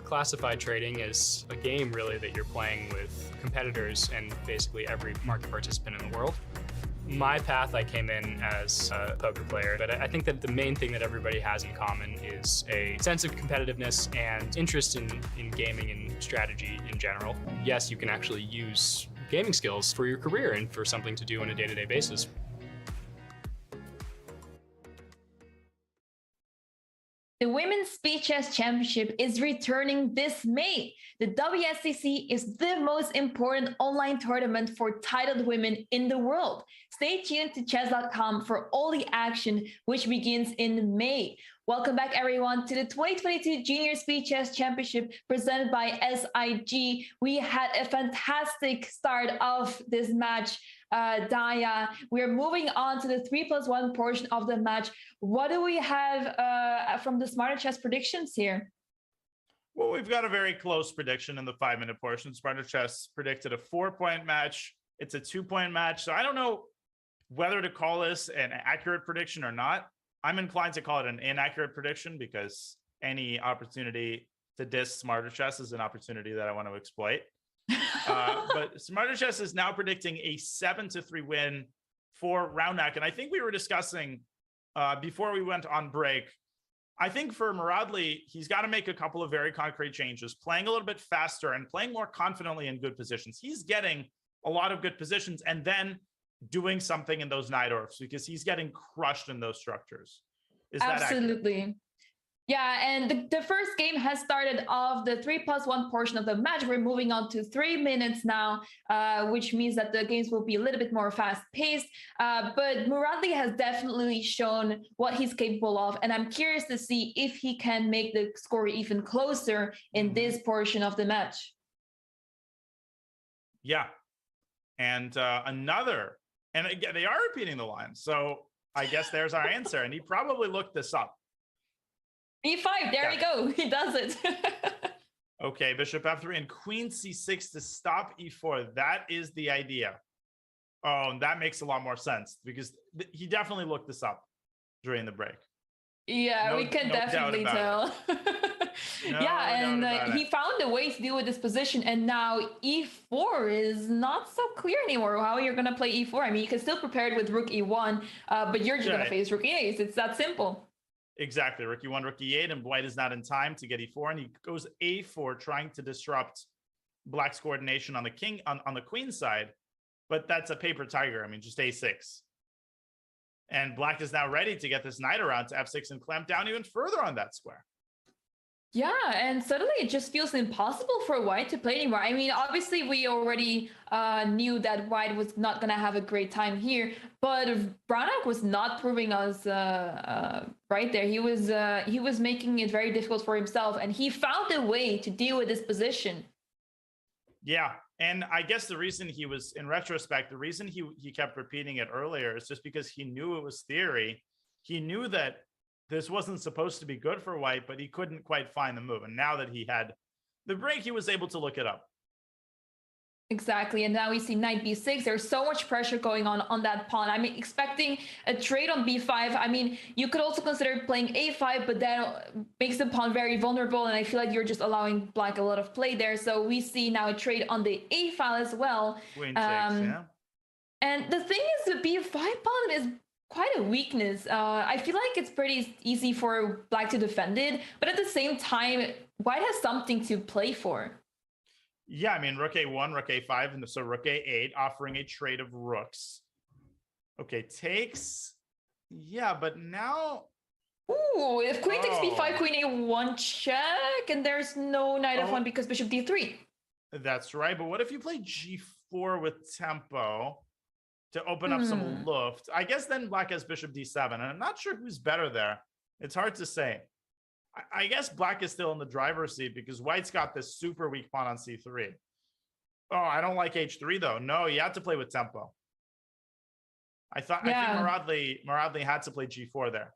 Classified trading is a game really that you're playing with competitors and basically every market participant in the world. My path, I came in as a poker player, but I think that the main thing that everybody has in common is a sense of competitiveness and interest in gaming and strategy in general. Yes, you can actually use gaming skills for your career and for something to do on a day-to-day basis. The Women's Speed Chess Championship is returning this May. The WSCC is the most important online tournament for titled women in the world. Stay tuned to chess.com for all the action, which begins in May. Welcome back, everyone, to the 2022 Junior Speed Chess Championship presented by SIG. We had a fantastic start of this match, Daya. We're moving on to the 3+1 portion of the match. What do we have from the Smarter Chess predictions here? Well, we've got a very close prediction in the 5-minute portion. Smarter Chess predicted a 4-point match. It's a 2-point match. So I don't know whether to call this an accurate prediction or not. I'm inclined to call it an inaccurate prediction because any opportunity to diss Smarter Chess is an opportunity that I want to exploit. But Smarter Chess is now predicting a 7-3 win for Raunak. And I think we were discussing before we went on break, I think for Muradli, he's got to make a couple of very concrete changes, playing a little bit faster and playing more confidently in good positions. He's getting a lot of good positions and then doing something in those Najdorfs because he's getting crushed in those structures. Is that absolutely accurate? Yeah, and the first game has started off the 3+1 portion of the match. We're moving on to 3 minutes now, which means that the games will be a little bit more fast-paced. But Muradli has definitely shown what he's capable of, and I'm curious to see if he can make the score even closer in this portion of the match. Yeah, and and again, they are repeating the line, so I guess there's our answer. And he probably looked this up. E5, there we go. He does it. Okay, bishop f3 and queen c6 to stop e4. That is the idea. Oh, and that makes a lot more sense because he definitely looked this up during the break. Yeah, we can definitely tell. Yeah, and he found a way to deal with this position, and now e4 is not so clear anymore how you're going to play e4. I mean, you can still prepare it with rook e1, but you're just going to face rook e8. It's that simple. Exactly. Rook e1, rook e8, and white is not in time to get e4, and he goes a4, trying to disrupt black's coordination on the king on the queen side, but that's a paper tiger. I mean, just a6. And black is now ready to get this knight around to f6 and clamp down even further on that square. Yeah, and suddenly it just feels impossible for white to play anymore. I mean, obviously we already knew that white was not going to have a great time here, but Raunak was not proving us right there. He was making it very difficult for himself, and he found a way to deal with this position. Yeah, and I guess the reason he was, in retrospect, the reason he kept repeating it earlier is just because he knew it was theory. He knew that this wasn't supposed to be good for white, but he couldn't quite find the move. And now that he had the break, he was able to look it up. Exactly. And now we see knight b6. There's so much pressure going on that pawn. I'm expecting a trade on b5. I mean, you could also consider playing a5, but that makes the pawn very vulnerable. And I feel like you're just allowing black a lot of play there. So we see now a trade on the a file as well. Queen takes, yeah. And the thing is, the b5 pawn is quite a weakness. I feel like it's pretty easy for black to defend it, but at the same time, white has something to play for. Yeah, I mean, rook a1, rook a5, and so rook a8, offering a trade of rooks. Okay, takes. Yeah, but now. Ooh, if queen takes b5, queen a1 check, and there's no knight f1 because bishop d3. That's right, but what if you play g4 with tempo to open up some luft? I guess then black has bishop d7, and I'm not sure who's better there. It's hard to say. I guess black is still in the driver's seat because white's got this super weak pawn on c3. Oh, I don't like h3 though. No, you have to play with tempo. I think Muradli had to play g4 there.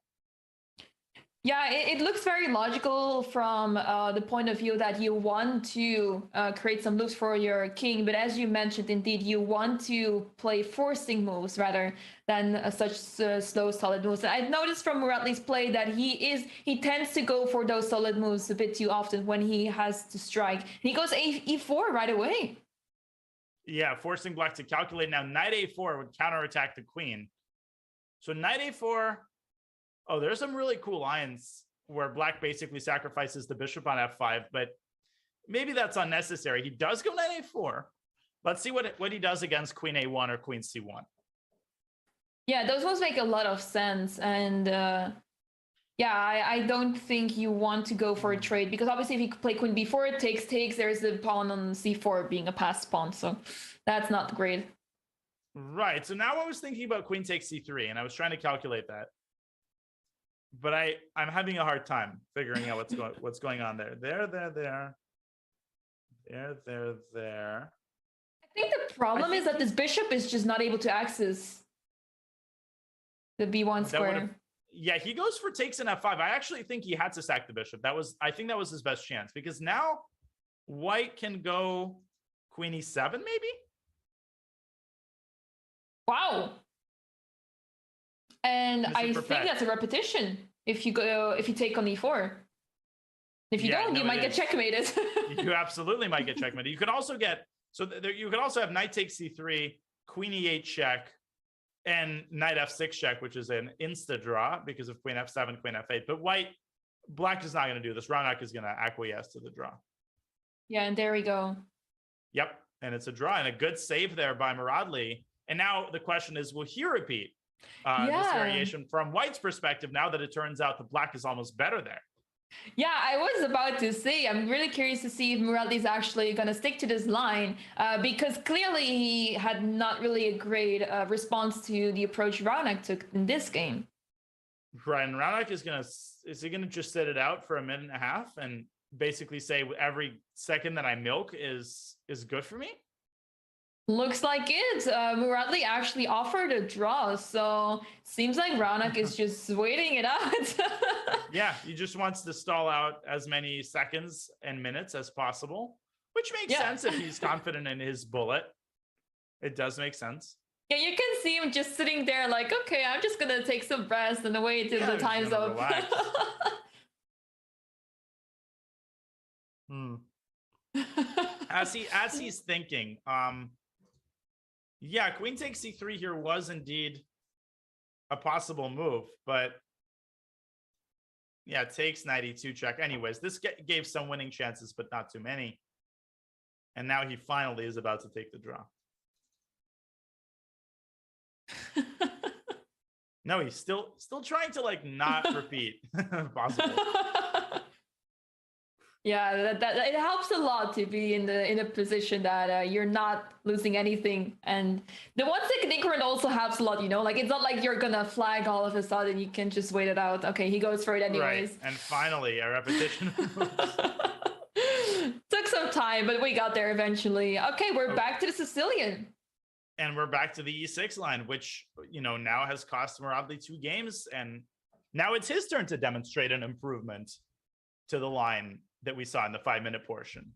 Yeah, it looks very logical from the point of view that you want to create some loops for your king. But as you mentioned, indeed, you want to play forcing moves rather than such slow, solid moves. And I've noticed from Muradli's play that he tends to go for those solid moves a bit too often when he has to strike. He goes e4 right away. Yeah, forcing black to calculate. Now, knight a4 would counterattack the queen. So knight a4... Oh, there's some really cool lines where black basically sacrifices the bishop on f5, but maybe that's unnecessary. He does go knight a4. Let's see what he does against queen a1 or queen c1. Yeah, those ones make a lot of sense. And I don't think you want to go for a trade because obviously if you play queen b4, it takes. There's the pawn on c4 being a passed pawn. So that's not great. Right. So now I was thinking about queen takes c3, and I was trying to calculate that. but I'm having a hard time figuring out what's going on there. There. I think the problem is that this bishop is just not able to access the b1 square. Yeah, he goes for takes in f5. I actually think he had to sack the bishop. I think that was his best chance, because now white can go queen e7 maybe. Wow. And I think pet. that's a repetition if you take on e4. If you don't, you might get checkmated. You absolutely might get checkmated. You could also get you could also have knight takes c3, queen e8 check, and knight f6 check, which is an insta draw because of queen f7, queen f8. But black is not going to do this. Ranak is going to acquiesce to the draw. Yeah, and there we go. Yep, and it's a draw and a good save there by Muradli. And now the question is, will he repeat this variation from white's perspective now that it turns out the black is almost better there? Yeah, I was about to say, I'm really curious to see if Muradli is actually going to stick to this line, because clearly he had not really a great response to the approach Ranak took in this game. Right, and Ranak is he going to just sit it out for a minute and a half and basically say every second that I milk is good for me? Looks like it. Muradli actually offered a draw, so seems like Ranak is just waiting it out. Yeah, he just wants to stall out as many seconds and minutes as possible, which makes sense if he's confident in his bullet. It does make sense. Yeah, you can see him just sitting there like, okay, I'm just gonna take some rest and wait till the time's up. As he's thinking, yeah, queen takes c3 here was indeed a possible move, but yeah, takes knight e2 check. Anyways, this gave some winning chances, but not too many. And now he finally is about to take the draw. No, he's still trying to like not repeat if possible. Yeah, that it helps a lot to be in a position that you're not losing anything, and the 1 second increment also helps a lot. Like it's not like you're gonna flag all of a sudden. You can just wait it out. Okay, he goes for it anyways. Right, and finally a repetition. Took some time, but we got there eventually. Okay, we're back to the Sicilian. And we're back to the e6 line, which now has cost Muradli 2 games, and now it's his turn to demonstrate an improvement to the line that we saw in the 5-minute portion.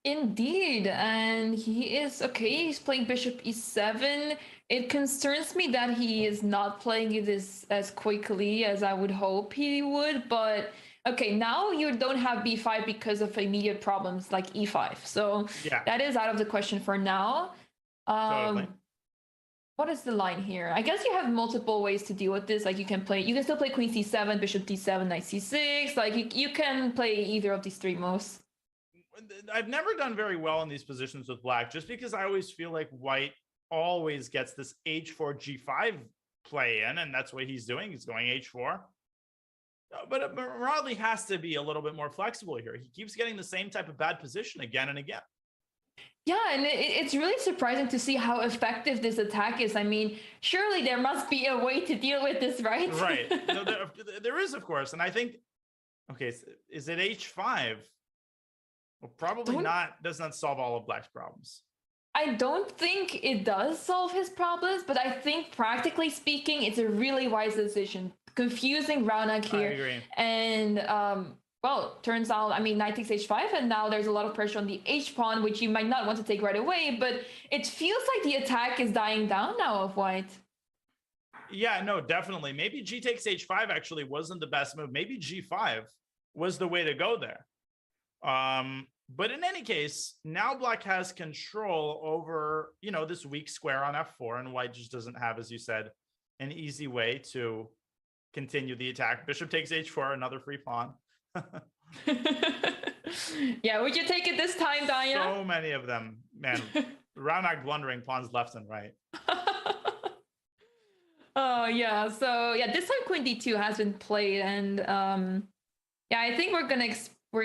Indeed, and he is okay. He's playing bishop e7. It concerns me that he is not playing this as quickly as I would hope he would, but okay, now you don't have b5 because of immediate problems like e5, so that is out of the question for now. Totally. What is the line here? I guess you have multiple ways to deal with this. Like you can still play queen c7, bishop d7, knight c6. Like you can play either of these 3 moves. I've never done very well in these positions with black, just because I always feel like white always gets this h4 g5 play in, and that's what he's doing. He's going h4. But Muradli has to be a little bit more flexible here. He keeps getting the same type of bad position again and again. Yeah, and it's really surprising to see how effective this attack is. I mean, surely there must be a way to deal with this, right? Right. No, there is, of course. And I think, okay, is it h5? Well, probably not. Does not solve all of black's problems. I don't think it does solve his problems, but I think practically speaking, it's a really wise decision. Confusing Ranak here. I agree. And well, turns out, I mean, knight takes h5, and now there's a lot of pressure on the h-pawn, which you might not want to take right away, but it feels like the attack is dying down now of white. Yeah, no, definitely. Maybe g takes h5 actually wasn't the best move. Maybe g5 was the way to go there. But in any case, now black has control over, this weak square on f4, and white just doesn't have, as you said, an easy way to continue the attack. Bishop takes h4, another free pawn. Yeah, would you take it this time, Daya? So many of them, man. Ranak blundering pawns left and right. Oh yeah, so yeah, this time queen d2 has been played, and yeah, I think we're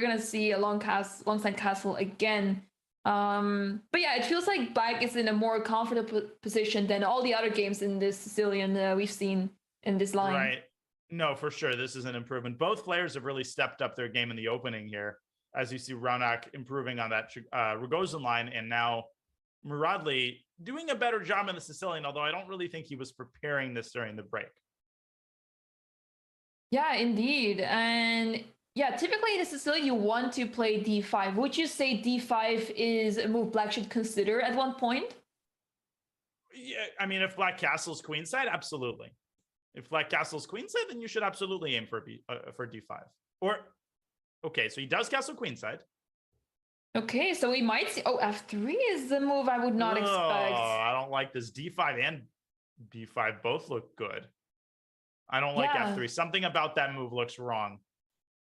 gonna see a longside castle again. But yeah, it feels like black is in a more comfortable position than all the other games in this Sicilian we've seen in this line. Right. No, for sure. This is an improvement. Both players have really stepped up their game in the opening here. As you see, Raunak improving on that Rogozin line, and now Muradli doing a better job in the Sicilian, although I don't really think he was preparing this during the break. Yeah, indeed. And yeah, typically in the Sicilian, you want to play d5. Would you say d5 is a move Black should consider at one point? Yeah, I mean, if Black castles queenside, absolutely. If Black castles queenside, then you should absolutely aim for d5. Or, okay, so he does castle queenside. Okay, so we might see. Oh, f3 is the move I would not expect. I don't like this. d5 and b5 both look good. I don't like f3. Something about that move looks wrong.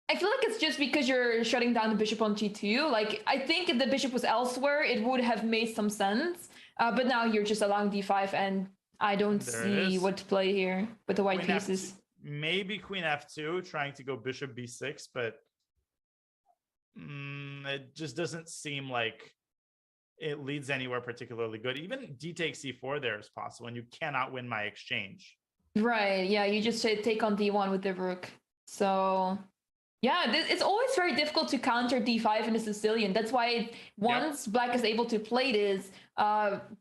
I feel like it's just because you're shutting down the bishop on g2. Like, I think if the bishop was elsewhere, it would have made some sense. But now you're just allowing d5, and I don't see what to play here with the white pieces. Maybe queen f2, trying to go bishop b6, but it just doesn't seem like it leads anywhere particularly good. Even d takes c4 there is possible, and you cannot win my exchange. Right, yeah, you just take on d1 with the rook. So, yeah, it's always very difficult to counter d5 in the Sicilian. That's why once Black is able to play this,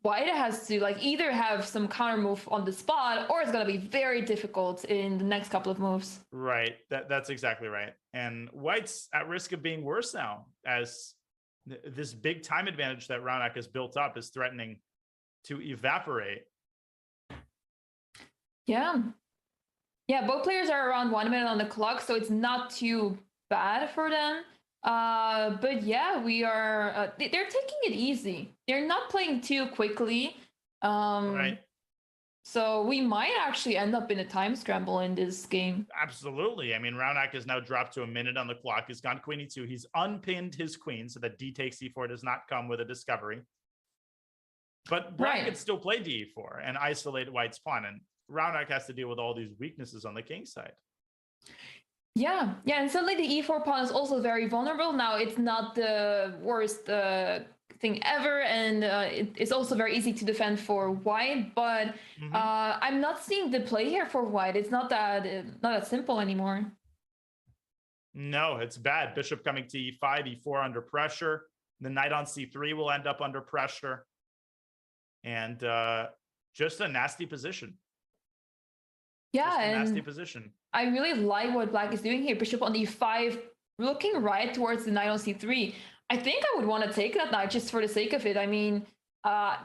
White has to either have some counter move on the spot, or it's going to be very difficult in the next couple of moves. Right, that's exactly right. And White's at risk of being worse now, as this big time advantage that Raunak has built up is threatening to evaporate. Yeah. Yeah, both players are around 1 minute on the clock, so it's not too bad for them. But yeah, we are. They're taking it easy. They're not playing too quickly. Right. So we might actually end up in a time scramble in this game. Absolutely. I mean, Raunak has now dropped to a minute on the clock. He's gone queen e2. He's unpinned his queen so that d takes e4 does not come with a discovery. But Black could still play d4 and isolate White's pawn, and Raunak has to deal with all these weaknesses on the king side. Yeah, and suddenly the e4 pawn is also very vulnerable. Now it's not the worst thing ever, and it's also very easy to defend for White. But I'm not seeing the play here for White. It's not that simple anymore. No, it's bad. Bishop coming to e5, e4 under pressure. The knight on c3 will end up under pressure, and just a nasty position. Yeah, and nasty position. I really like what Black is doing here. Bishop on e5, looking right towards the knight on c3. I think I would want to take that knight just for the sake of it. I mean,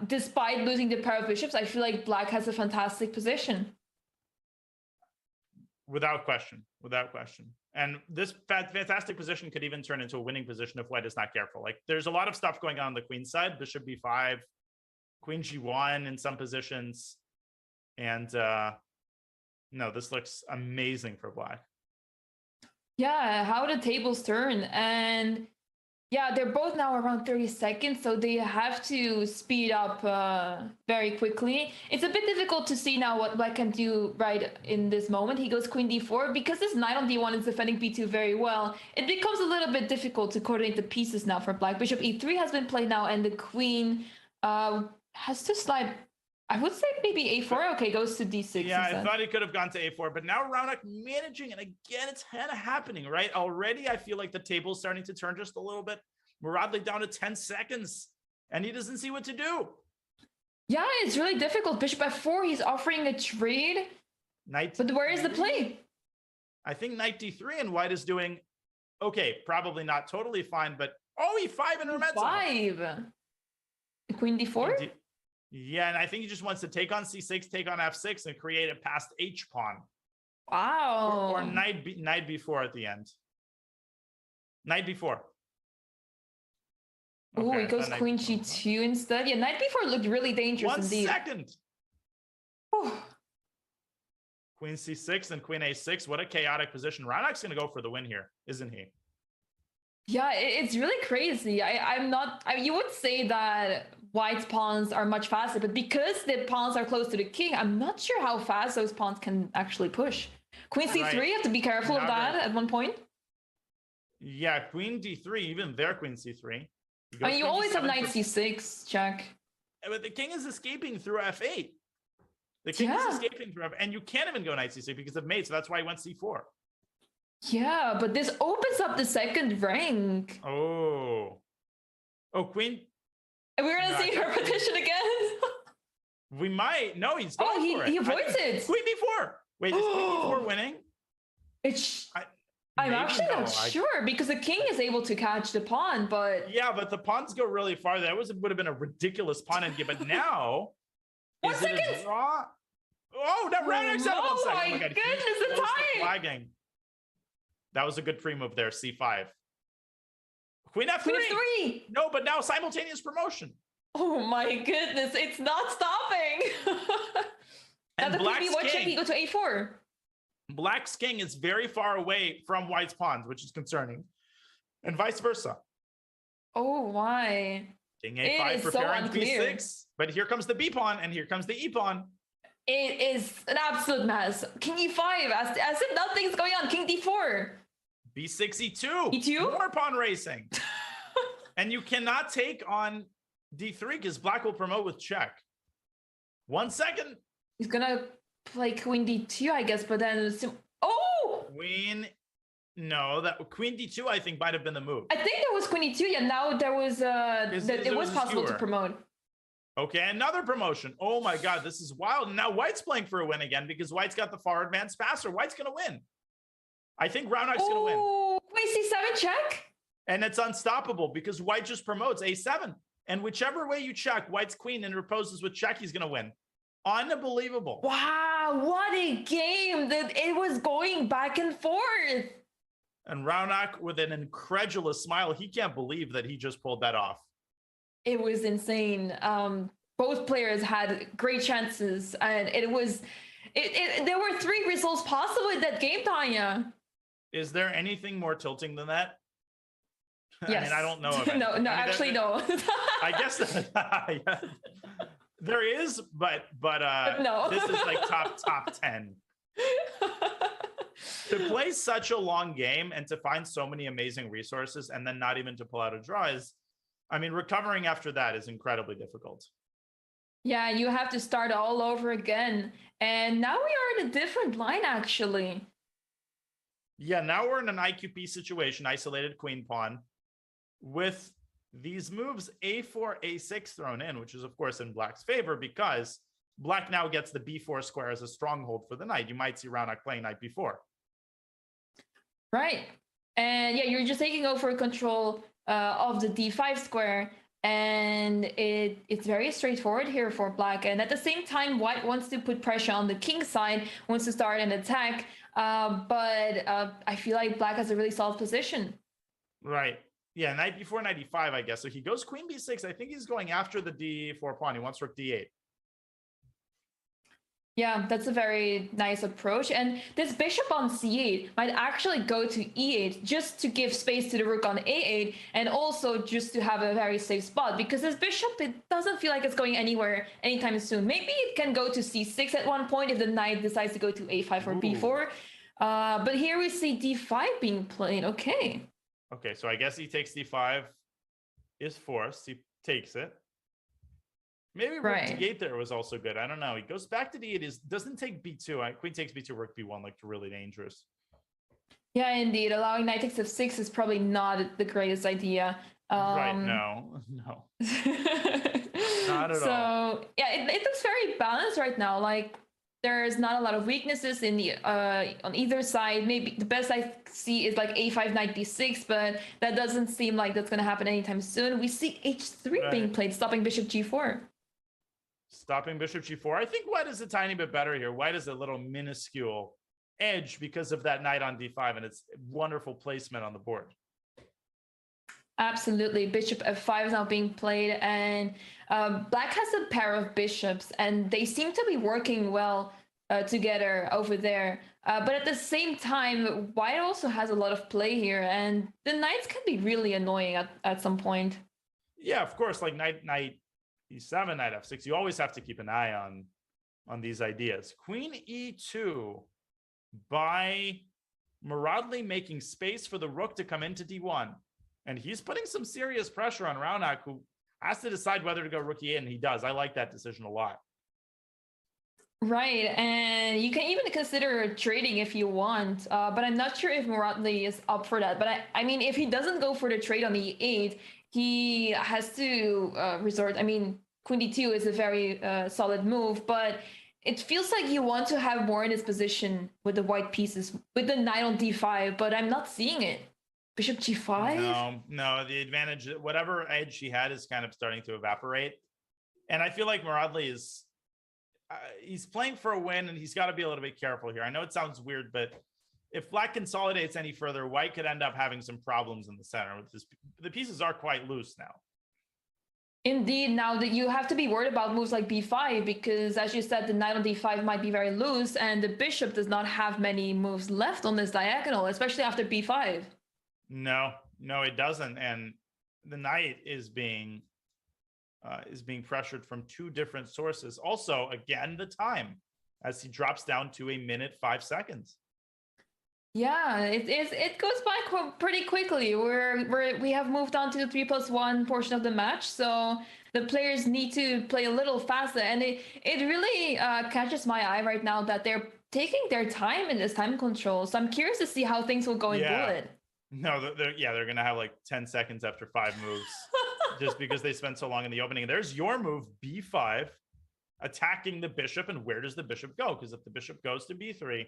despite losing the pair of bishops, I feel like Black has a fantastic position. Without question. And this fantastic position could even turn into a winning position if White is not careful. Like, there's a lot of stuff going on the queen side. Bishop b5, queen g1 in some positions. And no, this looks amazing for Black. Yeah, how the tables turn. And yeah, they're both now around 30 seconds, so they have to speed up very quickly. It's a bit difficult to see now what Black can do right in this moment. He goes queen d4. Because this knight on d1 is defending b2 very well, it becomes a little bit difficult to coordinate the pieces now for Black. Bishop e3 has been played now, and the queen has to slide. I would say maybe a4. Okay, goes to d6. Yeah, I thought he could have gone to a4, but now Raunak managing, and again, it's kind of happening, right? Already, I feel like the table's starting to turn just a little bit. Muradli down to 10 seconds, and he doesn't see what to do. Yeah, it's really difficult. Bishop f4, he's offering a trade. Knight. But where is the play? I think knight d3, and White is doing, okay, probably not totally fine, but e5 and e5. Queen d4? Yeah, and I think he just wants to take on c6, take on f6, and create a passed h pawn. Wow. Or knight b4 at the end. Knight b4. Oh, it goes queen g2 instead. Yeah, knight b4 looked really dangerous indeed. 1 second. Queen c6 and queen a6. What a chaotic position. Raunak's going to go for the win here, isn't he? Yeah, it's really crazy. You would say that White's pawns are much faster, but because the pawns are close to the king, I'm not sure how fast those pawns can actually push. Queen c3, you have to be careful of that at one point. Yeah, queen d3, even there, queen c3. I mean, you always have knight c6, check. But the king is escaping through f8. The king is escaping forever, and you can't even go knight c6 because of mate, so that's why he went c4. Yeah, but this opens up the second rank. Oh, queen. And we're gonna see repetition again. We might. No, he's going for it. He avoids it. Queen b4. Wait, is queen b4 winning? I'm actually not sure because the king is able to catch the pawn, but yeah, but the pawns go really far. That would have been a ridiculous pawn endgame. But now, is it a draw? Oh, that round X out. Oh my goodness, the time! Flagging. That was a good pre-move there. C5. Queen F3. Queen F3. No, but now simultaneous promotion. Oh my goodness, it's not stopping. Now the queen b1 check, he go to a4. Black's king is very far away from white's pawns, which is concerning, and vice versa. Oh, why? King a5 preparing b6, but here comes the b pawn, and here comes the e pawn. It is an absolute mess. King e5, as if nothing's going on. King d4. b6, e2. E2? More pawn racing. And you cannot take on d3 because black will promote with check. 1 second. He's gonna play queen d2, I guess, but then queen. No, that queen d2 I think might have been the move. I think there was queen e2. Yeah, now there was it was possible to promote. Okay, another promotion. Oh my god, this is wild. Now white's playing for a win again because white's got the far advanced passer. White's gonna win. I think Roundhock's gonna win. Oh, queen c7 check. And it's unstoppable because white just promotes a7. And whichever way you check, white's queen and reposes with check, he's gonna win. Unbelievable. Wow, what a game that it was going back and forth. And Roundhock with an incredulous smile, he can't believe that he just pulled that off. It was insane. Both players had great chances, and there were 3 results possible in that game, Tanya. Is there anything more tilting than that? Yes. I mean, I don't know. No, actually, no. I guess there is, but no. This is like top 10. To play such a long game and to find so many amazing resources and then not even to pull out a draw is, I mean, recovering after that is incredibly difficult. Yeah, you have to start all over again. And now we are in a different line, actually. Yeah, now we're in an IQP situation, isolated queen pawn, with these moves a4, a6 thrown in, which is, of course, in black's favor because black now gets the b4 square as a stronghold for the knight. You might see Roundhock playing knight b4. Right. And yeah, you're just taking over control of the d5 square. And it's very straightforward here for black. And at the same time, white wants to put pressure on the king side, wants to start an attack. But I feel like black has a really solid position. Right. Yeah, knight b4, knight e5, I guess. So he goes queen b6. I think he's going after the d4 pawn. He wants rook d8. Yeah, that's a very nice approach. And this bishop on c8 might actually go to e8 just to give space to the rook on a8 and also just to have a very safe spot because this bishop, it doesn't feel like it's going anywhere anytime soon. Maybe it can go to c6 at one point if the knight decides to go to a5 or b4. But here we see d5 being played. Okay. Okay, so I guess he takes d5, is forced. He takes it. Maybe rook d8 there was also good. I don't know. He goes back to d8. Doesn't take b2. Queen takes b2, rook b1, like really dangerous. Yeah, indeed. Allowing knight takes f6 is probably not the greatest idea. Right, no. Not at all. So, yeah, it looks very balanced right now. Like, there's not a lot of weaknesses in the on either side. Maybe the best I see is like a5, knight b6, but that doesn't seem like that's going to happen anytime soon. We see h3 being played, stopping bishop g4. Stopping bishop g4. I think white is a tiny bit better here. White is a little minuscule edge because of that knight on d5 and its wonderful placement on the board. Absolutely. Bishop f5 is now being played, and black has a pair of bishops, and they seem to be working well together over there. But at the same time, white also has a lot of play here, and the knights can be really annoying at some point. Yeah, of course, like knight e7, knight f6. You always have to keep an eye on these ideas. Queen e2 by Muradli making space for the rook to come into d1. And he's putting some serious pressure on Roundhock, who has to decide whether to go rook e8, and he does. I like that decision a lot. Right, and you can even consider trading if you want, but I'm not sure if Muradli is up for that. But I mean, if he doesn't go for the trade on the E8, he has to resort. I mean, Queen D2 is a very solid move, but it feels like you want to have more in his position with the white pieces, with the knight on D5, but I'm not seeing it. Bishop G5? No, the advantage, whatever edge he had is kind of starting to evaporate. And I feel like Muradli is, he's playing for a win and he's got to be a little bit careful here. I know it sounds weird, but if black consolidates any further, white could end up having some problems in the center. With this, the pieces are quite loose now. Indeed, now that you have to be worried about moves like b5 because, as you said, the knight on d5 might be very loose, and the bishop does not have many moves left on this diagonal, especially after b5. No, it doesn't, and the knight is being pressured from two different sources. Also, again, the time as he drops down to 1 minute 5 seconds. Yeah, it goes by pretty quickly. We have moved on to the 3+1 portion of the match, so the players need to play a little faster, and it really catches my eye right now that they're taking their time in this time control. So I'm curious to see how things will go in bullet. No, they're gonna have like 10 seconds after 5 moves, just because they spent so long in the opening. There's your move, b5, attacking the bishop, and where does the bishop go? Because if the bishop goes to b3.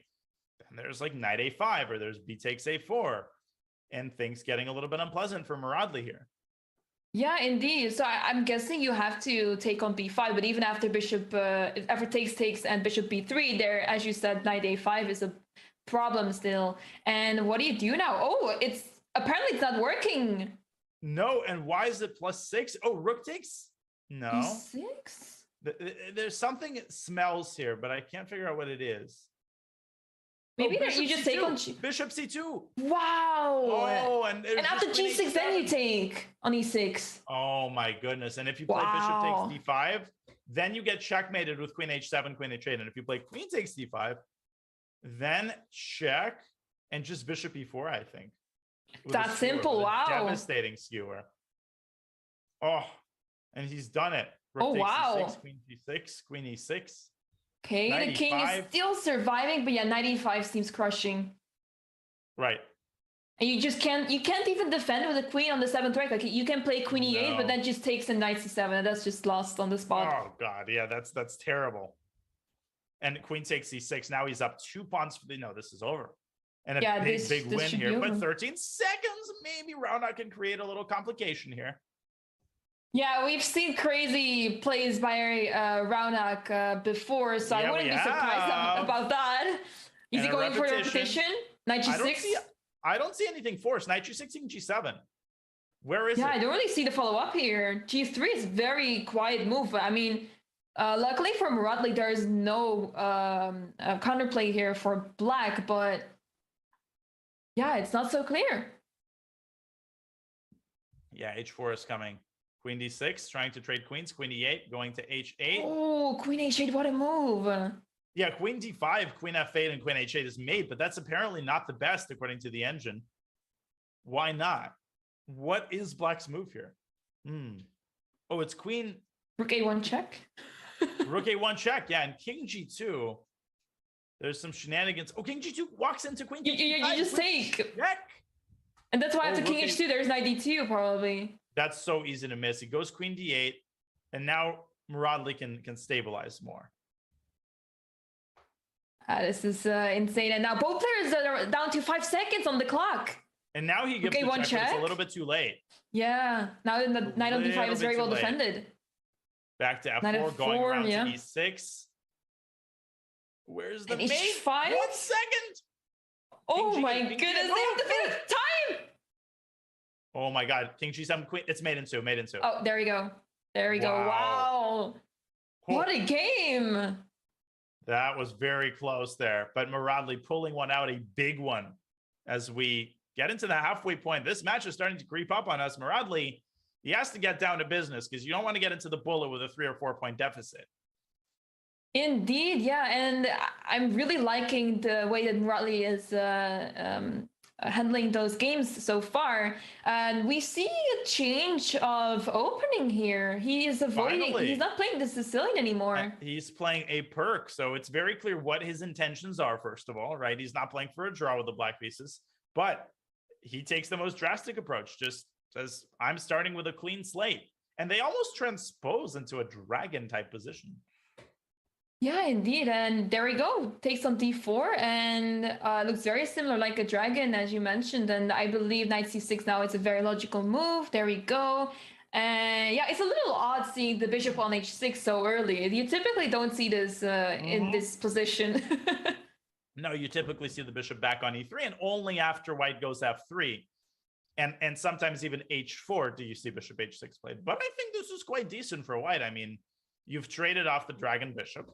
And there's like knight a5, or there's b takes a4, and things getting a little bit unpleasant for Muradli here. Yeah, indeed. So I'm guessing you have to take on b5, but even after bishop after takes and bishop b3, there, as you said, knight a5 is a problem still. And what do you do now? Oh, it's apparently it's not working. No, and why is it +6? Oh, rook takes? No. e6? There's something that smells here, but I can't figure out what it is. Maybe that you just C2. take on bishop c2. Wow. Oh, and after g6, then you take on e6. Oh my goodness! And if you play bishop takes d5, then you get checkmated with queen h7, queen h8. And if you play queen takes d5, then check and just bishop e4. I think that's simple. Wow! Devastating skewer. Oh, and he's done it. Rook takes e6, queen g6, queen e6. Okay, the king is still surviving, but yeah, knight e5 seems crushing. Right. And you just can't even defend with a queen on the 7th rank. Like you can play queen e8, but then just takes a knight c7, and that's just lost on the spot. Oh god, yeah, that's terrible. And queen takes c6. Now he's up 2 pawns for the this is over. And a big win here. But 13 seconds, maybe Raunak can create a little complication here. Yeah, we've seen crazy plays by Raunak before, so I wouldn't be surprised about that. Is he going for a repetition? Knight g6? I don't see anything forced. Knight g6 and g7. Where is it? Yeah, I don't really see the follow-up here. g3 is very quiet move. I mean, luckily for Muradli, there is no counterplay here for black, but yeah, it's not so clear. Yeah, h4 is coming. Queen d6, trying to trade queens. Queen e8, going to h8. Oh, queen h8, what a move. Yeah, queen d5, queen f8, and queen h8 is made, but that's apparently not the best according to the engine. Why not? What is black's move here? Oh, it's queen... Rook a1 check. Rook a1 check, yeah, and king g2. There's some shenanigans. Oh, king g2 walks into queen g2. You just take. Check. And that's why after king h2, there's knight d2 probably. That's so easy to miss. He goes queen d8, and now Muradli can stabilize more. This is insane. And now both players are down to 5 seconds on the clock. And now he gives the check, but it's a little bit too late. Yeah. Now the knight on d5 is very well defended. Back to f4, going around to e6. Where's the mate? h5? 1 second. Oh my goodness, they have to finish time. Oh my god, king g7, queen. It's made in 2, made in 2. Oh, there we go. There we go. Wow. What a game. That was very close there. But Muradli pulling one out, a big one. As we get into the halfway point, this match is starting to creep up on us. Muradli, he has to get down to business because you don't want to get into the bullet with a 3 or 4 point deficit. Indeed, yeah. And I'm really liking the way that Muradli is handling those games so far. And we see a change of opening here. He is avoiding. Finally. He's not playing the Sicilian anymore. He's playing a perk, so it's very clear what his intentions are. First of all, right? He's not playing for a draw with the black pieces, but he takes the most drastic approach. Just says, "I'm starting with a clean slate," and they almost transpose into a dragon type position. Yeah, indeed. And there we go. Takes on d4 and looks very similar like a dragon, as you mentioned. And I believe knight c6 now is a very logical move. There we go. And yeah, it's a little odd seeing the bishop on h6 so early. You typically don't see this in this position. No, you typically see the bishop back on e3, and only after white goes f3. And sometimes even h4 do you see bishop h6 played. But I think this is quite decent for white. I mean, you've traded off the dragon bishop.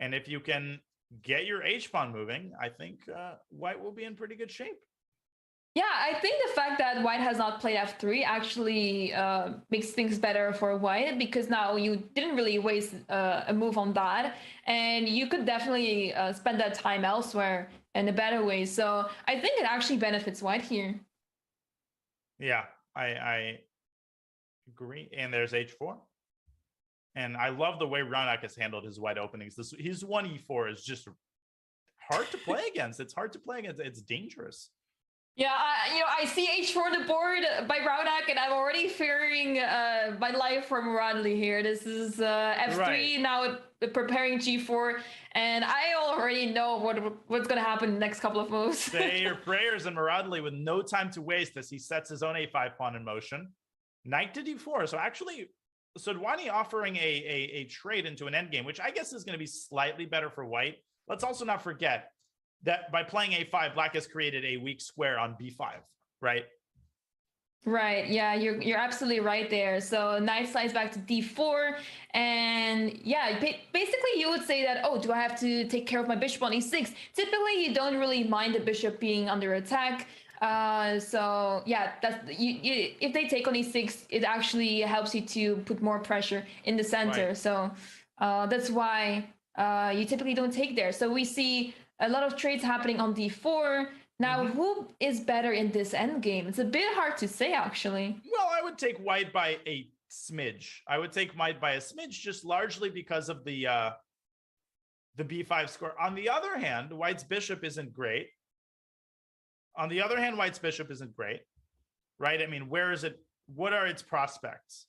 And if you can get your h-pawn moving, I think white will be in pretty good shape. Yeah, I think the fact that white has not played f3 actually makes things better for white, because now you didn't really waste a move on that. And you could definitely spend that time elsewhere in a better way. So I think it actually benefits white here. Yeah, I agree. And there's h4. And I love the way Ranak has handled his white openings. His 1e4 is just hard to play against. It's hard to play against. It's dangerous. Yeah, I see h4 on the board by Ranak, and I'm already fearing my life for Muradli here. This is f3 Right. now, preparing g4, and I already know what's going to happen in the next couple of moves. Say your prayers, and Muradli, with no time to waste as he sets his own a5 pawn in motion. Knight to d4. So actually, Sadhwani offering a trade into an endgame, which I guess is going to be slightly better for white. Let's also not forget that by playing a5, black has created a weak square on b5, right? Right. Yeah, you're absolutely right there. So knight slides back to d4, and yeah, basically you would say that, oh, do I have to take care of my bishop on e6? Typically, you don't really mind the bishop being under attack. So yeah, if they take on e6, it actually helps you to put more pressure in the center. Right. So that's why you typically don't take there. So we see a lot of trades happening on d4. Now, who is better in this endgame? It's a bit hard to say, actually. Well, I would take white by a smidge. I would take white by a smidge, just largely because of the b5 score. On the other hand, white's bishop isn't great. Right? I mean, where is it? What are its prospects?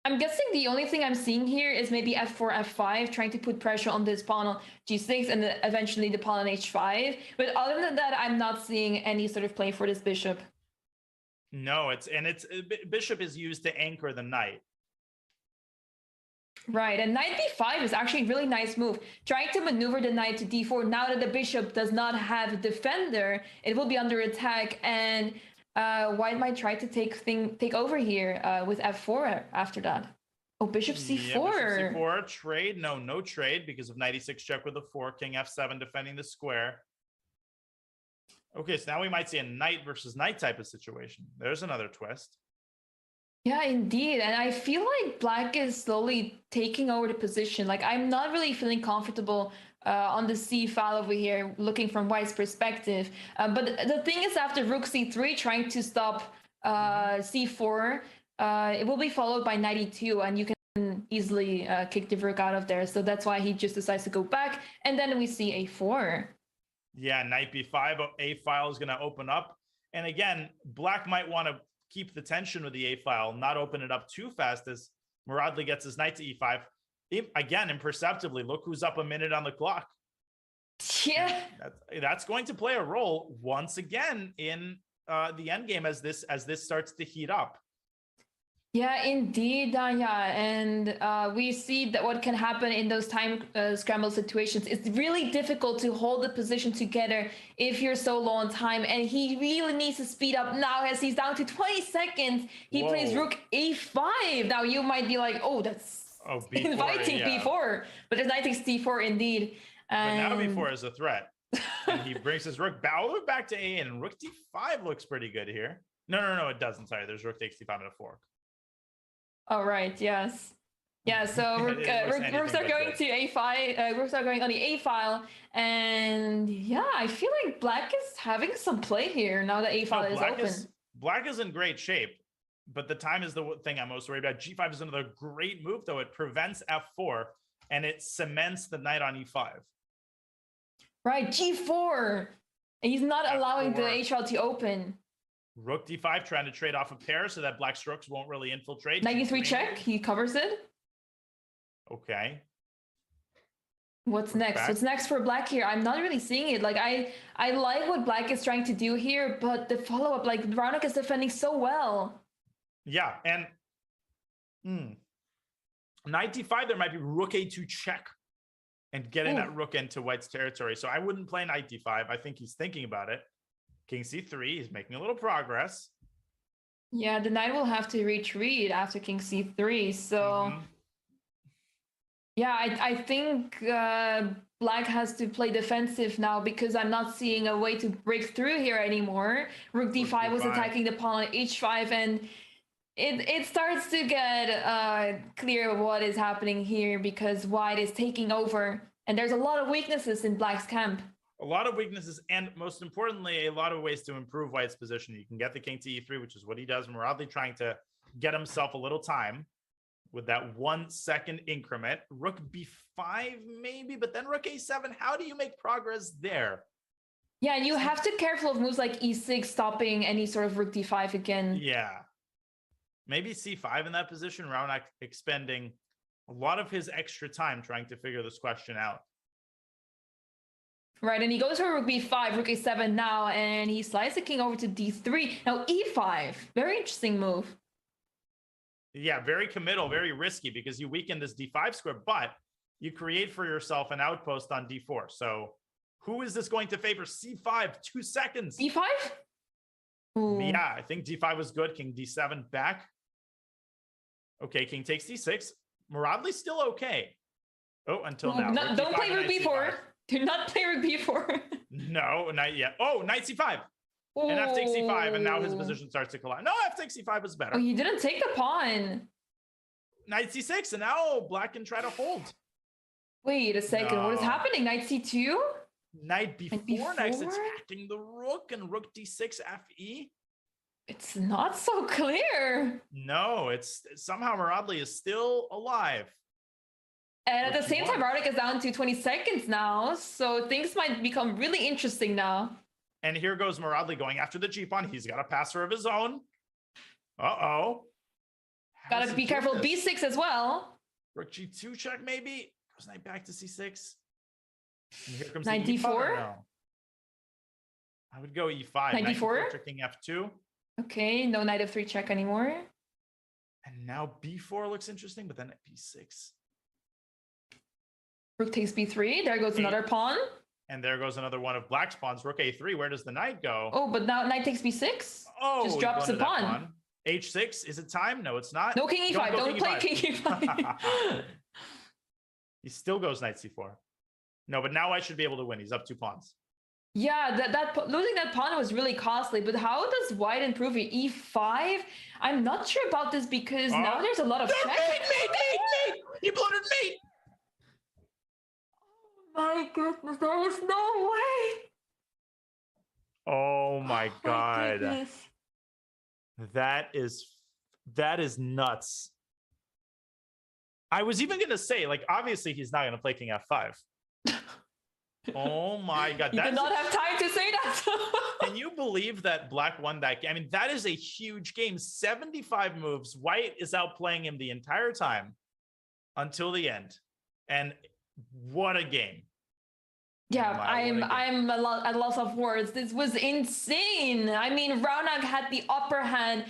I'm guessing the only thing I'm seeing here is maybe f4, f5, trying to put pressure on this pawn on g6 and then eventually the pawn on h5. But other than that, I'm not seeing any sort of play for this bishop. No, bishop is used to anchor the knight. Right, and knight b5 is actually a really nice move. Trying to maneuver the knight to d4. Now that the bishop does not have a defender, it will be under attack, and white might try to take over here with f4 after that. Oh, bishop c4. Yeah, bishop c4, trade? No trade because of knight e6 check with a 4, king f7 defending the square. Okay, so now we might see a knight versus knight type of situation. There's another twist. Yeah, indeed. And I feel like black is slowly taking over the position. Like, I'm not really feeling comfortable on the c file over here, looking from white's perspective. But the thing is, after rook c3, trying to stop c4, it will be followed by knight e2, and you can easily kick the rook out of there. So that's why he just decides to go back. And then we see a4. Yeah, knight b5, a file is going to open up. And again, black might want to keep the tension with the a file, not open it up too fast as Muradli gets his knight to e5. Again, imperceptibly, look who's up a minute on the clock. Yeah, that's going to play a role once again in the endgame as this starts to heat up. Yeah, indeed, yeah, and we see that what can happen in those time scramble situations. It's really difficult to hold the position together if you're so low on time, and he really needs to speed up now as he's down to 20 seconds. He plays rook a5. Now you might be like, oh, that's B4, inviting b4, but there's knight takes d4 indeed. But now b4 is a threat, and he brings his rook back to a, and rook d5 looks pretty good here. No, it doesn't. Sorry, there's rook takes d5 and a fork. Oh, right, yes. Yeah, so rooks are going good. to a5. Rooks are going on the a file, and yeah, I feel like black is having some play here now that a file is open. Black is in great shape, but the time is the thing I'm most worried about. G5 is another great move, though. It prevents f4, and it cements the knight on e5. Right, g4, and he's not allowing the F4. h file to open. Rook d5, trying to trade off a pair so that black's rooks won't really infiltrate. Knight e3 G3. check, he covers it. Okay. What's Rook next? back. What's next for black here? I'm not really seeing it. Like I like what black is trying to do here, but the follow-up, like Raonic is defending so well. Yeah, and knight d5, there might be rook a2 check and getting that rook into white's territory. So I wouldn't play knight d5. I think he's thinking about it. King c3, he's making a little progress. Yeah, the knight will have to retreat after king c3. So yeah, I think black has to play defensive now because I'm not seeing a way to break through here anymore. Rook d5 was attacking the pawn on h5, and it starts to get clear what is happening here because white is taking over, and there's a lot of weaknesses in black's camp. A lot of weaknesses, and most importantly, a lot of ways to improve white's position. You can get the king to e3, which is what he does. Muradli trying to get himself a little time with that 1 second increment. Rook b5 maybe, but then rook a7. How do you make progress there? Yeah, and you have to be careful of moves like e6 stopping any sort of rook d5 again. Yeah. Maybe c5 in that position. Raonic expending a lot of his extra time trying to figure this question out. Right, and he goes for rook b5, rook a7 now, and he slides the king over to d3. Now e5, very interesting move. Yeah, very committal, very risky because you weaken this d5 square, but you create for yourself an outpost on d4. So who is this going to favor? c5, 2 seconds. d5? Ooh. Yeah, I think d5 was good. King d7 back. Okay, king takes d6. Muradli's still okay. Oh, until now. Don't play rook b4. Do not play rook b4. No, not yet. Oh, knight c5. Ooh. And f takes c5, and now his position starts to collapse. No, f takes c5 was better. Oh, you didn't take the pawn. Knight c6, and now black can try to hold. Wait a second. What is happening? Knight c2? Knight b4 next. It's attacking the rook, and rook d6 fe. It's not so clear. No, it's somehow Muradli is still alive. And at the same time, Raonic is down to 20 seconds now, so things might become really interesting now. And here goes Muradli going after the g-pawn. He's got a passer of his own. Uh-oh. Gotta be careful. B6 as well. Rook g2 check, maybe. Goes knight back to c6. And here comes knight the d4. No. I would go e5. Knight d4. Checking f2. Okay, no knight f3 check anymore. And now b4 looks interesting, but then at b6. Rook takes b3. There goes another pawn. And there goes another one of black's pawns. Rook a3. Where does the knight go? Oh, but now knight takes b6. Oh, just drops the pawn. h6. Is it time? No, it's not. No king e5. Don't play king e5. He still goes knight c4. No, but now I should be able to win. He's up 2 pawns. Yeah, that losing that pawn was really costly. But how does white improve it? e5? I'm not sure about this because now there's a lot of checks. Mate! He bloated mate! My goodness, there is no way. Oh my God. Goodness. That is nuts. I was even gonna say, like, obviously he's not gonna play king f5. Oh my God. You did not have time to say that. Can you believe that black won that game? I mean, that is a huge game. 75 moves. White is outplaying him the entire time until the end. And what a game. Yeah, I'm at a loss of words. This was insane. I mean, Raonic had the upper hand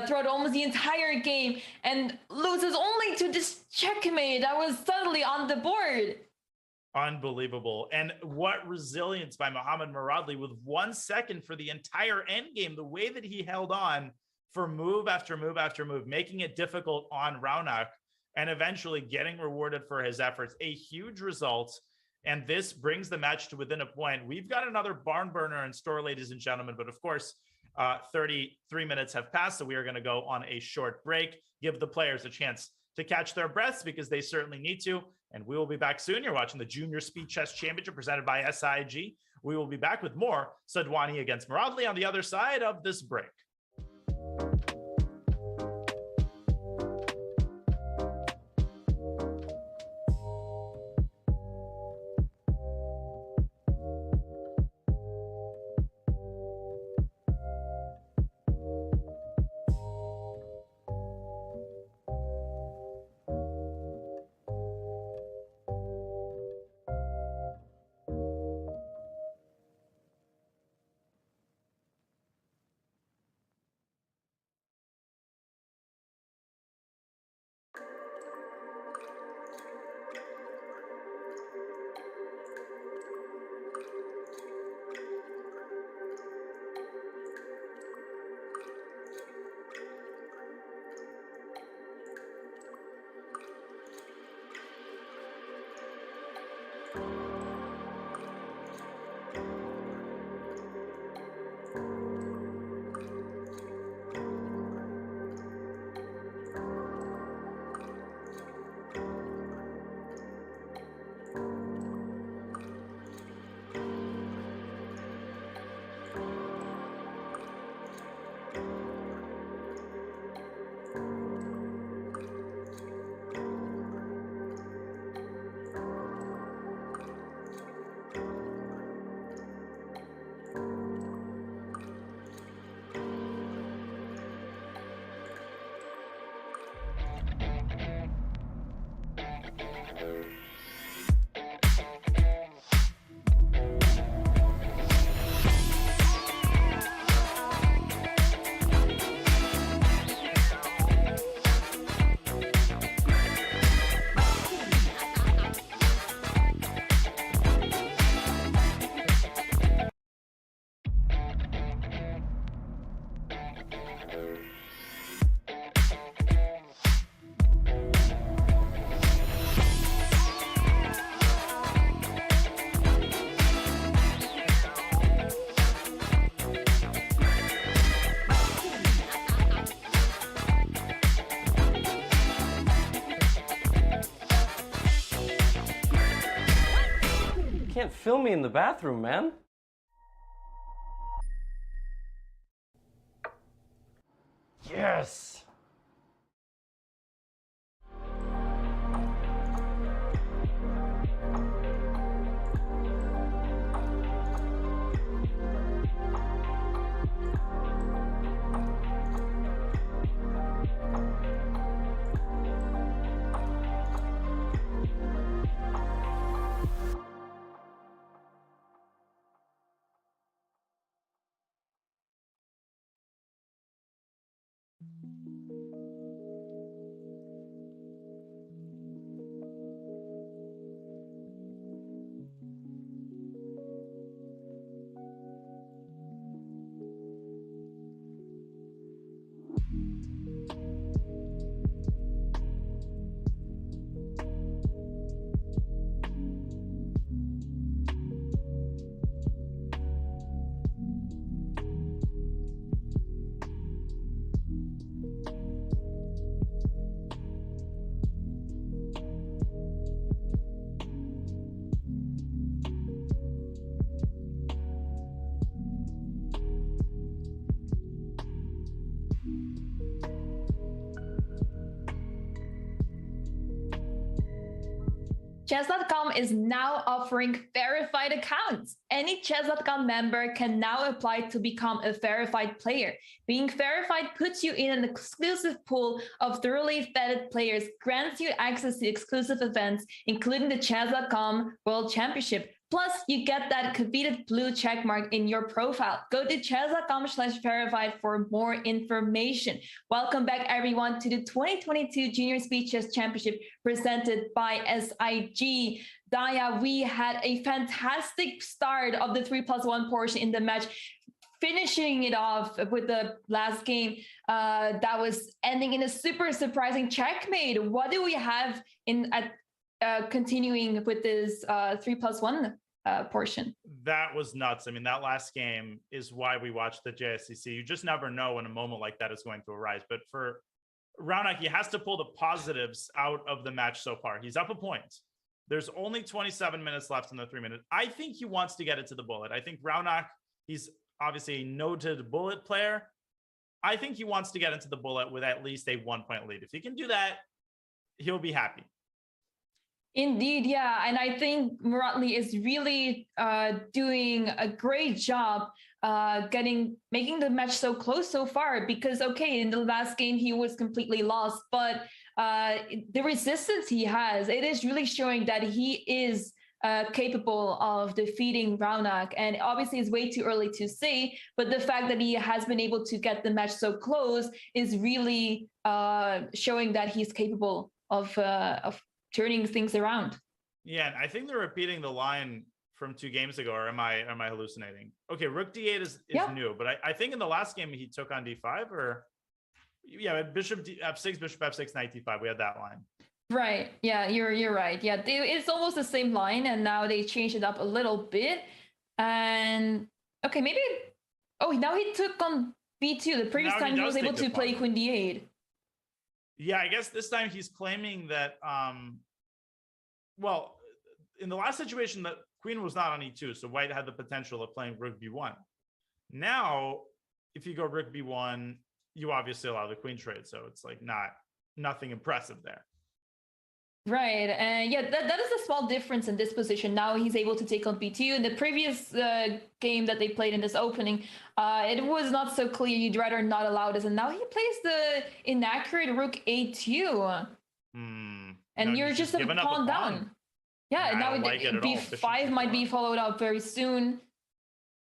throughout almost the entire game and loses only to this checkmate that was suddenly on the board. Unbelievable. And what resilience by Mohammad Muradli with 1 second for the entire endgame. The way that he held on for move after move after move, making it difficult on Raonic and eventually getting rewarded for his efforts. A huge result. And this brings the match to within a point. We've got another barn burner in store, ladies and gentlemen. But of course, 33 minutes have passed. So we are going to go on a short break, give the players a chance to catch their breaths because they certainly need to. And we will be back soon. You're watching the Junior Speed Chess Championship presented by SIG. We will be back with more Sadhwani against Muradli on the other side of this break. Can't film me in the bathroom, man. Yes! Chess.com is now offering verified accounts. Any Chess.com member can now apply to become a verified player. Being verified puts you in an exclusive pool of thoroughly vetted players, grants you access to exclusive events, including the Chess.com World Championship. Plus, you get that coveted blue checkmark in your profile. Go to chess.com/verified for more information. Welcome back, everyone, to the 2022 Junior Speed Chess Championship presented by SIG. Daya, we had a fantastic start of the 3+1 portion in the match, finishing it off with the last game that was ending in a super surprising checkmate. What do we have in continuing with this 3+1 portion? That was nuts. I mean, that last game is why we watch the JSCC. You just never know when a moment like that is going to arise. But for Raunak, he has to pull the positives out of the match so far. He's up a point. There's only 27 minutes left in the 3 minutes. I think he wants to get it to the bullet. I think Raunak, he's obviously a noted bullet player. I think he wants to get into the bullet with at least a 1 point lead. If he can do that, he'll be happy. Indeed, yeah. And I think Muradli is really doing a great job making the match so close so far, because okay, in the last game he was completely lost, but the resistance he has, it is really showing that he is capable of defeating Raunak. And obviously it's way too early to say, but the fact that he has been able to get the match so close is really showing that he's capable of turning things around. Yeah, and I think they're repeating the line from 2 games ago, or am I hallucinating? Okay, Rook D8 is new, but I think in the last game he took on D5, or yeah, Bishop F6, Bishop F6, Knight D5. We had that line. Right. Yeah, you're right. Yeah, it's almost the same line, and now they changed it up a little bit. And okay, maybe. Oh, now he took on B2. The previous time he was able to play Queen D8. Yeah, I guess this time he's claiming that. Well, in the last situation, that Queen was not on E2, so White had the potential of playing Rook B1. Now, if you go Rook B1, you obviously allow the Queen trade, so it's like nothing impressive there. Right, and yeah, that is a small difference in this position. Now he's able to take on B2. In the previous game that they played in this opening, it was not so clear. You'd rather not allow this, and now he plays the inaccurate Rook A2. And you're just a pawn down. Yeah, and now B5 might be followed up very soon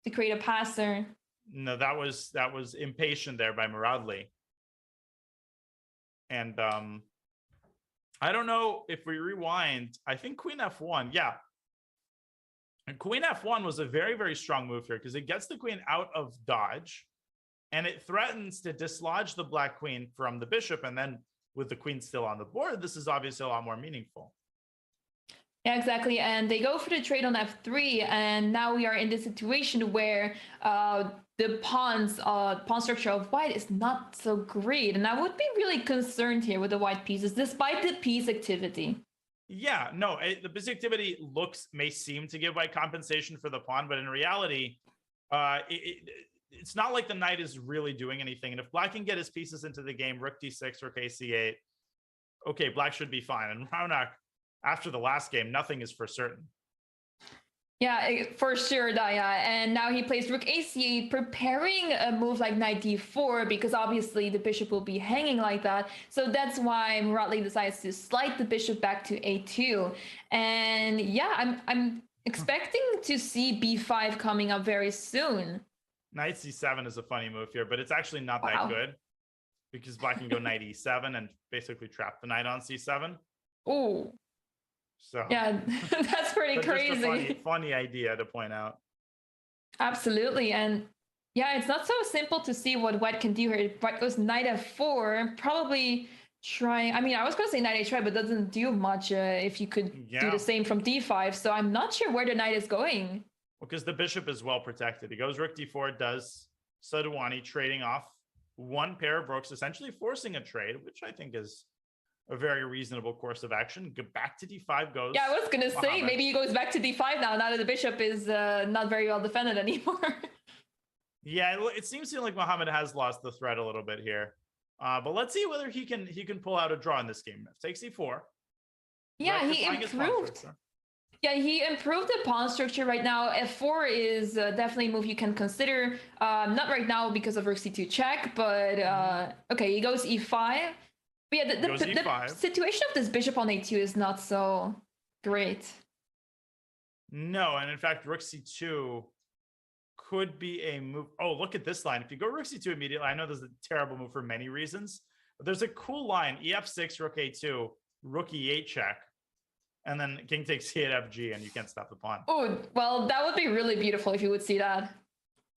to create a passer. No, that was impatient there by Muradli. And I don't know if we rewind. I think Queen F1, yeah. And Queen F1 was a very, very strong move here because it gets the queen out of dodge and it threatens to dislodge the black queen from the bishop. And then with the queen still on the board, this is obviously a lot more meaningful. Yeah, exactly. And they go for the trade on F3. And now we are in this situation where the pawn structure of White is not so great. And I would be really concerned here with the White pieces, despite the piece activity. Yeah, no, the piece activity may seem to give White compensation for the pawn, but in reality, it's not like the knight is really doing anything. And if Black can get his pieces into the game, Rook D6, Rook AC8, okay, Black should be fine. And Raunak, after the last game, nothing is for certain. Yeah, for sure, Daya. And now he plays Rook AC8, preparing a move like Knight D4, because obviously the bishop will be hanging like that. So that's why Muradli decides to slide the bishop back to A2. And yeah, I'm expecting to see B5 coming up very soon. Knight C7 is a funny move here, but it's actually not that good because Black can go Knight E7 and basically trap the knight on C7. Oh. So yeah, that's pretty crazy. Just a funny idea to point out. Absolutely. And yeah, it's not so simple to see what White can do here. White goes Knight F4, probably trying. I mean, I was going to say Knight H5, but it doesn't do much if you could do the same from D5. So I'm not sure where the knight is going. Well, because the bishop is well protected. He goes Rook D4, does Sadhwani, trading off one pair of rooks, essentially forcing a trade, which I think is a very reasonable course of action. Go back to D5 goes. Yeah, I was gonna say maybe he goes back to D5 now that the bishop is not very well defended anymore. Yeah, it seems to me like Mohammed has lost the thread a little bit here. But let's see whether he can pull out a draw in this game. Takes E4. Yeah, he improved. Yeah, he improved the pawn structure right now. F4 is definitely a move you can consider. Not right now because of Rook C2 check, but okay, he goes E5. But yeah, the situation of this bishop on A2 is not so great. No, and in fact, Rook C2 could be a move. Oh, look at this line. If you go Rook C2 immediately, I know this is a terrible move for many reasons, but there's a cool line. EF6, Rook A2, Rook E8 check, and then King takes C8 FG, and you can't stop the pawn. Oh, well, that would be really beautiful if you would see that.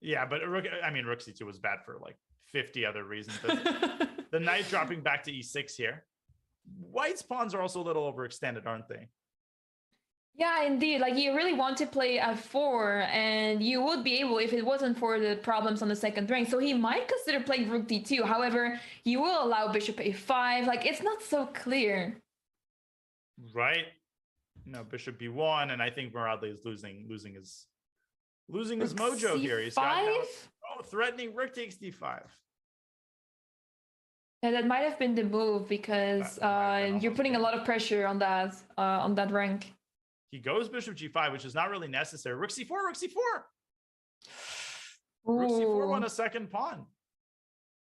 Yeah, but Rook C2 was bad for like 50 other reasons. The knight dropping back to E6 here. White's pawns are also a little overextended, aren't they? Yeah, indeed. Like you really want to play f4, and you would be able if it wasn't for the problems on the second rank. So he might consider playing rook d2. However, he will allow bishop a5. Like it's not so clear. Right? No, bishop b1, and I think Muradli is losing his Rook mojo here. He's got c5? threatening rook takes d5. Yeah, that might have been the move because you're putting a lot of pressure on that rank. He goes bishop g5, which is not really necessary. Rook c4, rook c4. Ooh. Rook c4 won a second pawn.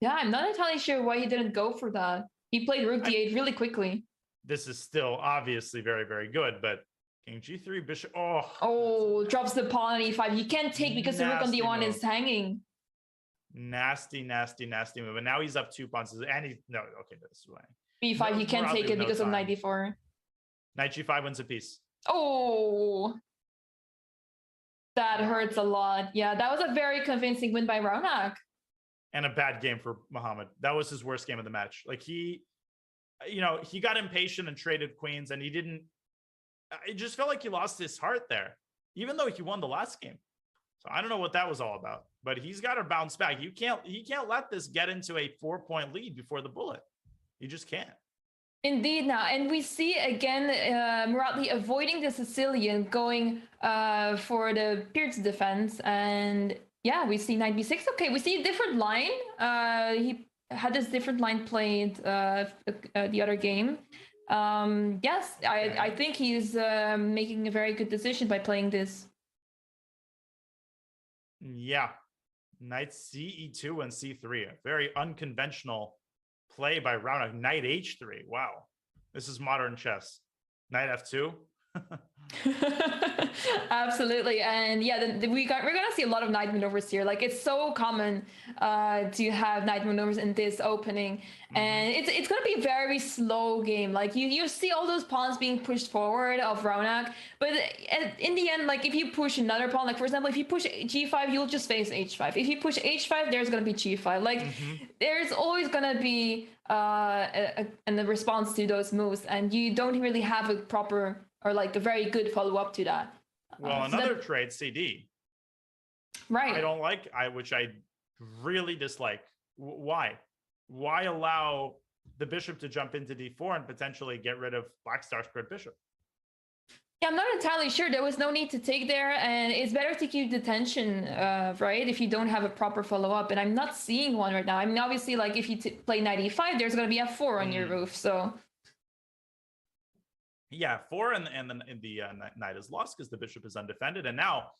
Yeah, I'm not entirely sure why he didn't go for that. He played rook d8 really quickly. This is still obviously very, very good, but king g3, bishop. Oh, drops the pawn on e5. He can't take because the rook on d1 is hanging. Nasty, nasty, nasty move. And now he's up 2 pawns. And this is why. b5, he can't take it because of knight d4. Knight g5 wins a piece. Oh, that hurts a lot. Yeah, that was a very convincing win by Raunak. And a bad game for Muhammad. That was his worst game of the match. Like he got impatient and traded queens, and he didn't. It just felt like he lost his heart there, even though he won the last game. So I don't know what that was all about, but he's got to bounce back. He can't let this get into a 4-point lead before the bullet. He just can't. Indeed now, and we see again Muradli avoiding the Sicilian, going for the Pierce defense, and yeah, we see knight b6. Okay, we see a different line. He had this different line played the other game. Yes, I think he's making a very good decision by playing this. Yeah, knight c e2 and c3, a very unconventional play by Raunak. Knight h3. Wow, this is modern chess. Knight f2. Absolutely, and yeah, we're gonna see a lot of knight maneuvers here. Like it's so common to have knight maneuvers in this opening, and it's gonna be a very slow game. Like you see all those pawns being pushed forward of Raunak, but in the end, like if you push another pawn, like for example, if you push g5, you'll just face h5. If you push h5, there's gonna be g5. Like there's always gonna be a response to those moves, and you don't really have a proper or like a very good follow-up to that. Well, another trade, CD. Right. I don't like, which I really dislike. Why? Why allow the bishop to jump into d4 and potentially get rid of Black Star squared bishop? Yeah, I'm not entirely sure. There was no need to take there, and it's better to keep the tension, right? If you don't have a proper follow-up, and I'm not seeing one right now. I mean, obviously, like if you play knight e5, there's going to be f4 on your roof, so. Yeah, 4 and the knight is lost because the bishop is undefended. And now,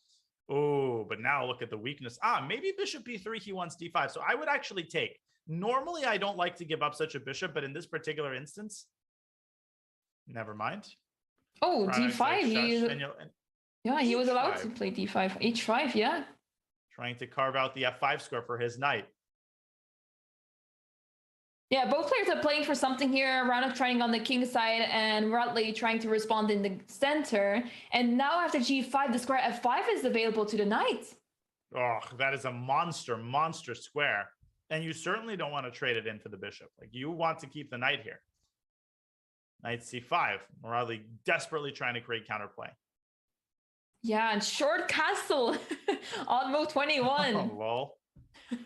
but now look at the weakness. Maybe bishop b3, he wants d5. So I would actually take. Normally, I don't like to give up such a bishop, but in this particular instance, never mind. Oh, d5. He was allowed to play d5. h5, yeah. Trying to carve out the f5 square for his knight. Yeah, both players are playing for something here. Raunak trying on the king side and Muradli trying to respond in the center. And now after g5, the square f5 is available to the knight. Oh, that is a monster square. And you certainly don't want to trade it in for the bishop. Like you want to keep the knight here. Knight c5. Muradli desperately trying to create counterplay. Yeah, and short castle on move 21. Oh, well,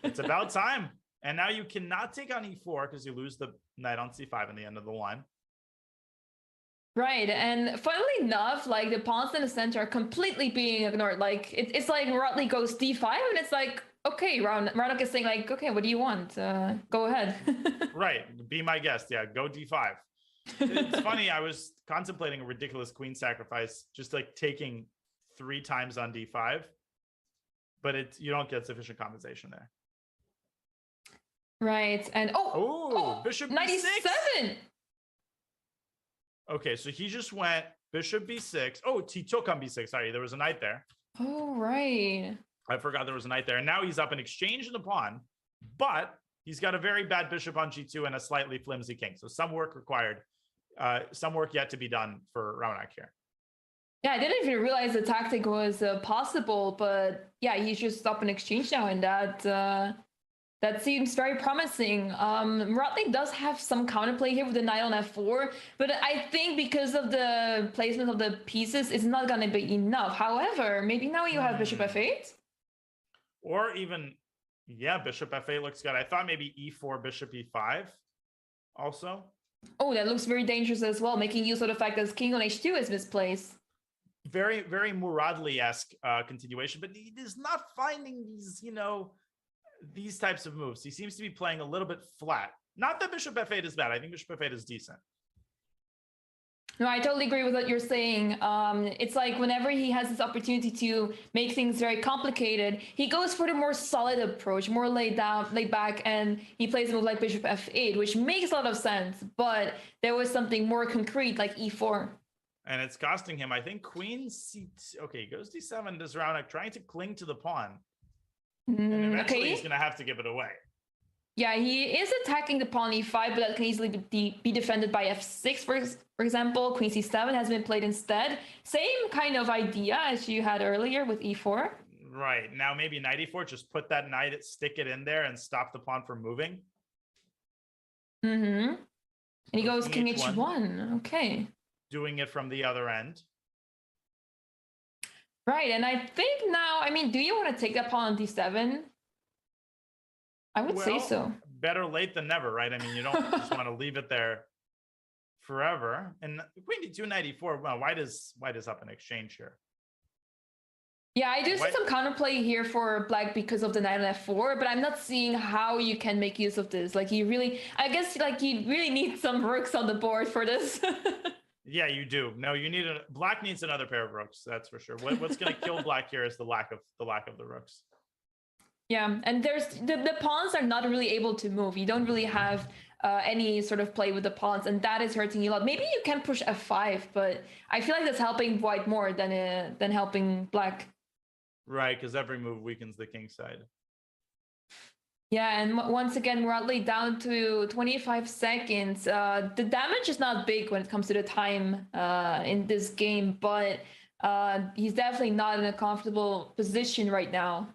it's about time. And now you cannot take on e4 because you lose the knight on c5 in the end of the line. Right, and funnily enough, like the pawns in the center are completely being ignored. Like it's like Muradli goes d5, and it's like, okay, Raunak is saying like, okay, what do you want? Go ahead. Right, be my guest. Yeah, go d5. It's funny. I was contemplating a ridiculous queen sacrifice, just like taking 3 times on d5, but you don't get sufficient compensation there. Right, and bishop b6. 97. Okay, so he just went bishop b6. Oh, he took on b6. Sorry, there was a knight there. Oh, right. I forgot there was a knight there. And now he's up in exchange in the pawn, but he's got a very bad bishop on g2 and a slightly flimsy king. So some work required, some work yet to be done for Raunak here. Yeah, I didn't even realize the tactic was possible, but yeah, he's just up in exchange now, and that That seems very promising. Muradli does have some counterplay here with the knight on f4, but I think because of the placement of the pieces, it's not going to be enough. However, maybe now you have bishop f8? Or even, yeah, bishop f8 looks good. I thought maybe e4, bishop e5 also. Oh, that looks very dangerous as well, making use of the fact that king on h2 is misplaced. Very, very Muradli-esque continuation, but he is not finding these, you know, these types of moves. He seems to be playing a little bit flat. Not that bishop f8 is bad. I think bishop f8 is decent. No, I totally agree with what you're saying. It's like whenever he has this opportunity to make things very complicated, he goes for the more solid approach, more laid back, and he plays a move like bishop f8, which makes a lot of sense. But there was something more concrete like e4. And it's costing him, I think, queen c2. Okay, goes d7, does Raunak trying to cling to the pawn. And eventually he's going to have to give it away. Yeah, he is attacking the pawn e5, but that can easily be defended by f6, for example. Queen c7 has been played instead. Same kind of idea as you had earlier with e4. Right. Now maybe knight e4, just put that knight, stick it in there, and stop the pawn from moving. And he goes king h1. Okay. Doing it from the other end. Right, and I think now, I mean, do you want to take that pawn on d7? I would say so. Better late than never, right? I mean, you don't just want to leave it there forever. And queen d2, knight e4. Well, white is up in exchange here. Yeah, I do see some counterplay here for black because of the knight on f4, but I'm not seeing how you can make use of this. Like, you really, I guess, like, you really need some rooks on the board for this. Yeah, you do. No, you need black needs another pair of rooks. That's for sure. What's going to kill black here is the lack of the rooks. Yeah, and there's the pawns are not really able to move. You don't really have any sort of play with the pawns, and that is hurting you a lot. Maybe you can push f5, but I feel like that's helping white more than helping black. Right, because every move weakens the king side. Yeah, and once again, Muradli down to 25 seconds. The damage is not big when it comes to the time in this game, but he's definitely not in a comfortable position right now.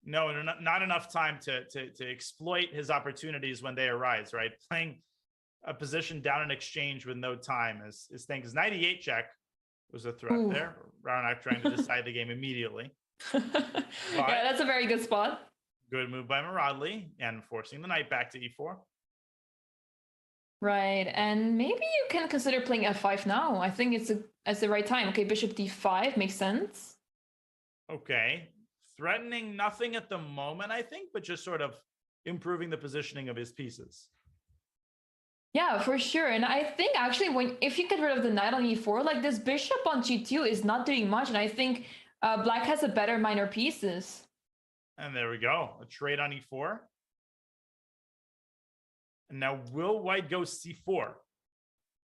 No, not enough time to exploit his opportunities when they arise, right? Playing a position down in exchange with no time is thing. Because 98 check was a threat there. Raunak trying to decide the game immediately. Yeah, that's a very good spot. Good move by Muradli and forcing the knight back to e4. Right, and maybe you can consider playing f5 now. I think it's the right time. Okay, bishop d5 makes sense. Okay, threatening nothing at the moment, I think, but just sort of improving the positioning of his pieces. Yeah, for sure. And I think actually if you get rid of the knight on e4, like this bishop on g2 is not doing much, and I think black has a better minor pieces. And there we go. A trade on e4. And now will white go c4?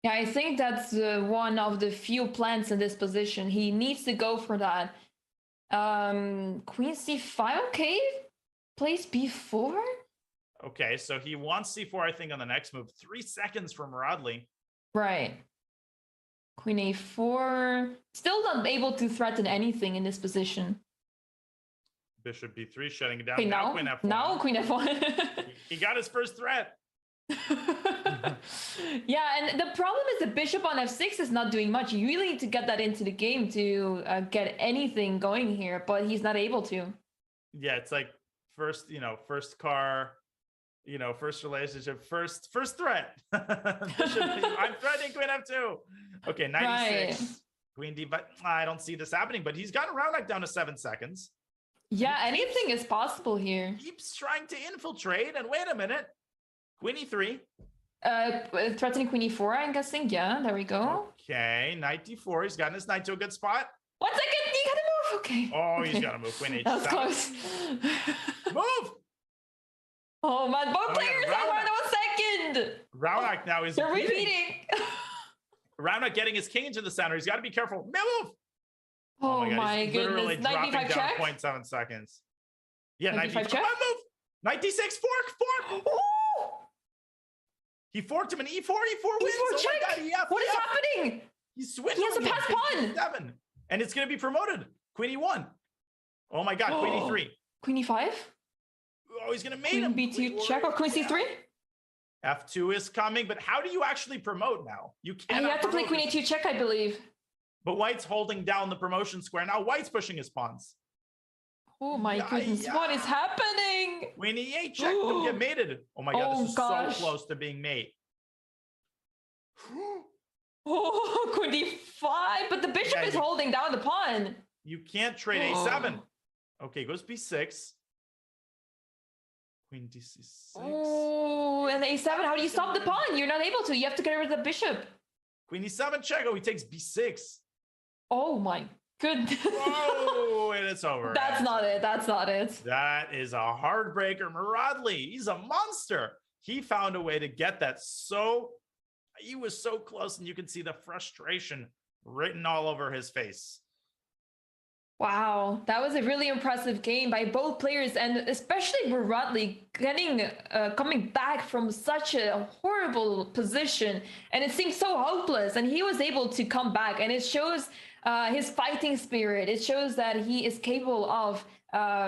Yeah, I think that's one of the few plans in this position. He needs to go for that. Queen c5, okay. Plays b4. Okay, so he wants c4, I think, on the next move. 3 seconds for Muradli. Right. Queen a4. Still not able to threaten anything in this position. Bishop b3, shutting it down. Okay, now queen f1. Now queen f1. He got his first threat. Yeah, and the problem is the bishop on f6 is not doing much. You really need to get that into the game to get anything going here, but he's not able to. Yeah, it's like first car, first relationship, first threat. Bishop, I'm threatening queen f2. Okay, 96. Right. Queen d, but I don't see this happening, but he's got Raunak down to 7 seconds. Yeah, anything is possible here. Keeps trying to infiltrate, and wait a minute. Queen e3. Threatening queen e4, I'm guessing. Yeah, there we go. Okay, knight d4. He's gotten his knight to a good spot. 1 second, you gotta move. Okay. Oh, okay. He's gotta move. Queen h7. That was close. Move! Oh man, both players are around 1 second. Raunak now is repeating. Raunak getting his king into the center. He's got to be careful. Move! Oh my goodness. Literally knight dropping d5 down check? 0.7 seconds. Yeah, knight d5 check. Move! Knight d6, fork! Ooh! He forked him an e4, e4 wins! E4 check! Oh my God, what is happening? He's switching. He has a pass pawn! 7, and it's going to be promoted. Queen e1. Oh my God, queen e3. Queen e5? Oh, he's gonna mate Queen him. B2 check or Queen C3? F2 is coming, but how do you actually promote now? You can't. You have to play Queen A2 check, I believe. But White's holding down the promotion square. Now White's pushing his pawns. Oh my goodness, what is happening? Queen E8 check could get mated. Oh my god, this is gosh. so close to being mate. Oh, Queen D5, but the bishop is holding down the pawn. You can't trade A7. Okay, goes B6. Queen D6. Oh, and A7, how do you stop the pawn? You're not able to. You have to get rid of the bishop. Queen E7 check. Oh, he takes B6. Oh my goodness. Oh, and it's over. That's not it. That's not it. That is a heartbreaker. Muradli, he's a monster. He found a way to get that he was so close, and you can see the frustration written all over his face. Wow, that was a really impressive game by both players, and especially Muradli coming back from such a horrible position, and it seemed so hopeless, and he was able to come back, and it shows his fighting spirit. It shows that he is capable of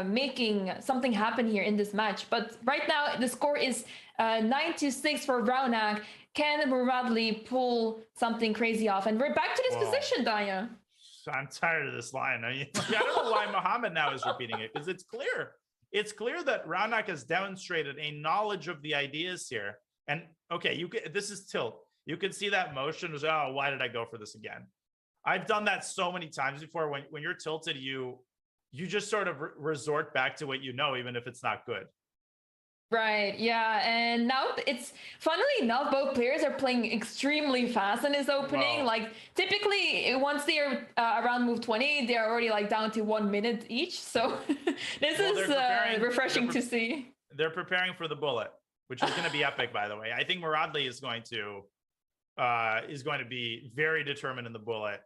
making something happen here in this match. But right now, the score is 9-6 for Raunak. Can Muradli pull something crazy off? And we're back to this position, Daya. I'm tired of this line. I don't know why Muhammad now is repeating it, because it's clear. It's clear that Raunak has demonstrated a knowledge of the ideas here. And okay, this is tilt. You can see that motion was, oh, why did I go for this again? I've done that so many times before. When you're tilted, you just sort of resort back to what you know, even if it's not good. Right, yeah, and now it's funnily enough, both players are playing extremely fast in this opening. Like typically, once they're around move 20, they're already like down to 1 minute each. So this is refreshing to see. They're preparing for the bullet, which is going to be epic, by the way. I think Muradli is going to be very determined in the bullet,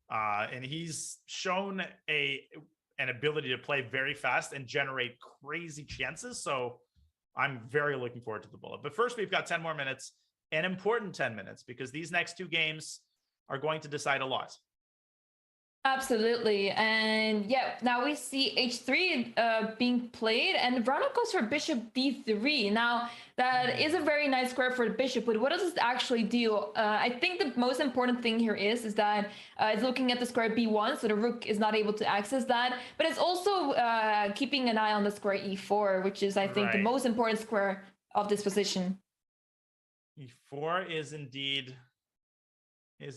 and he's shown an ability to play very fast and generate crazy chances. So I'm very looking forward to the bullet. But first, we've got 10 more minutes, an important 10 minutes, because these next two games are going to decide a lot. Absolutely. And yeah, now we see h3 being played, and Raunak goes for bishop d3. Now, that is a very nice square for the bishop, but what does this actually do? I think the most important thing here is that it's looking at the square b1, so the rook is not able to access that, but it's also keeping an eye on the square e4, which is, I think, the most important square of this position. e4 is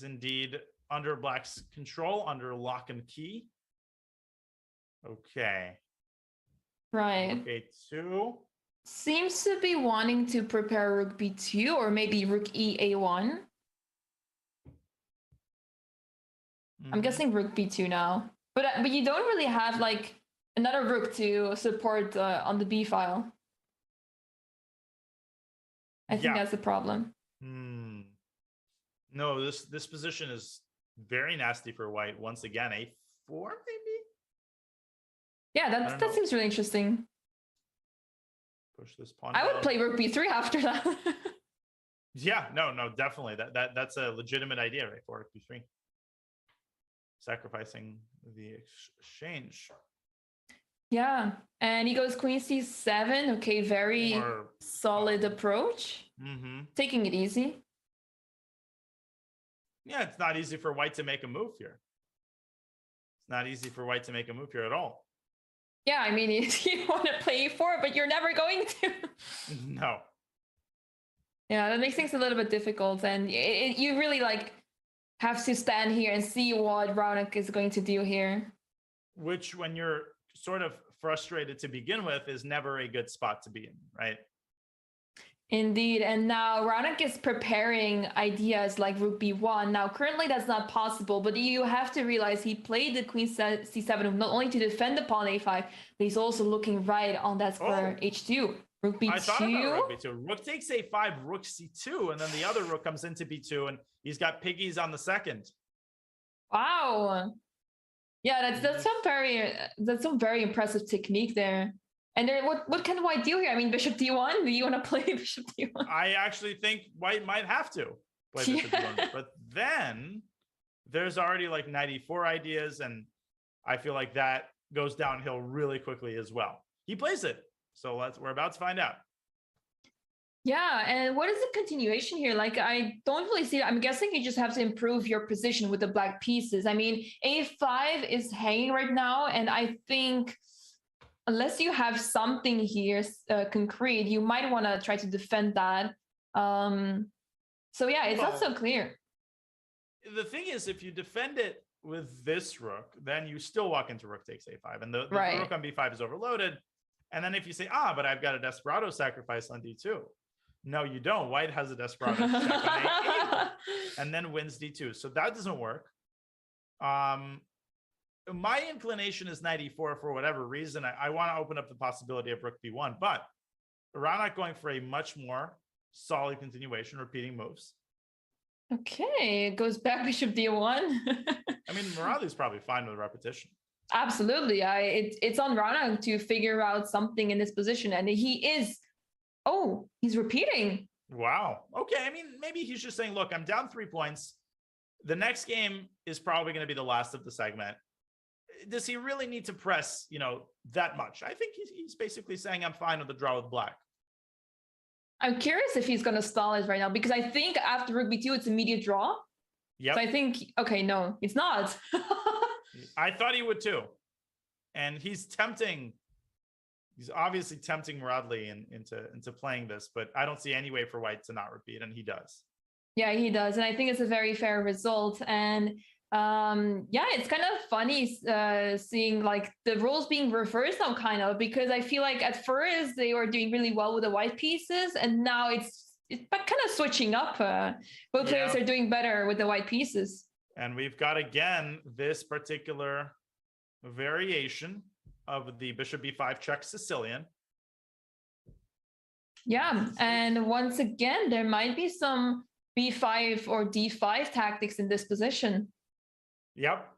indeed under Black's control, under lock and key. Okay. Right. Okay, 2. Seems to be wanting to prepare rook b2 or maybe rook e1. I'm guessing rook b2 now. But you don't really have like another rook to support on the b file. I think that's the problem. No, this position is very nasty for White. Once again, a4 maybe? Yeah, that seems really interesting. Push this pawn. I would play rook b3 after that. Yeah, no, definitely. That's a legitimate idea, right? For rook b3. Sacrificing the exchange. Yeah, and he goes queen c7. Okay, very solid approach. Taking it easy. Yeah, it's not easy for White to make a move here. It's not easy for White to make a move here at all. Yeah, I mean, you want to play e4, but you're never going to. No. Yeah, that makes things a little bit difficult, and you really like have to stand here and see what Raunak is going to do here. Which, when you're sort of frustrated to begin with, is never a good spot to be in, right? Indeed, and now Raunak is preparing ideas like rook b1. Now, currently that's not possible, but you have to realize he played the queen c7 not only to defend the pawn a5, but he's also looking right on that square h2. Rook b2. I thought about rook b2. Rook takes a5, rook c2, and then the other rook comes into b2, and he's got piggies on the second. Wow. Yeah, that's some very impressive technique there. And then what can White do here? I mean, bishop d1? Do you want to play bishop d1? I actually think White might have to play bishop d1. But then there's already like knight e4 ideas, and I feel like that goes downhill really quickly as well. He plays it. So we're about to find out. Yeah, and what is the continuation here? Like, I don't really see it. I'm guessing you just have to improve your position with the black pieces. I mean, a5 is hanging right now, and I think unless you have something here concrete, you might want to try to defend that. So yeah, it's not so clear. The thing is, if you defend it with this rook, then you still walk into rook takes a5, and the rook on b5 is overloaded. And then if you say, but I've got a Desperado sacrifice on d2. No, you don't. White has a Desperado check on a8 and then wins d2. So that doesn't work. My inclination is knight e4 for whatever reason. I want to open up the possibility of rook b1, but Ranak going for a much more solid continuation, repeating moves. Okay, it goes back bishop d1. I mean, Muradli's probably fine with repetition. Absolutely. It's on Ranak to figure out something in this position, and he is. Oh, he's repeating. Wow. Okay. I mean, maybe he's just saying, look, I'm down 3 points. The next game is probably going to be the last of the segment. Does he really need to press, that much? I think he's basically saying, I'm fine with the draw with black. I'm curious if he's going to stall it right now, because I think after rook b2, it's immediate draw. Yeah. So I think, okay, no, it's not. I thought he would too. And he's obviously tempting Muradli into playing this, but I don't see any way for white to not repeat, and he does. Yeah, he does. And I think it's a very fair result. And yeah, it's kind of funny seeing like the rules being reversed now, kind of, because I feel like at first they were doing really well with the white pieces, and now it's kind of switching up. Both players are doing better with the white pieces. And we've got, again, this particular variation of the bishop b5 check Sicilian. Yeah, and once again, there might be some b5 or d5 tactics in this position. Yep.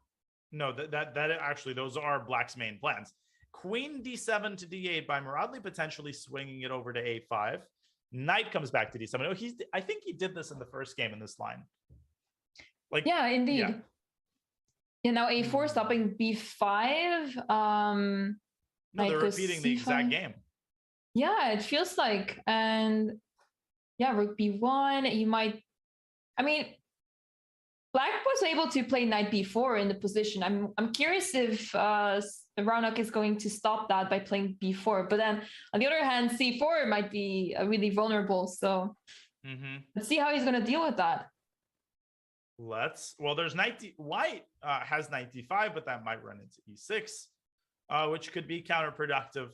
No, that actually, those are black's main plans. Queen d7 to d8 by Muradli, potentially swinging it over to a5. Knight comes back to d7. Oh, I think he did this in the first game in this line. Like, yeah, indeed. Yeah, now a4 stopping b5. No, they're repeating the exact game. Yeah, it feels like. And yeah, rook b1. You might. I mean, black was able to play knight b4 in the position. I'm curious if Ranak is going to stop that by playing b4. But then on the other hand, c4 might be really vulnerable. So let's see how he's going to deal with that. Well, there's white has knight d5, but that might run into e6, which could be counterproductive.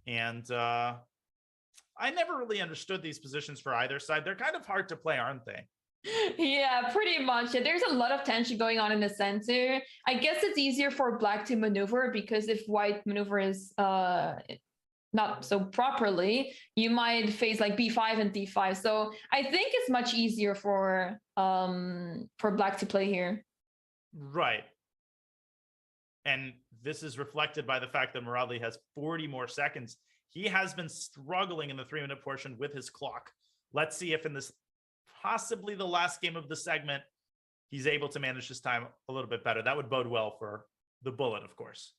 And I never really understood these positions for either side. They're kind of hard to play, aren't they? Yeah, pretty much. There's a lot of tension going on in the center. I guess it's easier for black to maneuver, because if white maneuvers not so properly, you might face like b5 and d5. So I think it's much easier for black to play here. Right. And this is reflected by the fact that Muradli has 40 more seconds. He has been struggling in the 3-minute portion with his clock. Let's see if in this possibly the last game of the segment, he's able to manage his time a little bit better. That would bode well for the bullet, of course.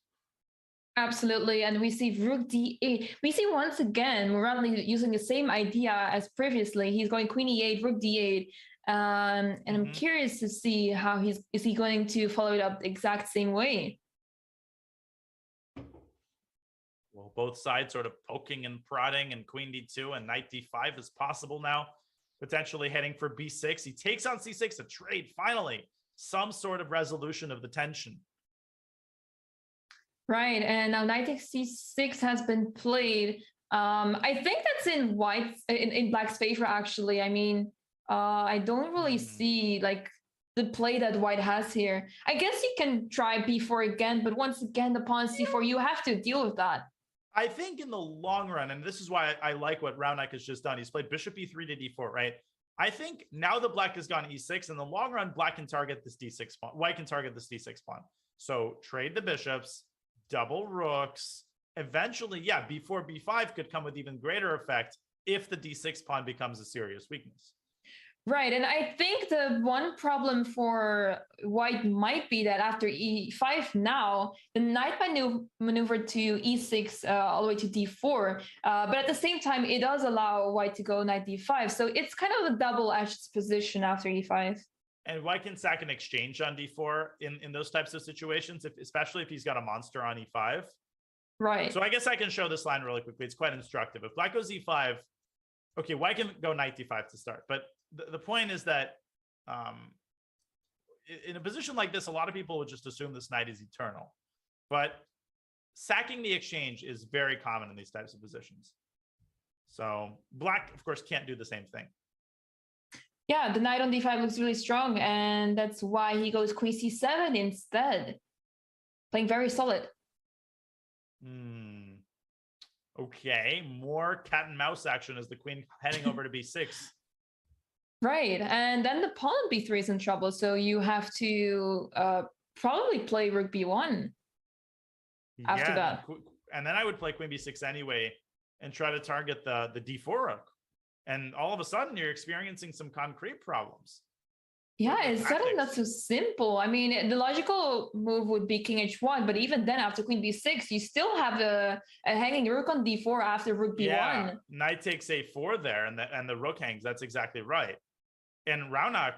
Absolutely. And we see rook d8. We see once again Muradli using the same idea as previously. He's going queen e8, rook d8. And I'm curious to see how is he going to follow it up the exact same way. Well, both sides sort of poking and prodding, and queen d2 and knight d5 is possible now. Potentially heading for b6. He takes on c6, a trade, finally. Some sort of resolution of the tension. Right, and now knight takes c6 has been played. I think that's in in black's favor, actually. I mean, I don't really see like the play that white has here. I guess you can try b4 again, but once again, the pawn c4, you have to deal with that. I think in the long run, and this is why I like what Ranak has just done. He's played bishop e3 to d4, right? I think now that black has gone e6, in the long run, black can target this d6 pawn. White can target this d6 pawn. So trade the bishops, double rooks. Eventually, yeah, b4, b5 could come with even greater effect if the d6 pawn becomes a serious weakness. Right, and I think the one problem for white might be that after e5 now, the knight might maneuver to e6 all the way to d4, but at the same time, it does allow white to go knight d5, so it's kind of a double-edged position after e5. And white can sack an exchange on d4 in those types of situations, especially if he's got a monster on e5. Right. So I guess I can show this line really quickly. It's quite instructive. If black goes e5, okay, white can go knight d5 to start, but the point is that in a position like this, a lot of people would just assume this knight is eternal. But sacking the exchange is very common in these types of positions. So black, of course, can't do the same thing. Yeah, the knight on d5 looks really strong, and that's why he goes queen c7 instead. Playing very solid. Okay, more cat and mouse action as the queen heading over to b6. Right, and then the pawn on b3 is in trouble, so you have to probably play rook b1 after that. And then I would play queen b6 anyway and try to target the d4 rook. And all of a sudden, you're experiencing some concrete problems. Yeah, it's certainly not so simple. I mean, the logical move would be king h1, but even then, after queen b6, you still have a hanging rook on d4 after rook b1. Yeah, knight takes a4 there, and the rook hangs. That's exactly right. And Raunak,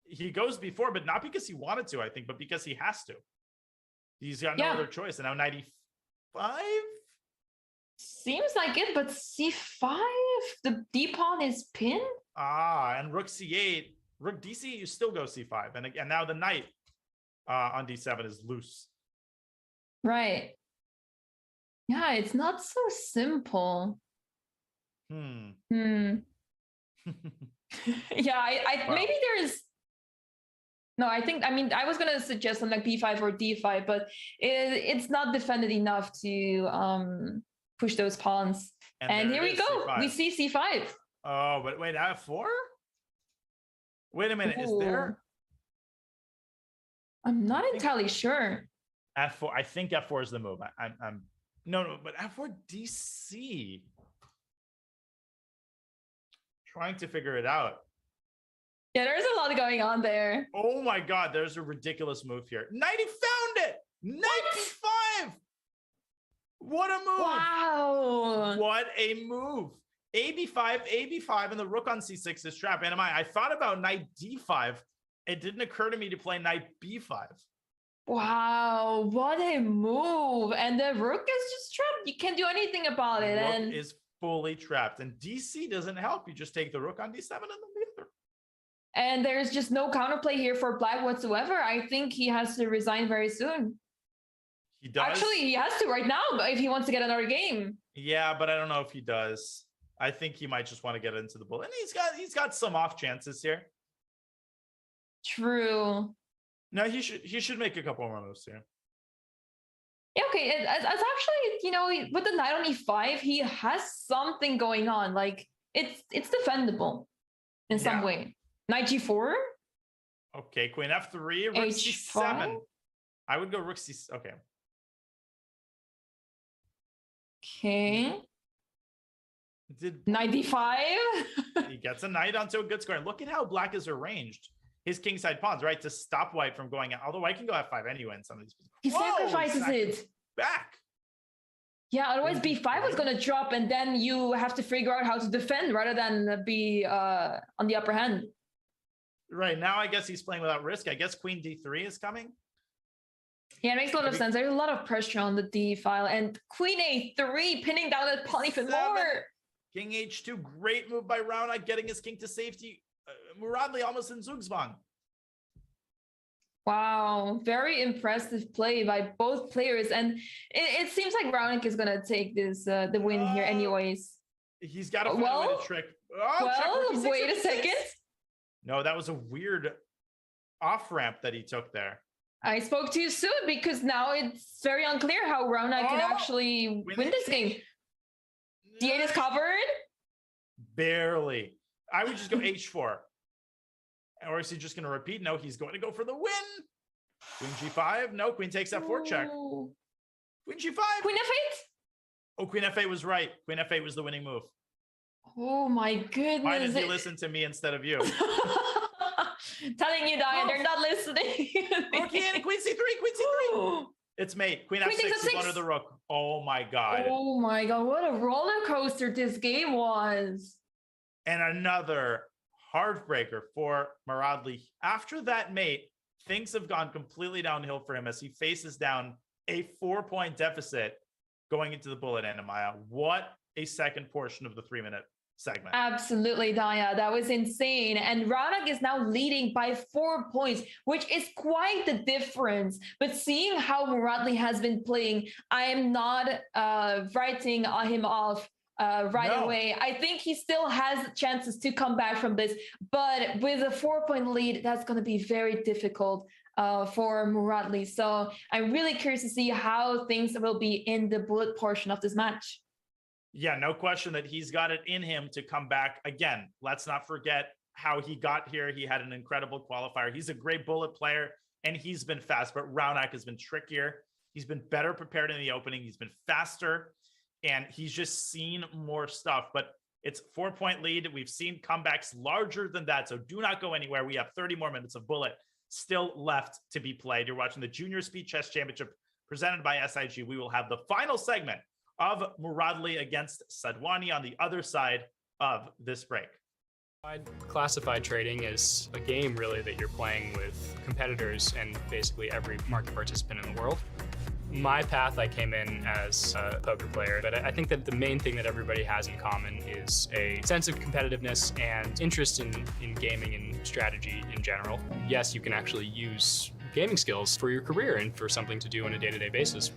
he goes b4, but not because he wanted to, I think, but because he has to. He's got no other choice. And now knight e5? Seems like it, but c5? The d pawn is pinned? And rook c8. Rook dc, you still go c5. And again, now the knight on d7 is loose. Right. Yeah, it's not so simple. Yeah, I maybe there's no, I mean I was gonna suggest something like b5 or d5, but it's not defended enough to push those pawns. And here we go. C5. We see c5. Oh, but wait, f4? Wait a minute, is there? I'm not entirely sure. F4, I think f4 is the move. I'm no, but f4 dc. Trying to figure it out. Yeah, there's a lot going on there. Oh my god, there's a ridiculous move here. Knight, he found it! Knight b5! What a move! Wow! What a move! AB5, and the rook on c6 is trapped. And I thought about knight d5. It didn't occur to me to play knight b5. Wow, what a move! And the rook is just trapped. You can't do anything about it. Rook is fully trapped, and DC doesn't help. You just take the rook on d7 and then the other. And there's just no counterplay here for black whatsoever. I think he has to resign very soon. He does. Actually, he has to right now if he wants to get another game. Yeah, but I don't know if he does. I think he might just want to get into the bull, and he's got some off chances here. True. No, he should make a couple more moves here. Yeah, okay. It's actually, you know, with the knight on e5, he has something going on. Like it's defendable in some way. Knight g4. Okay, queen f3, rook c7. I would go rook c. Okay. Okay. Knight d5. He gets a knight onto a good square. Look at how black is arranged. His kingside pawns, right, to stop white from going out. Although white can go f5 anyway in some of these positions. He sacrifices it. Back. Yeah, otherwise b5 was going to drop, and then you have to figure out how to defend rather than be on the upper hand. Right, now I guess he's playing without risk. I guess queen d3 is coming. Yeah, it makes a lot of sense. There's a lot of pressure on the d file, and queen a3 pinning down that pawn even more. King h2, great move by Raunak, getting his king to safety. Muradli almost in Zugzwang. Wow, very impressive play by both players, and it seems like Raunak is gonna take this the win here, anyways. He's got to find a way to trick. Wait a second. No, that was a weird off ramp that he took there. I spoke too soon because now it's very unclear how Raunak can actually win this game. D8 is covered. Barely. I would just go h4. Or is he just going to repeat? No, he's going to go for the win. Queen g5. No, queen takes f4 check. Queen g5. Queen f8. Oh, queen f8 was right. Queen f8 was the winning move. Oh my goodness. Why did he listen to me instead of you? Telling you, Diane, they're not listening. Rook in, queen c3, queen c3. It's mate. Queen Queen f6 takes is a under 6. the rook. Oh my god. Oh my god, what a roller coaster this game was. And another heartbreaker for Muradli. After that mate, things have gone completely downhill for him as he faces down a 4-point deficit going into the bullet end, Amaya. What a second portion of the 3-minute segment. Absolutely, Daya. That was insane. And Ranak is now leading by 4 points, which is quite the difference. But seeing how Muradli has been playing, I am not writing him off right away. I think he still has chances to come back from this. But with a 4-point lead, that's going to be very difficult for Muradli. So I'm really curious to see how things will be in the bullet portion of this match. Yeah, no question that he's got it in him to come back. Again, let's not forget how he got here. He had an incredible qualifier. He's a great bullet player, and he's been fast, but Raunak has been trickier. He's been better prepared in the opening. He's been faster, and he's just seen more stuff. But it's 4-point lead. We've seen comebacks larger than that, so do not go anywhere. We have 30 more minutes of bullet still left to be played. You're watching the Junior Speed Chess Championship presented by SIG. We will have the final segment of Muradli against Sadhwani on the other side of this break. Classified trading is a game really that you're playing with competitors and basically every market participant in the world. My path, I came in as a poker player, but I think that the main thing that everybody has in common is a sense of competitiveness and interest in gaming and strategy in general. Yes, you can actually use gaming skills for your career and for something to do on a day-to-day basis.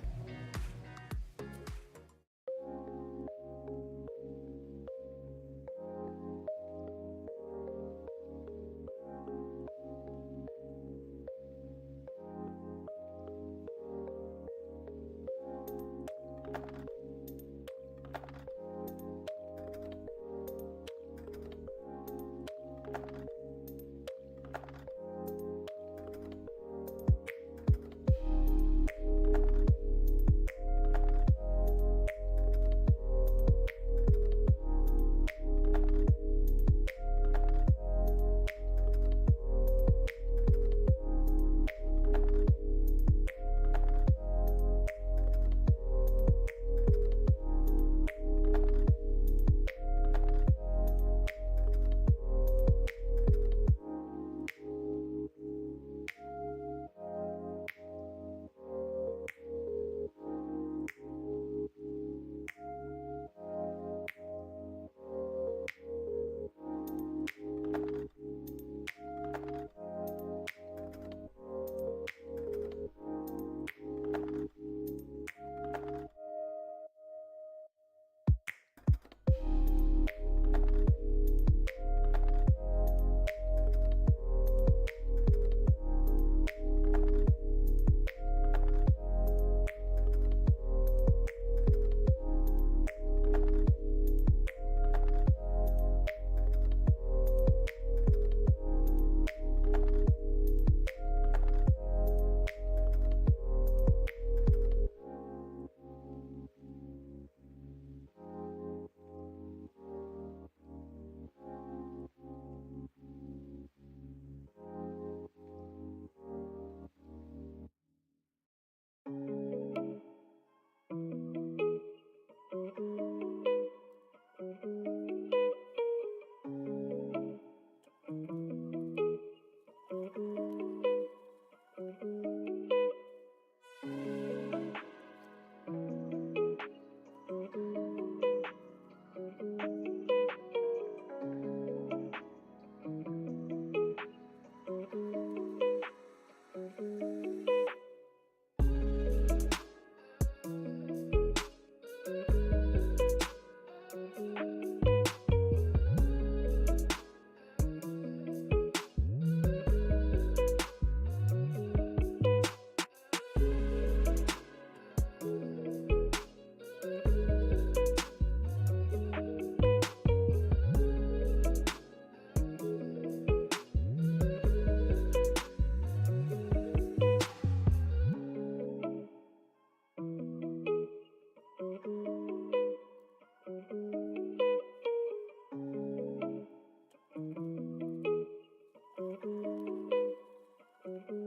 SIG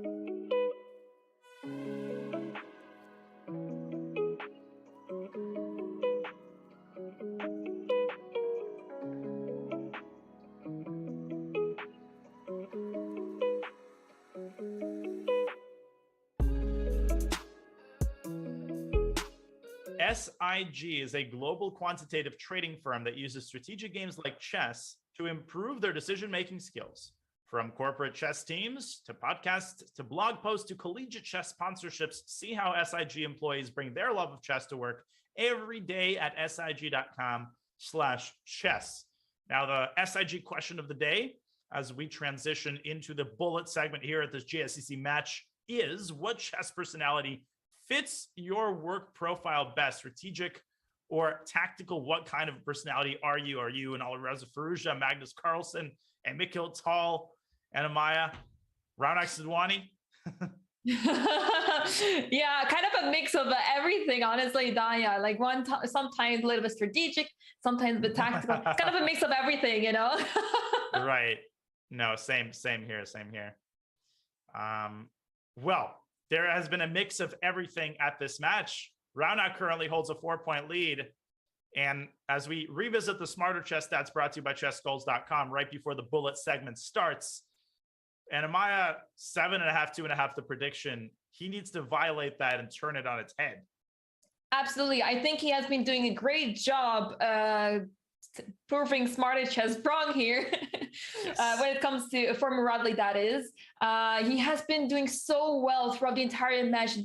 is a global quantitative trading firm that uses strategic games like chess to improve their decision-making skills. From corporate chess teams to podcasts to blog posts to collegiate chess sponsorships, see how SIG employees bring their love of chess to work every day at sig.com/chess. Now, the SIG question of the day, as we transition into the bullet segment here at this GSCC match, is what chess personality fits your work profile best? Strategic or tactical? What kind of personality are you? Are you an Alireza Firouzja, Magnus Carlsen, and Mikhail Tal, and Amaya, Raunak Sadhwani? Yeah, kind of a mix of everything, honestly, Danya. Like sometimes a little bit strategic, sometimes a bit tactical. It's kind of a mix of everything, you know? Right. No, same here. Well, there has been a mix of everything at this match. Raunak currently holds a 4-point lead. And as we revisit the Smarter Chess stats brought to you by chessgoals.com right before the bullet segment starts, and Amaya 7.5, 2.5, the prediction, he needs to violate that and turn it on its head. Absolutely. I think he has been doing a great job proving Smarter Chess wrong here. Yes. When it comes to, for Muradli, that is. He has been doing so well throughout the entire match.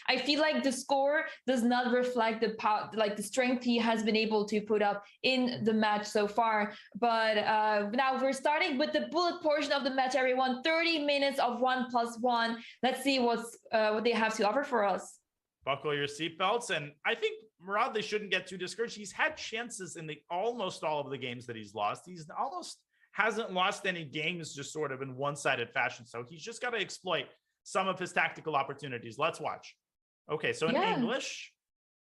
I feel like the score does not reflect the power, like the strength he has been able to put up in the match so far. But now we're starting with the bullet portion of the match, everyone. 30 minutes of 1+1. Let's see what they have to offer for us. Buckle your seatbelts. And I think Muradli shouldn't get too discouraged. He's had chances in almost all of the games that he's lost. He's almost hasn't lost any games just sort of in one-sided fashion. So he's just got to exploit some of his tactical opportunities. Let's watch. Okay, so in English,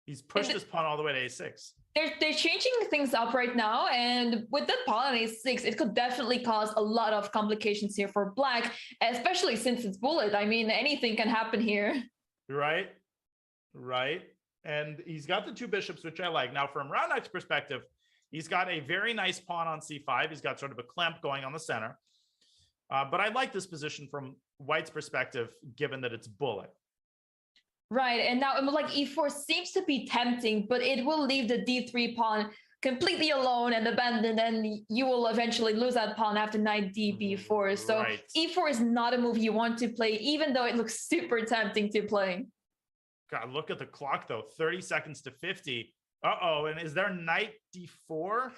he's pushed his pawn all the way to a6. They're changing things up right now, and with the pawn on a6, it could definitely cause a lot of complications here for Black, especially since it's bullet. I mean, anything can happen here. Right. And he's got the two bishops, which I like. Now, from Raunak's perspective, he's got a very nice pawn on c5. He's got sort of a clamp going on the center. But I like this position from White's perspective, given that it's bullet. Right, and now like e4 seems to be tempting, but it will leave the d3 pawn completely alone and abandoned, and you will eventually lose that pawn after knight db4. So e4 is not a move you want to play, even though it looks super tempting to play. God, look at the clock, though. 30 seconds to 50. Uh-oh, and is there knight d4?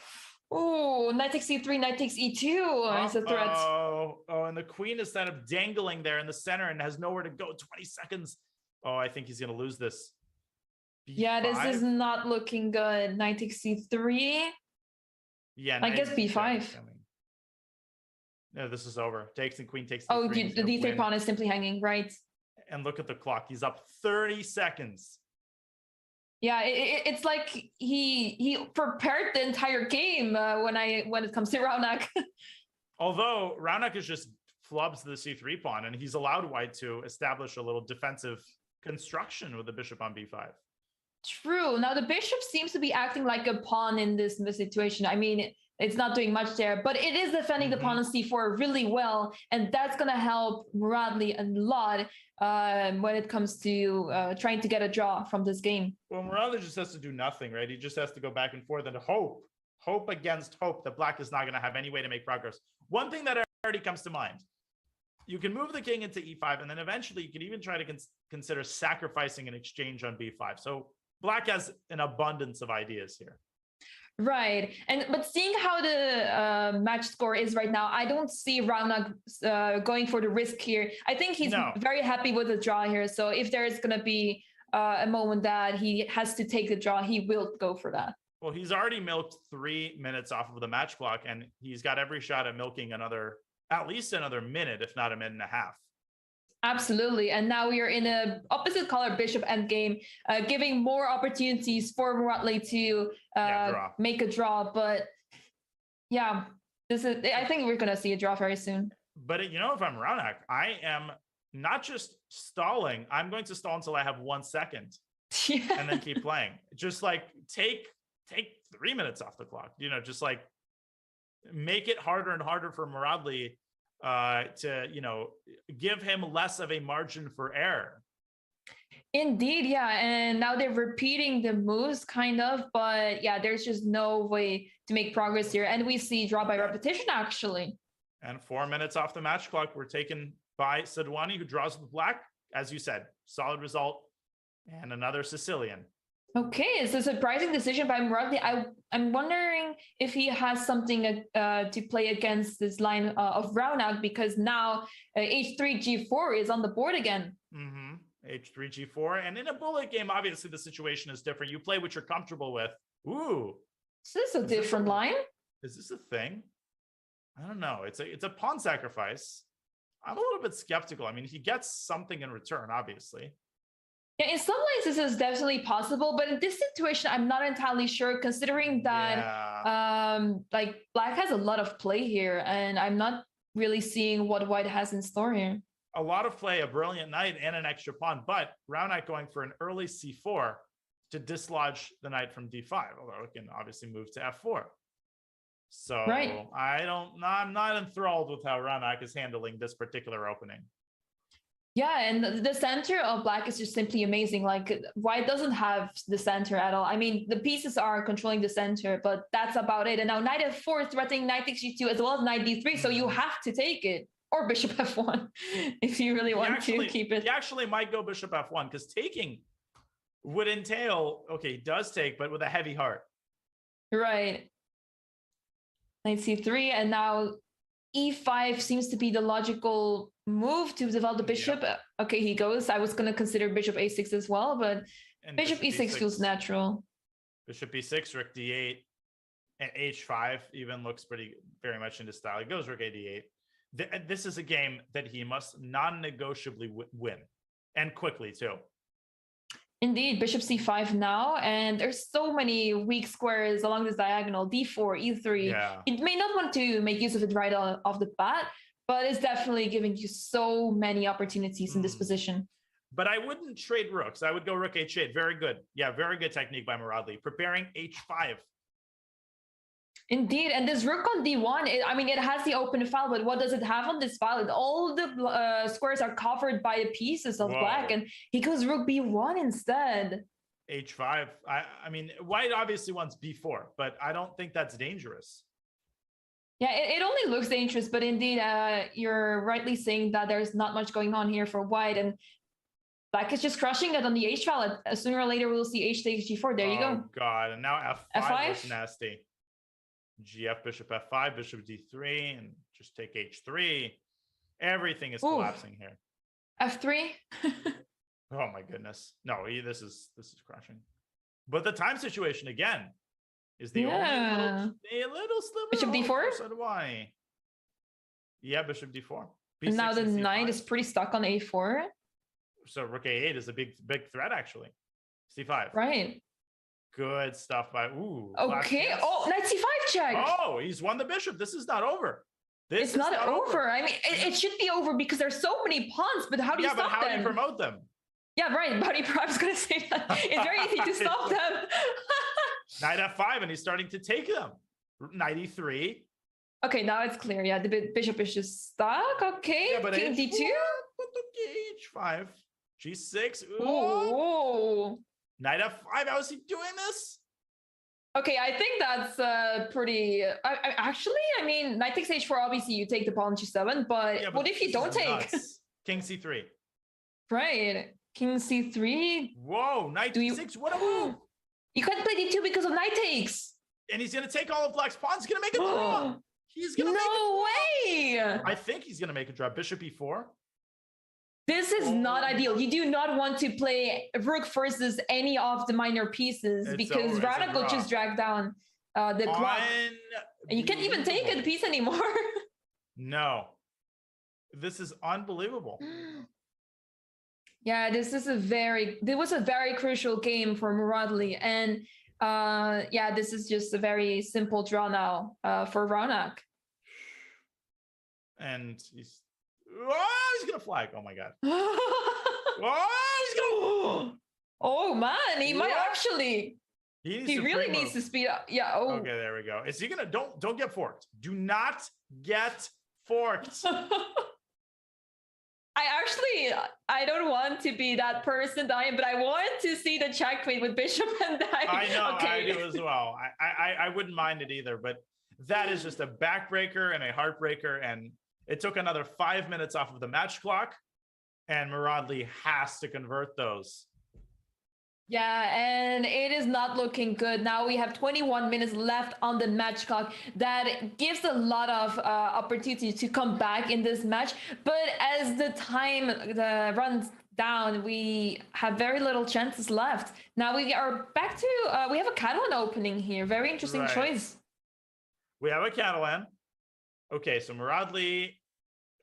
Oh, knight takes e3, knight takes e2 as a threat. Oh, and the queen is kind of dangling there in the center and has nowhere to go. 20 seconds. Oh, I think he's going to lose this. B5? Yeah, this is not looking good. Knight takes c3. Yeah, I guess b5. No, this is over. Takes and queen takes. Oh, the d3 pawn is simply hanging, right? And look at the clock. He's up 30 seconds. Yeah, it's like he prepared the entire game when it comes to Raunak. Although Raunak is just flubs the c3 pawn, and he's allowed White to establish a little defensive construction with the bishop on b5. True. Now the bishop seems to be acting like a pawn in this situation. I mean, it's not doing much there, but it is defending the pawn on c4 really well, and that's going to help Muradli a lot when it comes to trying to get a draw from this game. Well, Muradli just has to do nothing, right? He just has to go back and forth and hope against hope that Black is not going to have any way to make progress. One thing that already comes to mind, you can move the king into e5, and then eventually you can even try to consider sacrificing an exchange on b5. So Black has an abundance of ideas here. Right, but seeing how the match score is right now, I don't see Raunak going for the risk here. I think he's very happy with the draw here. So if there is going to be a moment that he has to take the draw, he will go for that. Well, he's already milked 3 minutes off of the match clock, and he's got every shot at milking at least another minute, if not a minute and a half. Absolutely. And now we are in a opposite color bishop endgame, giving more opportunities for Muradli to make a draw. But yeah, I think we're going to see a draw very soon. But if I'm Raunak, I am not just stalling. I'm going to stall until I have 1 second and then keep playing. Just like take 3 minutes off the clock, just like make it harder and harder for Muradli to, give him less of a margin for error. Indeed, yeah. And now they're repeating the moves kind of, but yeah, there's just no way to make progress here. And we see draw by repetition actually. And 4 minutes off the match clock were taken by Sadhwani, who draws with black. As you said, solid result. And another Sicilian. Okay, it's a surprising decision by Muradli. I'm wondering if he has something to play against this line of Raunak, because now h3 g4 is on the board again. Mm-hmm. h3 g4, and in a bullet game, obviously the situation is different. You play what you're comfortable with. Ooh, is this a different line? Is this a thing? I don't know. It's a pawn sacrifice. I'm a little bit skeptical. I mean, he gets something in return, obviously. Yeah, in some ways this is definitely possible, but in this situation, I'm not entirely sure, considering that like black has a lot of play here, and I'm not really seeing what white has in store here. A lot of play, a brilliant knight and an extra pawn, but Raunak going for an early c4 to dislodge the knight from d5, although it can obviously move to f4. So I'm not enthralled with how Raunak is handling this particular opening. Yeah, and the center of black is just simply amazing. Like white doesn't have the center at all. I mean, the pieces are controlling the center, but that's about it. And now knight f4 threatening knight takes g2 as well as knight d3, so you have to take it. Or bishop f1 if you really want to keep it. He actually might go bishop f1 because taking would entail, okay, he does take, but with a heavy heart. Right. Knight c3, and now e5 seems to be the logical move to develop the bishop. Yeah. Okay, he goes. I was going to consider bishop a6 as well, but bishop e6 feels natural. Bishop e6, rook d8, and h5 even looks very much into style. He goes rook a d8. This is a game that he must non-negotiably win, and quickly too. Indeed, bishop c5 now, and there's so many weak squares along this diagonal, d4, e3. Yeah. You may not want to make use of it right off the bat, but it's definitely giving you so many opportunities in this position. But I wouldn't trade rooks. I would go rook h8. Very good. Yeah, very good technique by Muradli. Preparing h5. Indeed, and this rook on d1, it has the open file, but what does it have on this file? All the squares are covered by the pieces of black, and he goes rook b1 instead. h5. I mean, white obviously wants b4, but I don't think that's dangerous. Yeah, it only looks dangerous, but indeed, you're rightly saying that there's not much going on here for white, and black is just crushing it on the h file. Sooner or later, we'll see h takes g4. There you go. Oh, God. And now f5 looks nasty. GF, bishop f5, bishop d3, and just take h3. Everything is collapsing here. f3. Oh my goodness. No, this is crushing. But the time situation again is the only little sliver. Bishop d4. So do I. Yeah, bishop d4. And now the knight is pretty stuck on a4. So rook a8 is a big threat actually. c5. Right. Good stuff by okay. Oh, knight c5 check. Oh, he's won the bishop. This is not over. It's not over. I mean, it should be over because there's so many pawns, but how do you stop them? Yeah, but how do you promote them? Yeah, right. But I was going to say that it's very easy to stop them. Knight f5, and he's starting to take them. Knight e3. Okay, now it's clear. Yeah, the bishop is just stuck. Okay, yeah, but king d2. h5, g6. Oh. Knight f5. How is he doing this? Okay, I think that's pretty. I mean, knight takes h4. Obviously, you take the pawn g7. But what if you don't take? King c3. Right. King c3. Whoa, knight d6. What a move! You can't play d2 because of knight takes. And he's gonna take all of black's pawns. He's gonna make a draw. He's gonna make a draw. No way! I think he's gonna make a draw. Bishop e4. This is not ideal. You do not want to play rook versus any of the minor pieces because Raunak will just drag down the clock. And you can't even take a piece anymore. No. This is unbelievable. Yeah, this was a very crucial game for Muradli. And this is just a very simple draw now for Raunak. And he's Oh, he's gonna flag. Oh my god. Oh, he's gonna. Oh man, he might What? actually. Needs He to really pre-move. needs to speed up. Yeah. Oh. Okay, there we go. Is he gonna? Don't get forked. Do not get forked. I don't want to be that person dying, but I want to see the checkmate with bishop and dying. I know, Okay. I do as well. I wouldn't mind it either, but that is just a backbreaker and a heartbreaker, and it took another 5 minutes off of the match clock, and Muradli has to convert those. Yeah, and it is not looking good. Now we have 21 minutes left on the match clock. That gives a lot of opportunity to come back in this match. But as the time runs down, we have very little chances left. Now we are back to, we have a Catalan opening here. Very interesting Right. choice. We have a Catalan. Okay, so Muradli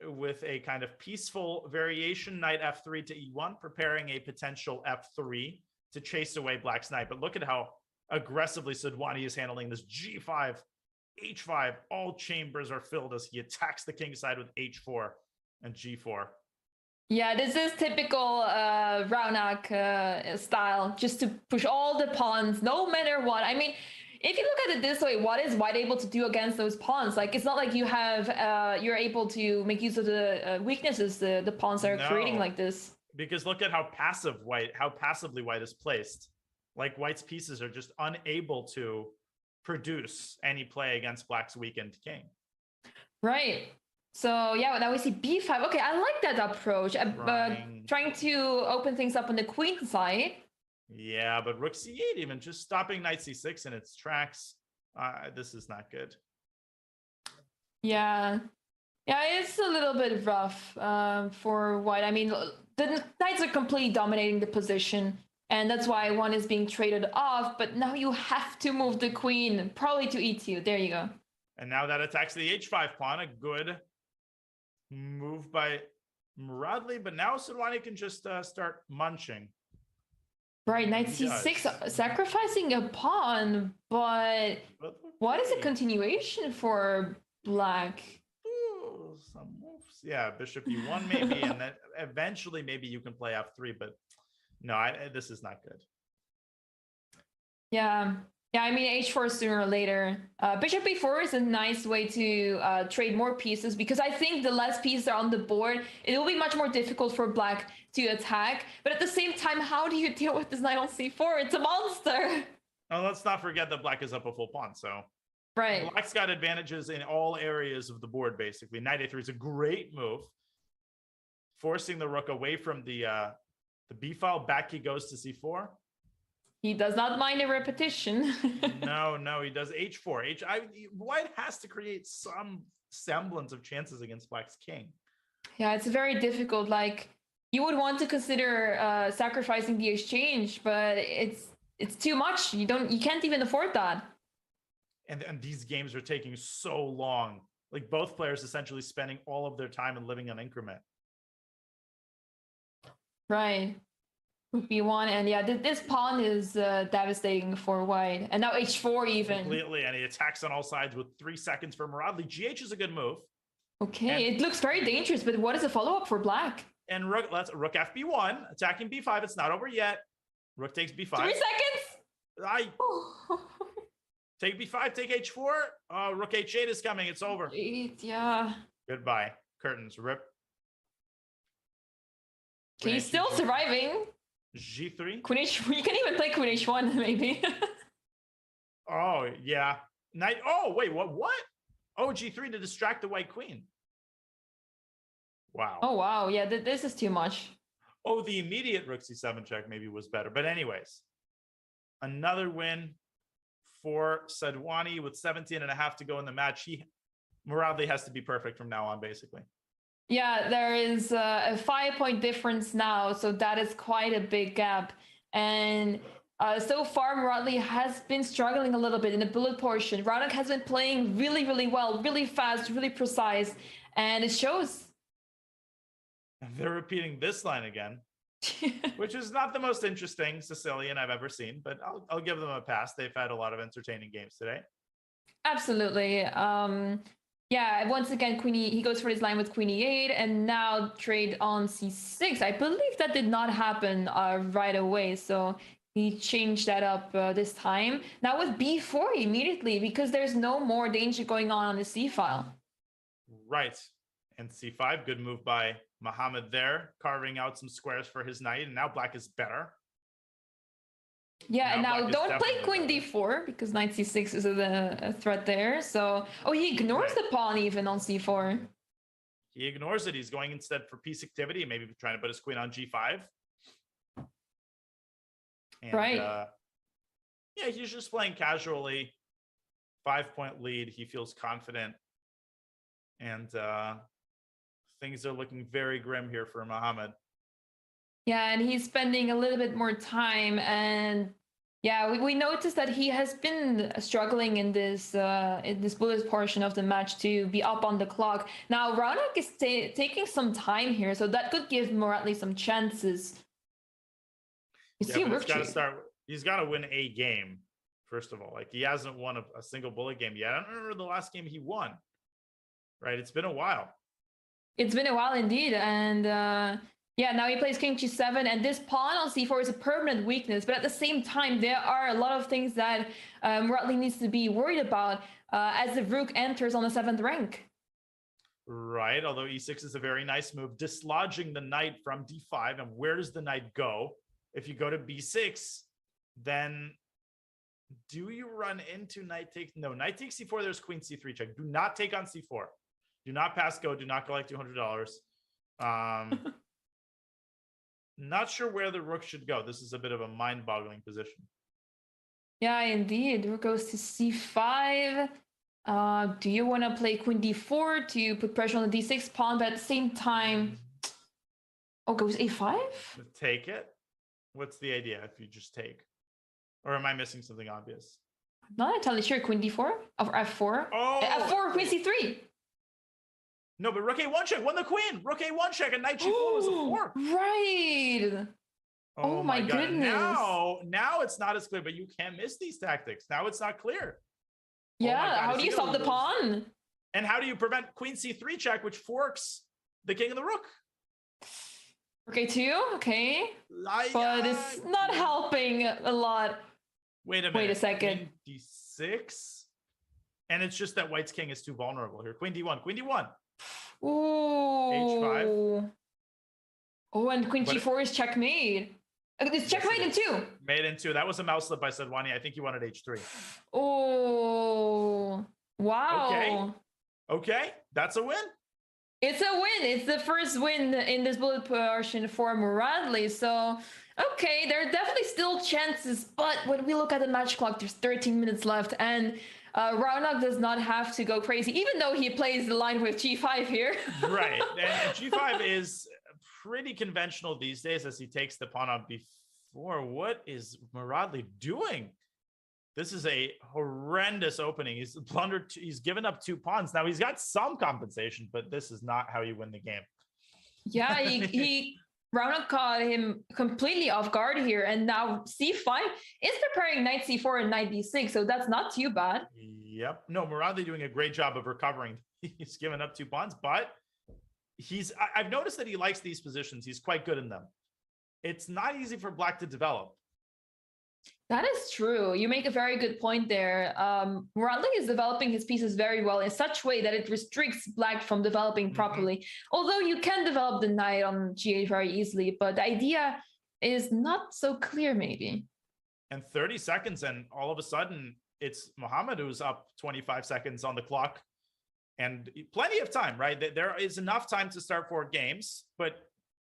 with a kind of peaceful variation, knight f3 to e1, preparing a potential f3 to chase away Black's knight. But look at how aggressively Sadhwani is handling this g5, h5. All chambers are filled as he attacks the king side with h4 and g4. Yeah, this is typical Raunak style, just to push all the pawns, no matter what. I mean, if you look at it this way, what is white able to do against those pawns? Like, it's not like you have, you're able to make use of the weaknesses the pawns are creating like this. Because look at how passively white is placed. Like, white's pieces are just unable to produce any play against Black's weakened king. Right. So yeah, now we see b5. Okay, I like that approach. Trying to open things up on the queen side. Yeah, but rook c8, even just stopping knight c6 in its tracks. This is not good. Yeah. Yeah, it's a little bit rough for white. I mean, the knights are completely dominating the position, and that's why one is being traded off. But now you have to move the queen, probably to e2. There you go. And now that attacks the h5 pawn, a good move by Muradli. But now Sadhwani can just start munching. Right, knight c6, sacrificing a pawn, but what is a continuation for Black? Ooh, some moves. Yeah, bishop e1 maybe, and then eventually maybe you can play f3, but no, this is not good. Yeah, I mean, h4 sooner or later. Bishop b4 is a nice way to trade more pieces, because I think the less pieces are on the board, it will be much more difficult for Black to attack. But at the same time, how do you deal with this knight on c4? It's a monster. Oh, let's not forget that Black is up a full pawn, so right. Black's got advantages in all areas of the board, basically. Knight a3 is a great move, forcing the rook away from the b file. Back he goes to c4. He does not mind a repetition. No, he does h4. White has to create some semblance of chances against Black's king. Yeah, it's very difficult. Like, you would want to consider sacrificing the exchange, but it's too much. You can't even afford that. And these games are taking so long. Like, both players essentially spending all of their time and living on increment. Right. Rook b1, and yeah, this pawn is devastating for white. And now h4 even. Completely, and he attacks on all sides with 3 seconds for Muradli. GH is a good move. Okay, it looks very dangerous, but what is the follow-up for Black? And rook fb1, attacking b5. It's not over yet. Rook takes b5. 3 seconds? Take b5, take h4. Rook h8 is coming. It's over. 8, yeah. Goodbye. Curtains. Rip. Okay, he's still surviving. g3. Queen h. You can even play queen h1, maybe. Oh, yeah. Knight. Oh, wait, what? Oh, g3 to distract the white queen. Wow. Oh, wow. Yeah, this is too much. Oh, the immediate rook c7 check maybe was better. But anyways, another win for Sadhwani with 17 and a half to go in the match. Muradli has to be perfect from now on, basically. Yeah, there is a 5-point difference now, so that is quite a big gap. And so far, Muradli has been struggling a little bit in the bullet portion. Raunak has been playing really, really well, really fast, really precise, and it shows. They're repeating this line again, which is not the most interesting Sicilian I've ever seen, but I'll give them a pass. They've had a lot of entertaining games today. Absolutely. Yeah, once again, he goes for his line with queen e8, and now trade on c6. I believe that did not happen right away, so he changed that up this time. Now with b4 immediately, because there's no more danger going on the c file. Right. And c5, good move by Mohammed there, carving out some squares for his knight, and now black is better. Yeah, and now black is don't play definitely queen d4 because knight c6 is a threat there. So, oh, he ignores the pawn even on c4. He ignores it. He's going instead for piece activity, maybe trying to put his queen on g5. And, right. Yeah, he's just playing casually. 5-point lead. He feels confident. And things are looking very grim here for Mohammed. Yeah, and he's spending a little bit more time, and yeah, we noticed that he has been struggling in this bullet portion of the match to be up on the clock. Now Raunak is taking some time here, so that could give Muradli some chances. He's got to start. He's got to win a game first of all. Like, he hasn't won a single bullet game yet. I don't remember the last game he won. Right, it's been a while. It's been a while indeed, and. Yeah, now he plays king g7, and this pawn on c4 is a permanent weakness, but at the same time, there are a lot of things that Muradli needs to be worried about as the rook enters on the 7th rank. Right, although e6 is a very nice move, dislodging the knight from d5, and where does the knight go? If you go to b6, then do you run into knight takes? No, knight takes c4, there's queen c3 check. Do not take on c4. Do not pass go, do not collect $200. Not sure where the rook should go. This is a bit of a mind-boggling position. Yeah, indeed. Rook goes to c5. Do you want to play queen d4 to put pressure on the d6 pawn, but at the same time... Oh, goes a5? Take it? What's the idea if you just take? Or am I missing something obvious? I'm not entirely sure. Queen d4? Or f4? Oh! f4, queen c3! No, but rook a1 check, won the queen. Rook a1 check, and knight g4 was a 4. Right. Oh my goodness. Now it's not as clear, but you can't miss these tactics. Now it's not clear. Yeah, how do you stop the pawn? And how do you prevent queen c3 check, which forks the king and the rook? Okay, two, okay. But it's not helping a lot. Wait a minute. Wait a second. Queen d6? And it's just that white's king is too vulnerable here. Queen d1, queen d1. Ooh. h5. Oh, and queen g4 is checkmate. It's checkmate in 2. Made in 2. That was a mouse slip by Sadhwani. I think he wanted h3. Oh, wow. Okay, that's a win. It's a win. It's the first win in this bullet portion for Muradli. So, okay, there are definitely still chances. But when we look at the match clock, there's 13 minutes left. And Raunak does not have to go crazy, even though he plays the line with g5 here. Right. And g5 is pretty conventional these days as he takes the pawn on b4. What is Muradli doing? This is a horrendous opening. He's blundered. He's given up 2 pawns. Now he's got some compensation, but this is not how you win the game. Yeah, Raunak caught him completely off guard here, and now c5 is preparing knight c4 and knight d6, so that's not too bad. Yep. No, Muradli doing a great job of recovering. He's given up 2 pawns, but I've noticed that he likes these positions. He's quite good in them. It's not easy for black to develop. That is true. You make a very good point there. Muradli is developing his pieces very well in such a way that it restricts black from developing properly. Although you can develop the knight on g8 very easily, but the idea is not so clear maybe. And 30 seconds, and all of a sudden, it's Mohammed who's up 25 seconds on the clock. And plenty of time, right? There is enough time to start 4 games, but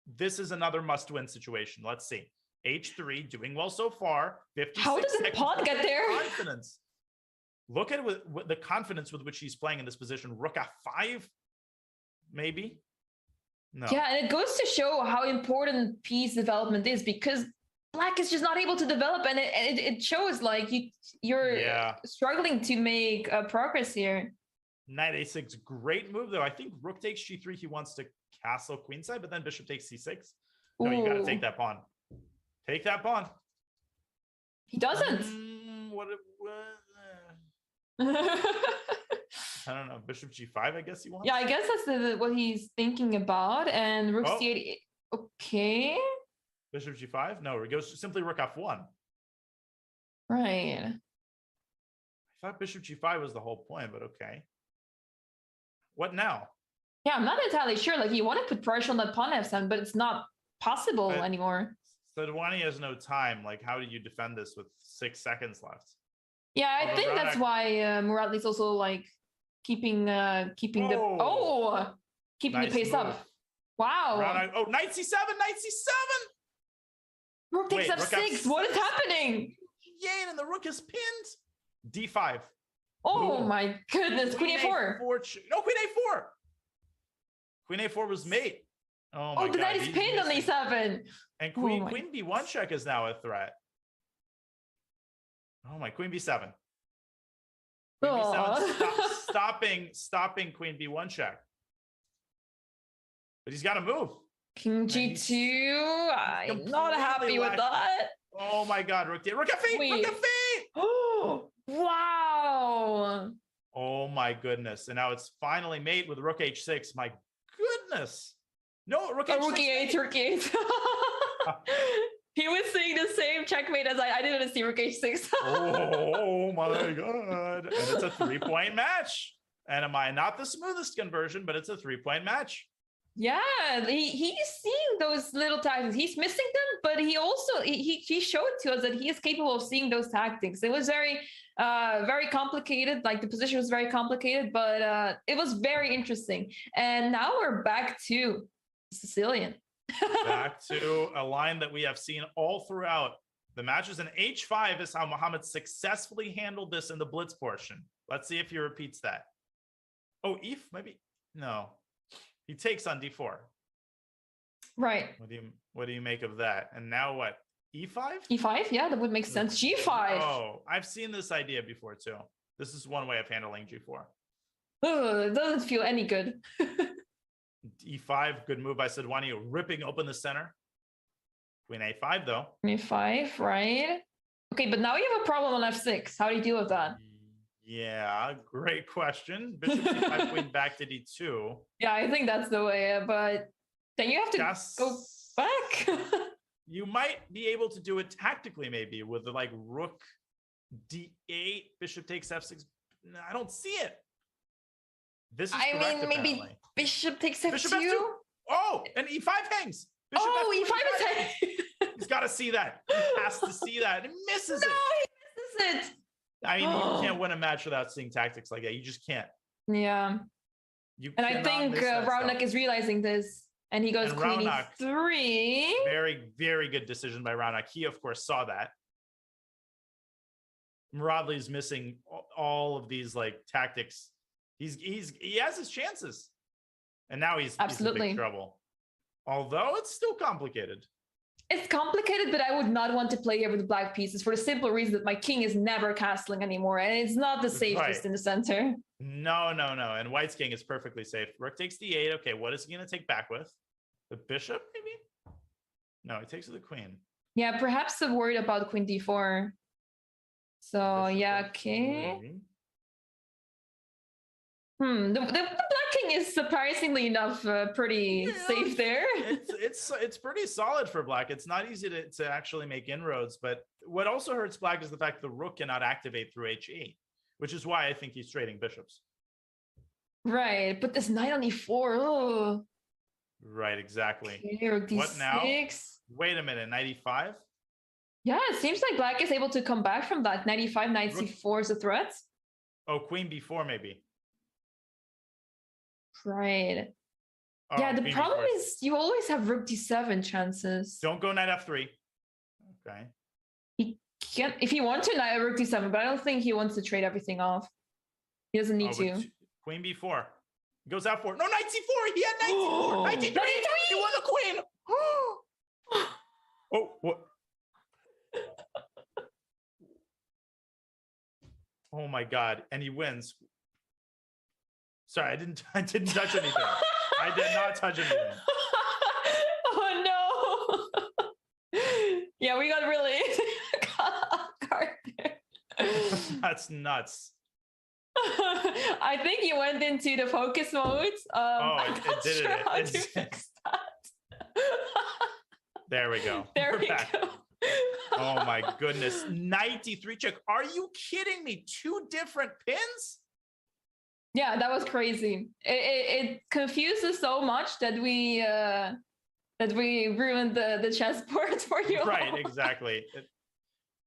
this is another must-win situation. Let's see. H3 doing well so far. 56 How does the pawn get there? Confidence. Look at what the confidence with which he's playing in this position. Rook f5, maybe. No. Yeah, and it goes to show how important piece development is, because black is just not able to develop, and it shows like you're struggling to make progress here. Knight a6, great move though. I think rook takes g3. He wants to castle queenside, but then bishop takes c6. No, you got to take that pawn. Take that pawn. He doesn't. I don't know. Bishop G5, I guess he wants. Yeah, I guess that's what he's thinking about. And Rook Oh. C8. Okay. Bishop G5? No, it goes simply Rook F1. Right. I thought Bishop G5 was the whole point, but okay. What now? Yeah, I'm not entirely sure. Like, you want to put pressure on that pawn F7, but it's not possible But- anymore. Sadhwani has no time. Like, how do you defend this with 6 seconds left? Yeah, I Although think that's Ranak- why Muradli's also like keeping the keeping Nice the pace move. up. Wow. Knight C7, Knight C7! Rook takes Wait, Rook F6. What is happening? Yay, and the rook is pinned. D5. Oh Ooh. my goodness. Queen A4. No, Queen A4. Queen A4 was mate. Oh my Oh, the god. knight is he's pinned on missing. A7. And Oh Queen my- Queen B1 check is now a threat. Oh my, Queen B7. Queen B7 stopping Queen B1 check. But he's got to move. King G2. I'm not happy with that. Oh my god, Rook F8, Rook F8! Oh, wow. Oh my goodness. And now it's finally mate with Rook H6. My goodness. No, Rook H6. Rook E8, Rook E8. He was seeing the same checkmate as I didn't see Rook H6. Oh my god. And it's a 3-point match. And am I not the smoothest conversion, but it's a 3-point match. Yeah, he's seeing those little tactics. He's missing them, but he also he showed to us that he is capable of seeing those tactics. It was very complicated. Like, the position was very complicated, but it was very interesting. And now we're back to Sicilian. Back to a line that we have seen all throughout the matches. And H5 is how Mohammed successfully handled this in the blitz portion. Let's see if he repeats that. Oh, Eve, maybe? No. He takes on D4. Right. What do you make of that? And now what? E5? E5, yeah, that would make sense. G5. Oh, I've seen this idea before too. This is one way of handling G4. Ugh, it doesn't feel any good. E5, good move by Sadhwani, ripping open the center. Queen A5 though. E5, right? Okay, but now you have a problem on F6. How do you deal with that? Yeah, great question. Bishop C5, Queen back to D2. Yeah, I think that's the way, but then you have to go back. You might be able to do it tactically, maybe with the, like, Rook D8, Bishop takes F6. No, I don't see it. This is correct, maybe apparently. Bishop takes F2. Bishop F2. Oh, and E5 hangs. Bishop Oh, F2, E5 is hanging. He's got to see that. He has to see that. He misses it. He misses it. I mean, you can't win a match without seeing tactics like that. You just can't. Yeah. And I think Raunak is realizing this, and he goes Queen E3. Very, very good decision by Raunak. He, of course, saw that. Muradli's missing all of these, like, tactics. He has his chances, and now he's in big trouble. Although it's still complicated. It's complicated, but I would not want to play here with black pieces for the simple reason that my king is never castling anymore, and it's not the safest in the center. No. And White's king is perfectly safe. Rook takes D8. Okay, what is he going to take back with? The bishop, maybe? No, he takes with the queen. Yeah, perhaps I'm worried about Queen D4. So, bishop, yeah, okay. The black king is surprisingly enough pretty safe there. It's pretty solid for black. It's not easy to actually make inroads, but what also hurts black is the fact the rook cannot activate through H8, which is why I think he's trading bishops. Right, but this knight on E4. Oh. Right, exactly. Okay, rook D6. What now? Wait a minute, knight E5? Yeah, it seems like black is able to come back from that. Knight E5, knight C4 is a threat. Oh, queen B4 maybe. Right. Oh, yeah, the problem is you always have rook D7 chances. Don't go knight F3. Okay. He can, if he wants to, knight rook D7, but I don't think he wants to trade everything off. He doesn't need to. Queen B4. He goes F4. No, knight C4. He had knight C4. Knight D3. He won the queen. Oh, what? Oh my God. And he wins. Sorry, I didn't touch anything. I did not touch anything. Oh no. Yeah, we got really caught off guard there. That's nuts. I think he went into the focus mode. I'm it not did sure it. how to It's- fix that. There we go. There We're we back. go. Oh my goodness. 93 check. Are you kidding me? 2 different pins? Yeah, that was crazy. It confuses so much that we ruined the chessboard for you. Right, all. exactly.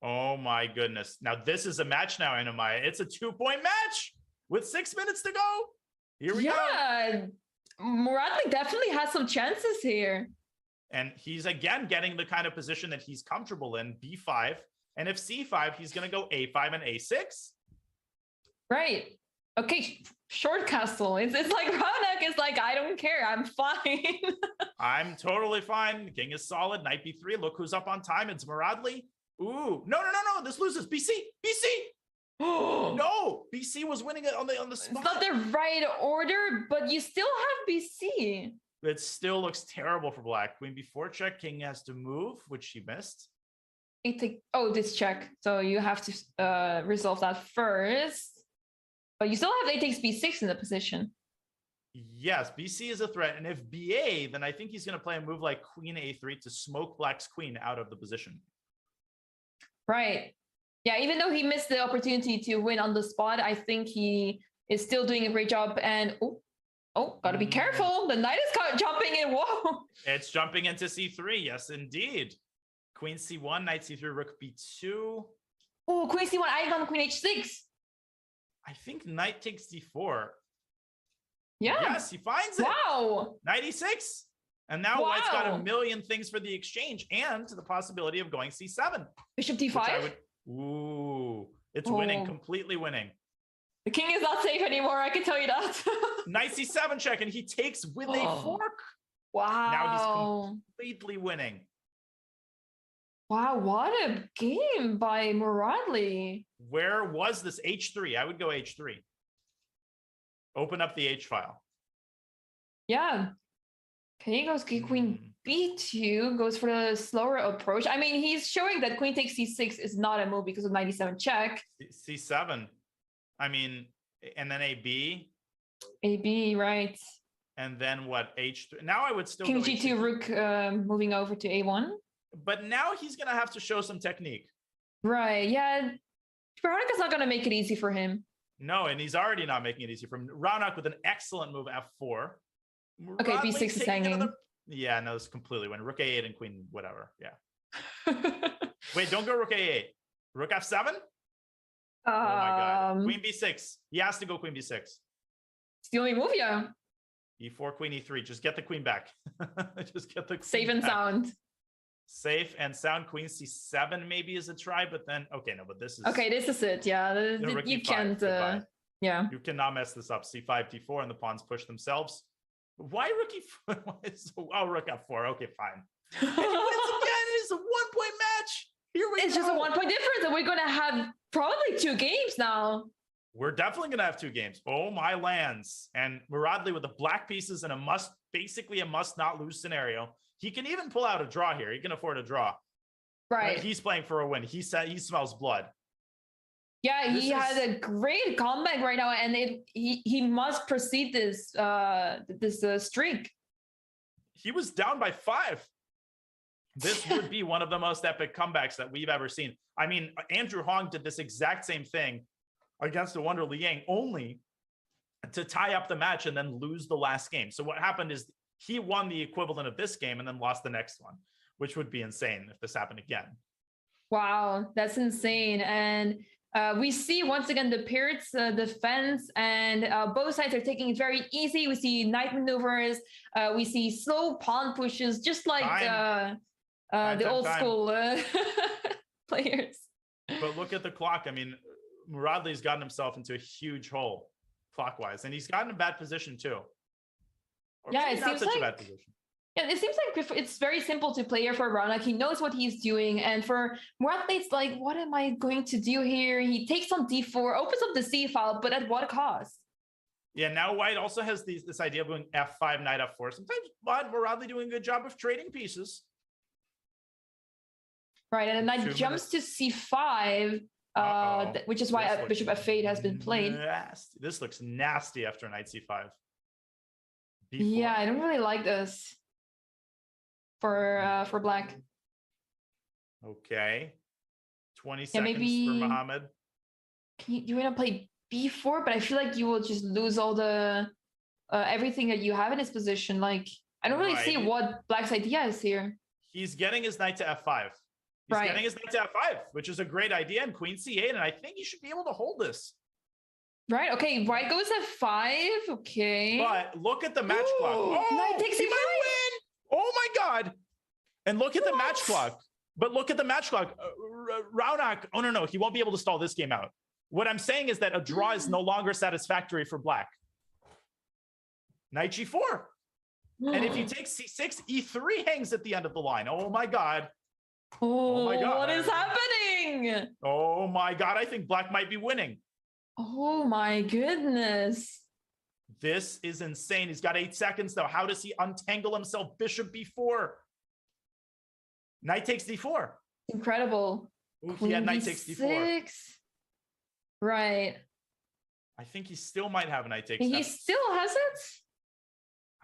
Oh my goodness. Now this is a match now, Anamaya. It's a 2-point match with 6 minutes to go. Here we go. Yeah, Muradli definitely has some chances here. And he's again getting the kind of position that he's comfortable in, b5. And if c5, he's going to go a5 and a6. Right. Okay, short castle. It's like Ranak is like, I don't care. I'm fine. I'm totally fine. The king is solid. Knight b3. Look who's up on time. It's Muradli. Ooh, no. This loses. BC. No, BC was winning it on the spot. It's not the right order, but you still have BC. It still looks terrible for black. Queen b4 check. King has to move, which she missed. This check. So you have to resolve that first. But you still have a takes b6 in the position. Yes, BC is a threat. And if BA, then I think he's going to play a move like queen a3 to smoke black's queen out of the position. Right. Yeah, even though he missed the opportunity to win on the spot, I think he is still doing a great job. And gotta be careful. The knight is jumping in. Whoa. It's jumping into c3. Yes, indeed. Queen c1, knight c3, rook b2. Oh, queen c1, I got queen h6. I think knight takes d4. Yeah. Yes, he finds it. Wow. Knight e6. And now White's got a million things for the exchange and the possibility of going c7. Bishop d5. Ooh, it's winning, completely winning. The king is not safe anymore, I can tell you that. Knight c7 check, and he takes with a fork. Wow. Now he's completely winning. Wow, what a game by Muradli. Where was this h3? I would go h3. Open up the h file. Yeah. Okay, goes queen b2, goes for the slower approach. I mean, he's showing that queen takes c6 is not a move because of 97 check. C7. I mean, and then AB. AB, right. And then what? H3. Now I would still King go G2, H3. rook moving over to A1. But now he's going to have to show some technique. Right, yeah. Veronica's not going to make it easy for him. No, and he's already not making it easy for him. Raunak with an excellent move, F4. Okay, Muradli B6 is hanging. Yeah, no, it's completely win. Rook A8 and queen, whatever. Yeah. Wait, don't go rook A8. Rook F7? Oh my God. Queen B6. He has to go queen B6. It's the only move, yeah. E4, queen E3. Just get the queen back. Just get the queen Safe and back. sound. Safe and sound. Queen C7 maybe is a try, but then okay, no, but this is okay. This is it. Yeah, rook you E5, can't. goodbye. Yeah, you cannot mess this up. C5, D4, and the pawns push themselves. Why rook E4? Oh, rook F4. Okay, fine. And he wins again. It is a 1-point match. Here we go. It's just a 1-point difference, and we're gonna have probably 2 games now. We're definitely gonna have 2 games. Oh my lands! And Muradli with the black pieces and basically a must not lose scenario. He can even pull out a draw here. He can afford a draw. Right. But he's playing for a win. He said he smells blood. Yeah, he has a great comeback right now, and he must proceed this streak. He was down by 5. This would be one of the most epic comebacks that we've ever seen. I mean, Andrew Hong did this exact same thing against the Wonder Liang, only to tie up the match and then lose the last game. So what happened is he won the equivalent of this game and then lost the next one, which would be insane if this happened again. Wow, that's insane. And we see once again the Pirates defense, and both sides are taking it very easy. We see knight maneuvers. We see slow pawn pushes, just like the old school players. But look at the clock. I mean, Muradli's gotten himself into a huge hole clockwise, and he's gotten a bad position too. Or yeah, it not seems such like a bad position. Yeah, it seems like it's very simple to play here for Raunak. He knows what he's doing, and for Muradli, it's like, what am I going to do here? He takes on d4, opens up the c file, but at what cost? Yeah, now White also has this idea of going f5, knight f4. Sometimes Muradli doing a good job of trading pieces. Right, and the knight jumps to c5. which is why This looks bishop f8 has been played. Nasty. This looks nasty after knight c5. B4. Yeah, I don't really like this for black. Okay. 20 Yeah, seconds maybe for Mohammed. you want to play b4, but I feel like you will just lose all the everything that you have in his position. Like, I don't really see Right. what black's idea is here. He's getting his knight to f5. He's Right. getting his knight to f5, which is a great idea, and queen c8, and I think he should be able to hold this. Right. Okay. White goes f5. Okay. But look at the match clock. Oh, Knight takes he c5. might win. Oh my god. And look at the match clock. But look at the match clock. Raunak. Oh no, he won't be able to stall this game out. What I'm saying is that a draw is no longer satisfactory for black. Knight g4. And if you take c6, e3 hangs at the end of the line. Oh my god. Oh my God. What is happening? Oh my god. I think black might be winning. Oh my goodness. This is insane. He's got 8 seconds though. How does he untangle himself? Bishop b4. Knight takes d4. Incredible. Ooh, he had knight takes d4. Right. I think he still might have knight takes. He still has it?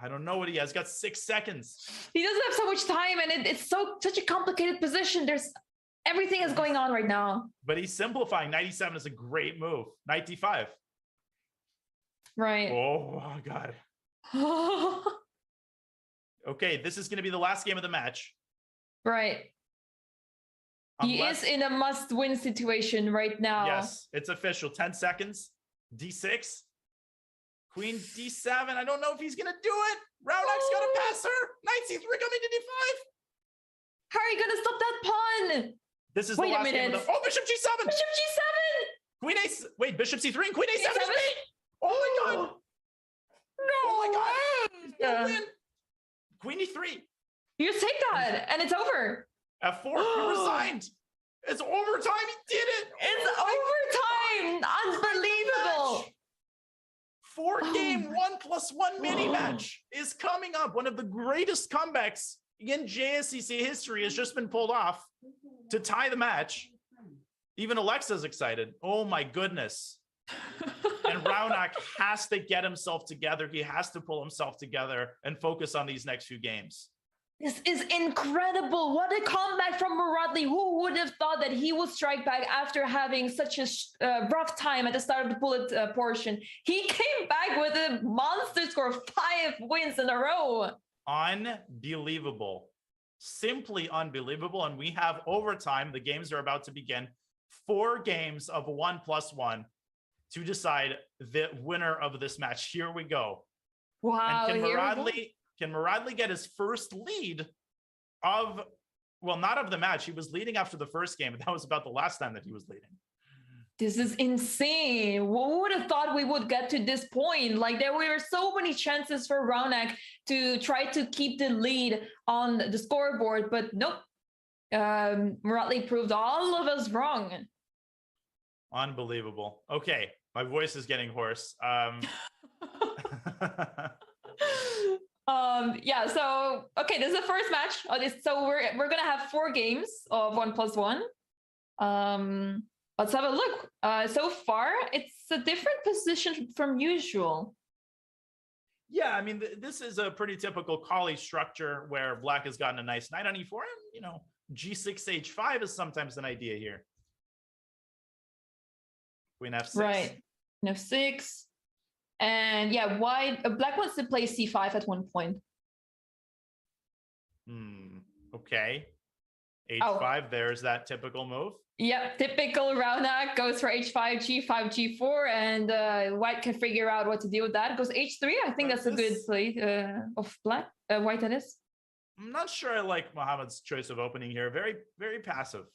I don't know what he has. He's got 6 seconds. He doesn't have so much time, and it's such a complicated position. There's everything is going on right now. But he's simplifying. Knight e7 is a great move. Knight d5. Right. Oh my god. Okay, this is going to be the last game of the match. Right. He is in a must-win situation right now. Yes, it's official. 10 seconds. d6. Queen d7. I don't know if he's going to do it. Raunak's going to pass her. Knight c3 coming to d5. How are you going to stop that pawn? This is the last game of the... Oh, bishop g7. Bishop g7. Queen a... Wait, bishop c3 and queen a7 is mate. Oh my god. No. Oh my god. He's going to win. Queen e3. You just take that and it's over. F4. He resigned. It's overtime. He did it. It's overtime. Unbelievable. 4-game 1+1 mini match is coming up. One of the greatest comebacks in JSCC history has just been pulled off to tie the match. Even Alexa's excited. Oh my goodness. And Raunak has to get himself together. He has to pull himself together and focus on these next few games. This is incredible. What a comeback from Muradli. Who would have thought that he would strike back after having such a rough time at the start of the bullet portion? He came back with a monster score of 5 wins in a row. Unbelievable. Simply unbelievable. And we have overtime. The games are about to begin. 4 games of 1+1 to decide the winner of this match. Here we go. Wow. And can Muradli get his first lead of, well, not of the match. He was leading after the first game, but that was about the last time that he was leading. This is insane. Who would have thought we would get to this point? Like, there were so many chances for Raunak to try to keep the lead on the scoreboard, but nope. Muradli proved all of us wrong. Unbelievable. Okay, my voice is getting hoarse. Yeah, so okay, this is the first match. So we're gonna have 4 games of 1+1. Let's have a look. So far, it's a different position from usual. Yeah, I mean, this is a pretty typical Kali structure where black has gotten a nice knight on e4, and you know, g6 h5 is sometimes an idea here. Queen f6. Right. Queen f6. And yeah, black wants to play c5 at one point. Okay. h5, there's that typical move. Yep, typical Raunak goes for h5, g5, g4, and white can figure out what to do with that. Goes h3. I think that's a good play of black. White, that is. I'm not sure I like Mohammed's choice of opening here. Very, very passive.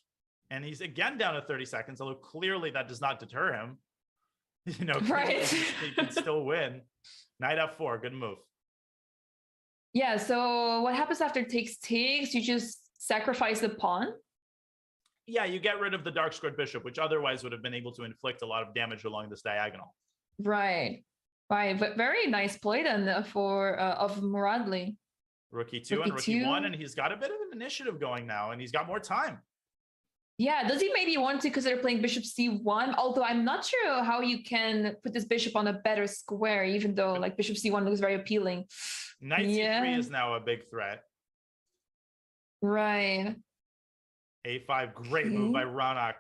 And he's again down to 30 seconds, although clearly that does not deter him. You know, right. He can still win. Knight f4, good move. Yeah, so what happens after takes? You just sacrifice the pawn? Yeah, you get rid of the dark squared bishop, which otherwise would have been able to inflict a lot of damage along this diagonal. Right. But very nice play then of Muradli. Rookie 2 and rookie 1, and he's got a bit of an initiative going now, and he's got more time. Yeah, does he maybe want to consider playing bishop c1? Although I'm not sure how you can put this bishop on a better square, even though like bishop c1 looks very appealing. Knight c3 is now a big threat. Right. a5, great move by Ronak.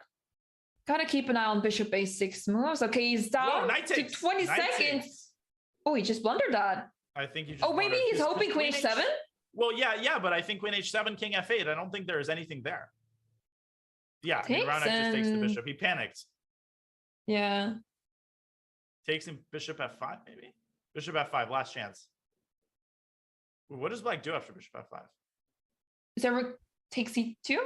Gotta keep an eye on bishop a6 moves. Okay, he's down to 20 seconds. Takes. Oh, he just blundered that. I think he just. Oh, maybe he's hoping queen h7? Well, yeah, but I think queen h7, king f8. I don't think there is anything there. Yeah, Ronak just takes the bishop. He panicked. Yeah. Takes him bishop f5, maybe? Bishop f5, last chance. What does black do after bishop f5? Is there rook takes c2?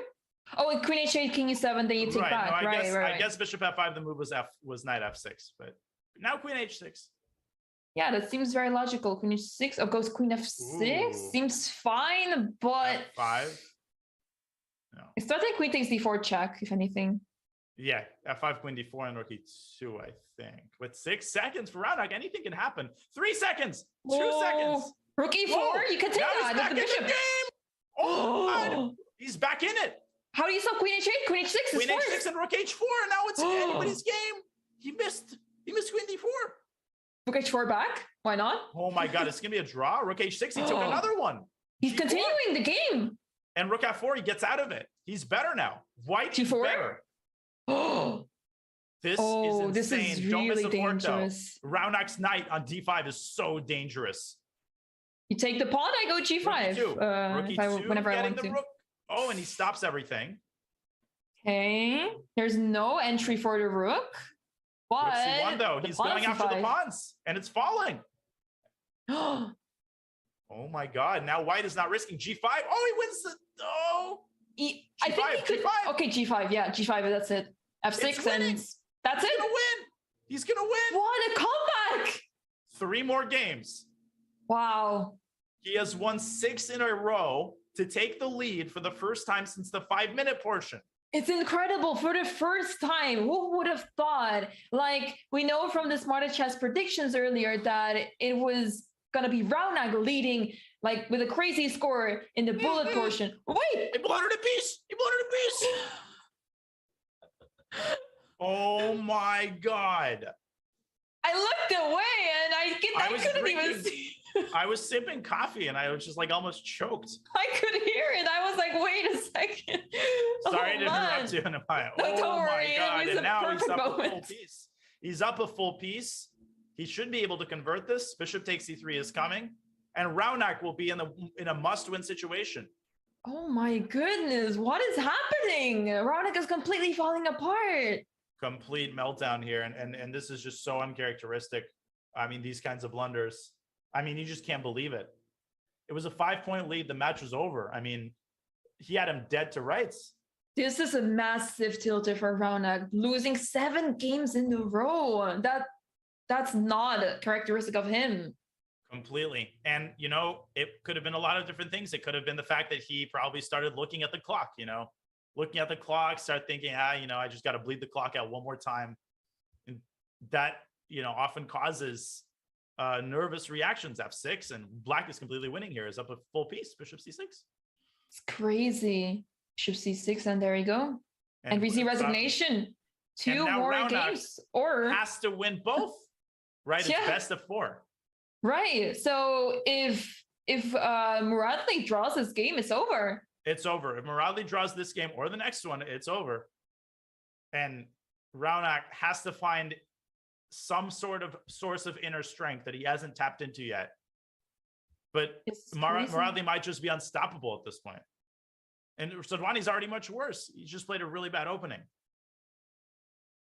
Oh, and queen h8, king e7, then you take back. No, right. I guess bishop f5, the move was knight f6, but now queen h6. Yeah, that seems very logical. Queen h6, oh, goes queen f6. Ooh. Seems fine, but f5. No. I still think queen takes d4 check, if anything. Yeah, f5, queen d4, and rook e2, I think. With 6 seconds for Ronak, anything can happen. 3 seconds, 2 seconds. Rook e4, you can take now that. He's back in the game. Oh, God. He's back in it. How do you stop queen h8? Queen h6 is Queen h6 and rook h4, and now it's anybody's game. He missed queen d4. Rook h4 back? Why not? Oh my God, it's gonna be a draw. Rook h6, he took another one. He's G4. continuing the game. And rook f4, he gets out of it. He's better now. White is better. Oh, this is insane. This is Don't miss really the dangerous. fork, though. Rounak's knight on d5 is so dangerous. You take the pawn, I go g5. Whenever I want to. Rook. Oh, and he stops everything. Okay. There's no entry for the rook. But rook c1, though. He's going after the pawns, and it's falling. Oh my God. Now white is not risking g5. Oh, he wins the... Oh. I think he could... G5. Okay, g5. Yeah, g5. That's it. f6 and... That's it. He's gonna win. He's gonna win. What a comeback. 3 more games. Wow. He has won 6 in a row to take the lead for the first time since the 5-minute portion. It's incredible for the first time. Who would have thought? Like, we know from the Smarter Chess predictions earlier that it was going to be Ronak leading, like, with a crazy score in the bullet portion. Wait! He blundered a piece! He blundered a piece! Oh my God. I looked away and I couldn't even see. I was sipping coffee and I was just like almost choked. I could hear it. I was like, wait a second. Sorry to interrupt you. No, don't worry. My God. And now he's up moment. a full piece. He's up a full piece. He should be able to convert this. Bishop takes c3 is coming. And Ronak will be in a must-win situation. Oh my goodness. What is happening? Ronak is completely falling apart. Complete meltdown here. And this is just so uncharacteristic. I mean, these kinds of blunders. I mean, you just can't believe it. It was a 5-point lead. The match was over. I mean, he had him dead to rights. This is a massive tilter for Ronak, losing 7 games in a row. That's not a characteristic of him. Completely. And, you know, it could have been a lot of different things. It could have been the fact that he probably started looking at the clock, you know, start thinking, you know, I just got to bleed the clock out one more time. And that, you know, often causes nervous reactions. F6, and black is completely winning here. Is up a full piece. Bishop c6. It's crazy. Bishop c6, and there you go. And we see resignation. 2 more Ronak games, or has to win both. Right? Yeah. It's best of 4. Right. So if Muradli draws this game, it's over. It's over. If Muradli draws this game or the next one, it's over. And Ronak has to find some sort of source of inner strength that he hasn't tapped into yet. But Muradli might just be unstoppable at this point. And Sadhwani's already much worse. He just played a really bad opening.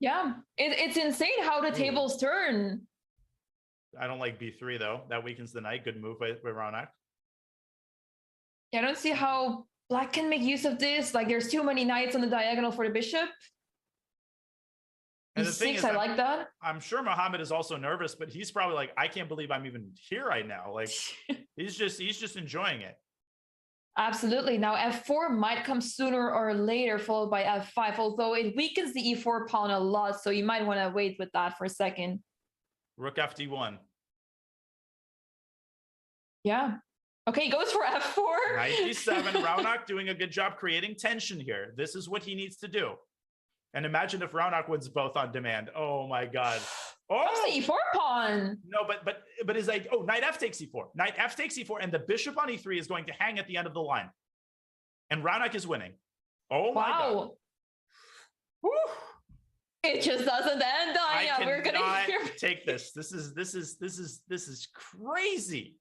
Yeah, it's insane how the tables turn. I don't like b3, though. That weakens the knight. Good move by Ronak. Yeah, I don't see how black can make use of this. Like, there's too many knights on the diagonal for the bishop. And the thing is, I like that. I'm sure Muhammad is also nervous, but he's probably like, I can't believe I'm even here right now. Like, he's just enjoying it. Absolutely. Now f4 might come sooner or later, followed by f5, although it weakens the e4 pawn a lot, so you might want to wait with that for a second. Rook fd1. Yeah. Okay, he goes for f4. Knight d7. Raunak doing a good job creating tension here. This is what he needs to do. And imagine if Raunak wins both on demand. Oh my God. That's the e4 pawn. No, but is like, oh, knight f takes e4. Knight f takes e4, and the bishop on e3 is going to hang at the end of the line. And Raunak is winning. Oh my God. Whew. It just doesn't end. Yeah, we're gonna hear. Take this. This is crazy.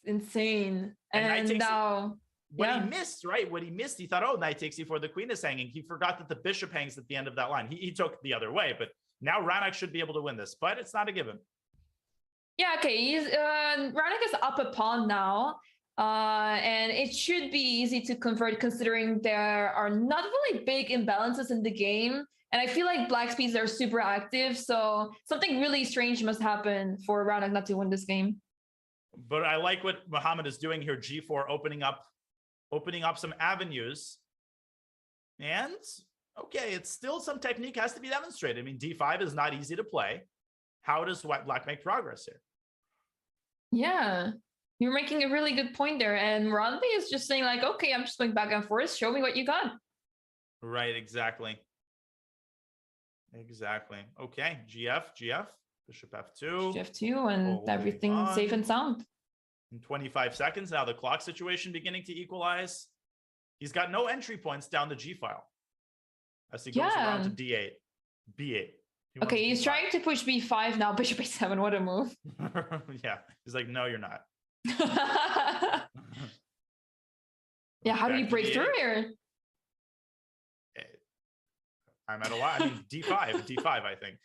Insane. And now what he missed, right? What he missed, he thought, oh, knight takes e4, the queen is hanging. He forgot that the bishop hangs at the end of that line. He took the other way, but now Raunak should be able to win this, but it's not a given. Yeah, okay. Raunak is up a pawn now. And it should be easy to convert considering there are not really big imbalances in the game. And I feel like black pieces are super active. So something really strange must happen for Raunak not to win this game. But I like what Mohammed is doing here. G4 opening up some avenues. And okay, it's still some technique has to be demonstrated. I mean, D5 is not easy to play. How does black make progress here? Yeah, you're making a really good point there. And Muradli is just saying like, okay, I'm just going back and forth. Show me what you got. Right, exactly. Exactly. Okay, GF, bishop F2. F2 and everything safe and sound. In 25 seconds, now the clock situation beginning to equalize. He's got no entry points down the G file. As he goes around to D8, B8. Okay, he's trying to push B5 now, bishop A7, what a move. Yeah, he's like, no, you're not. Yeah, how do you break through here? I'm at a lot. I mean, D5, I think.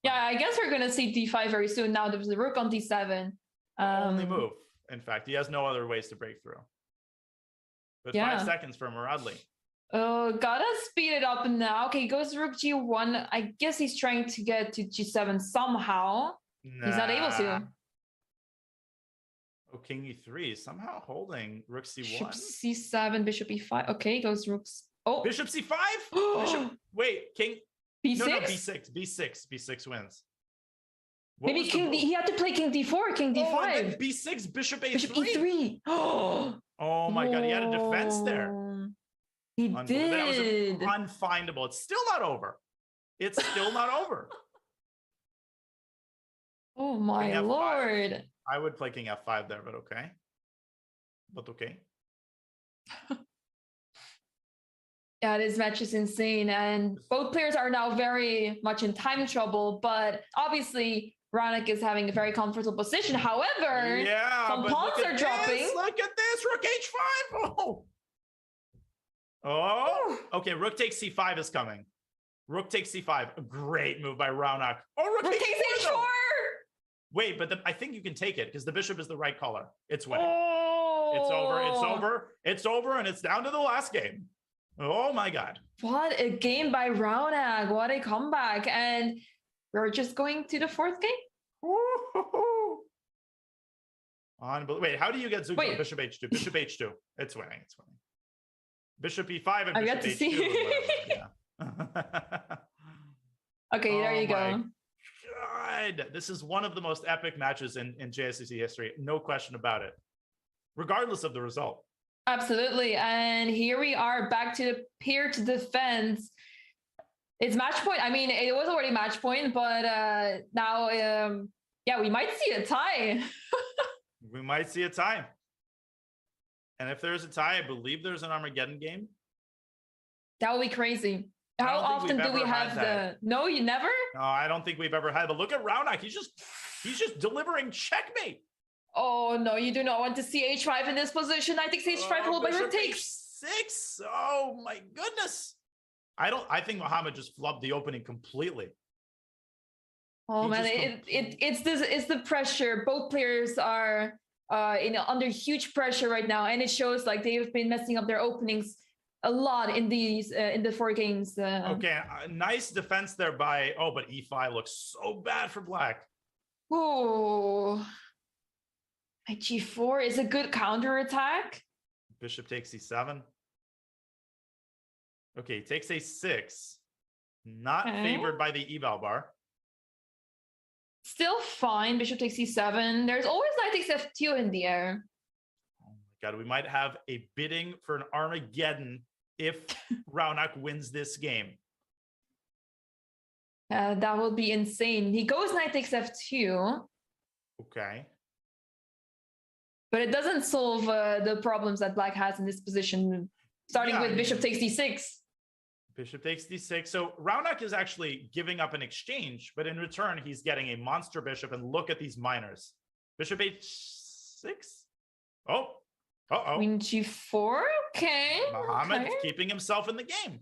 Yeah, I guess we're going to see D5 very soon. Now there's the rook on D7. Only move. In fact, he has no other ways to break through. But 5 seconds for Muradli. Oh, gotta speed it up now. Okay, goes rook G1. I guess he's trying to get to G7 somehow. Nah. He's not able to. Oh, king E3 somehow holding rook C1. Bishop C7, bishop E5. Okay, goes rooks. Oh, bishop C5. Bishop. Wait, king. B6. No, B6. B6 wins. What maybe king D. He had to play king D4, king D5. Oh, and then B6, bishop A3. Bishop E3. Oh my God, he had a defense there. He did. That was unfindable. It's still not over. It's still not over. Oh my Lord. I would play king F5 there, but okay. Yeah, this match is insane. And both players are now very much in time trouble, but obviously Raunak is having a very comfortable position. However, some pawns are dropping. Look at this, rook H5. Oh, okay. Rook takes C5 is coming. Rook takes C5. A great move by Raunak. Oh, rook takes H4. Wait, but I think you can take it because the bishop is the right color. It's winning. Oh. It's over, and it's down to the last game. Oh my God. What a game by Raunak. What a comeback. And we're just going to the fourth game. Wait, how do you get Zuko bishop H2? Bishop H2. It's winning. Bishop E5 and bishop H2. Okay, there you go. God, this is one of the most epic matches in JSCC history. No question about it. Regardless of the result. Absolutely. And here we are back to the pair to defense. It's match point. I mean, it was already match point, but now, we might see a tie. We might see a tie. And if there's a tie, I believe there's an Armageddon game. That would be crazy. How often do we have the... No, you never? No, I don't think we've ever had. But look at Raunak. He's just delivering checkmate. Oh, no, you do not want to see H5 in this position. I think H5 followed by rook takes. H6. Oh, my goodness. I think Mohammed just flubbed the opening completely. Oh, man, it's the pressure. Both players are under huge pressure right now. And it shows like they've been messing up their openings a lot in the 4 games. Okay, nice defense there by... Oh, but E5 looks so bad for black. Oh... Knight G4 is a good counterattack. Bishop takes C7. Okay, takes A6. Not favored by the eval bar. Still fine. Bishop takes c7. There's always knight takes f2 in the air. Oh my God, we might have a bidding for an Armageddon if Raunak wins this game. That will be insane. He goes knight takes f2. Okay. But it doesn't solve the problems that black has in this position, starting with bishop takes d6. Bishop takes d6. So Raunak is actually giving up an exchange, but in return, he's getting a monster bishop. And look at these minors. Bishop h6. Oh. Uh-oh. Queen g4. Okay. Mohammed keeping himself in the game.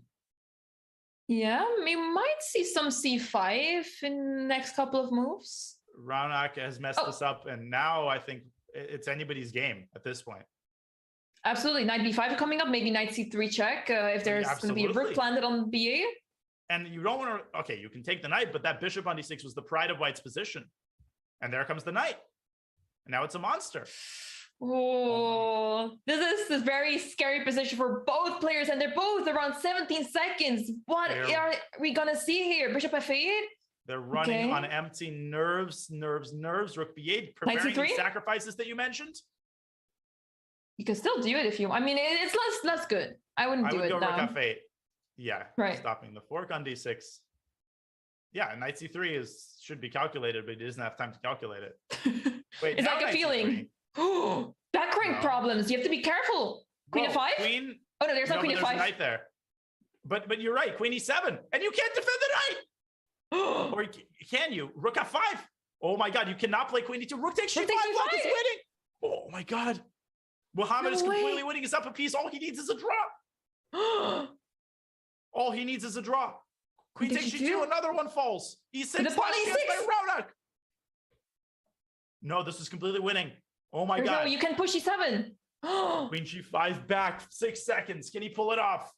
Yeah, we might see some c5 in the next couple of moves. Raunak has messed this up, and now I think it's anybody's game at this point. Absolutely. Knight b5 coming up, maybe knight c3 check if there's going to be a rook planted on ba. And you don't want to, okay, you can take the knight, but that bishop on d6 was the pride of white's position. And there comes the knight. And now it's a monster. Oh, this is a very scary position for both players, and they're both around 17 seconds. What are we going to see here? Bishop f8? They're running on empty nerves. Rook b8, preparing the sacrifices that you mentioned. You can still do it if you want. I mean, it's less good. I wouldn't do it now. Rook f8. Yeah, right. Stopping the fork on d6. Yeah, knight c3 should be calculated, but he doesn't have time to calculate it. Wait, it's like a feeling. Back rank problems. You have to be careful. Queen f5? Queen. Oh no, there's no queen f5. f5. Knight there. But you're right. Queen e7, and you can't defend the knight. Or can you? Rook f5. Oh my God, you cannot play queen e2. Rook takes g5. Black is winning. Oh my God. Muhammad is completely winning. He's up a piece. All he needs is a draw. All he needs is a draw. Queen takes g2. Another one falls. e6. Last chance by Raunak. No, this is completely winning. Oh my God. No, you can push e7. Queen g5 back. 6 seconds. Can he pull it off?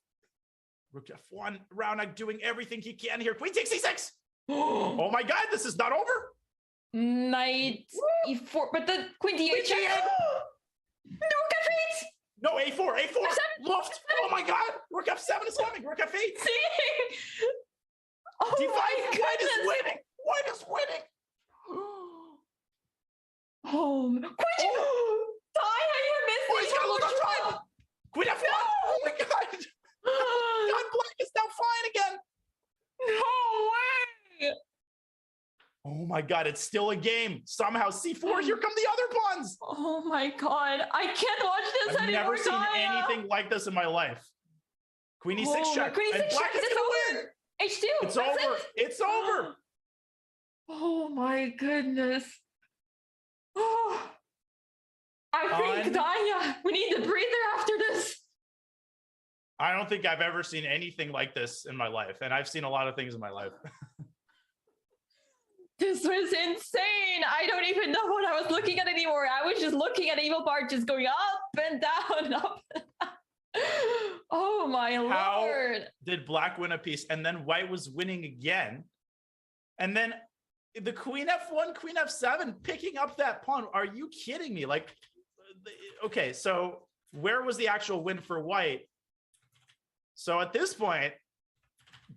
Rook f1. Raunak doing everything he can here. Queen takes e6. Oh my God, this is not over. Knight e4, but the queen d8 check. No, rook f8. No, a4. Luft. Oh my God. Rook f7 is coming. Rook f8. See? Oh d5. my goodness. White is winning. White is winning. Oh, queen you're missing. He's got to look on top. Queen f1. Oh my God. God, black is now flying again. No way. Oh my God, it's still a game. Somehow C4, here come the other pawns. Oh my God, I can't watch this anymore. I've never seen anything like this in my life. Queen e6 check. Queen e6 and black check. is gonna win. H2. It's over. It's over. Oh my goodness. Oh, I think, Danya, we need a breather after this. I don't think I've ever seen anything like this in my life. And I've seen a lot of things in my life. This was insane. I don't even know what I was looking at anymore. I was just looking at Evil Bart just going up and down, up and down. Oh my Lord. Did black win a piece? And then white was winning again. And then the queen f1, queen f7, picking up that pawn. Are you kidding me? Like, okay, so where was the actual win for white? So at this point,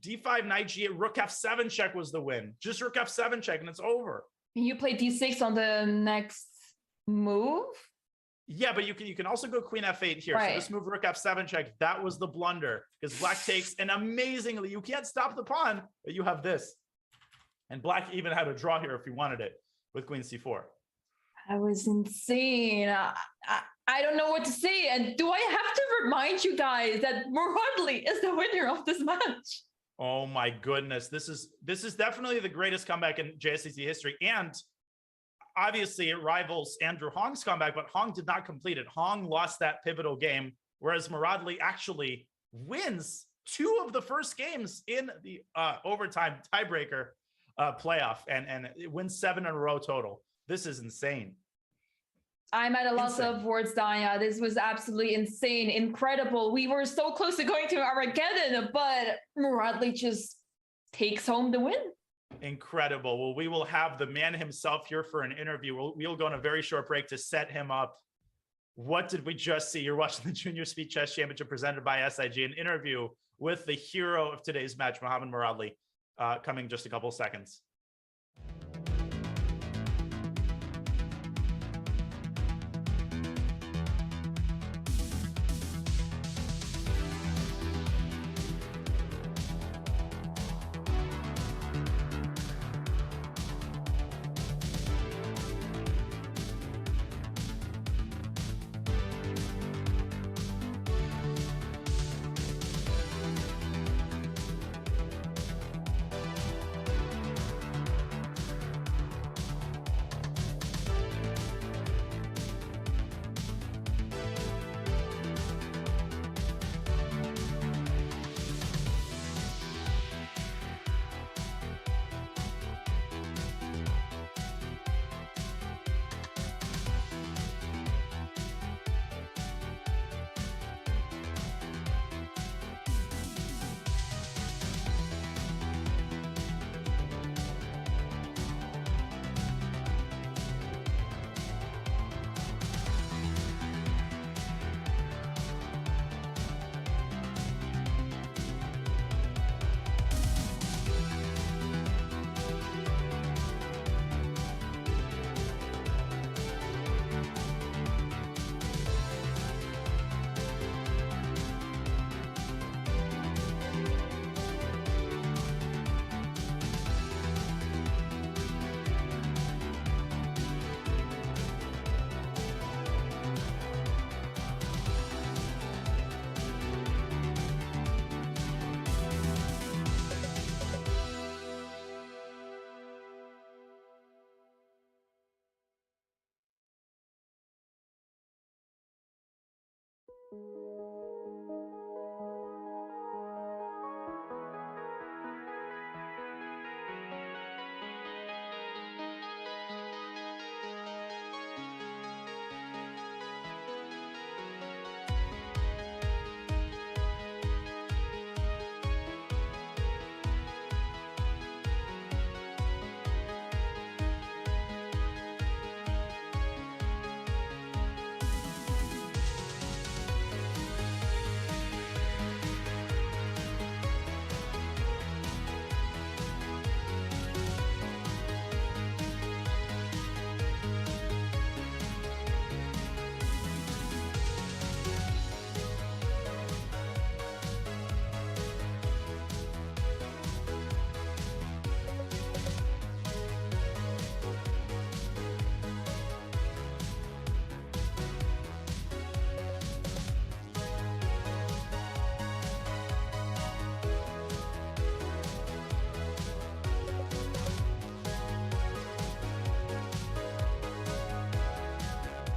d5, knight g8, rook f7 check was the win. Just rook f7 check and it's over. You play d6 on the next move? Yeah, but you can also go queen f8 here. Right. So this move, rook f7 check, that was the blunder. Because black takes, and amazingly, you can't stop the pawn, but you have this. And black even had a draw here if he wanted it with queen c4. That was insane. I don't know what to say. And do I have to remind you guys that Muradli is the winner of this match? Oh my goodness. This is definitely the greatest comeback in JSCC history. And obviously it rivals Andrew Hong's comeback, but Hong did not complete it. Hong lost that pivotal game, whereas Muradli actually wins 2 of the first games in the overtime tiebreaker playoff and it wins 7 in a row total. This is insane. I'm at a loss of words, Danya. This was absolutely insane, incredible. We were so close to going to Armageddon, but Muradli just takes home the win. Incredible. Well, we will have the man himself here for an interview. We'll go on a very short break to set him up. What did we just see? You're watching the Junior Speed Chess Championship presented by SIG, an interview with the hero of today's match, Mohammed Muradli, coming just a couple seconds.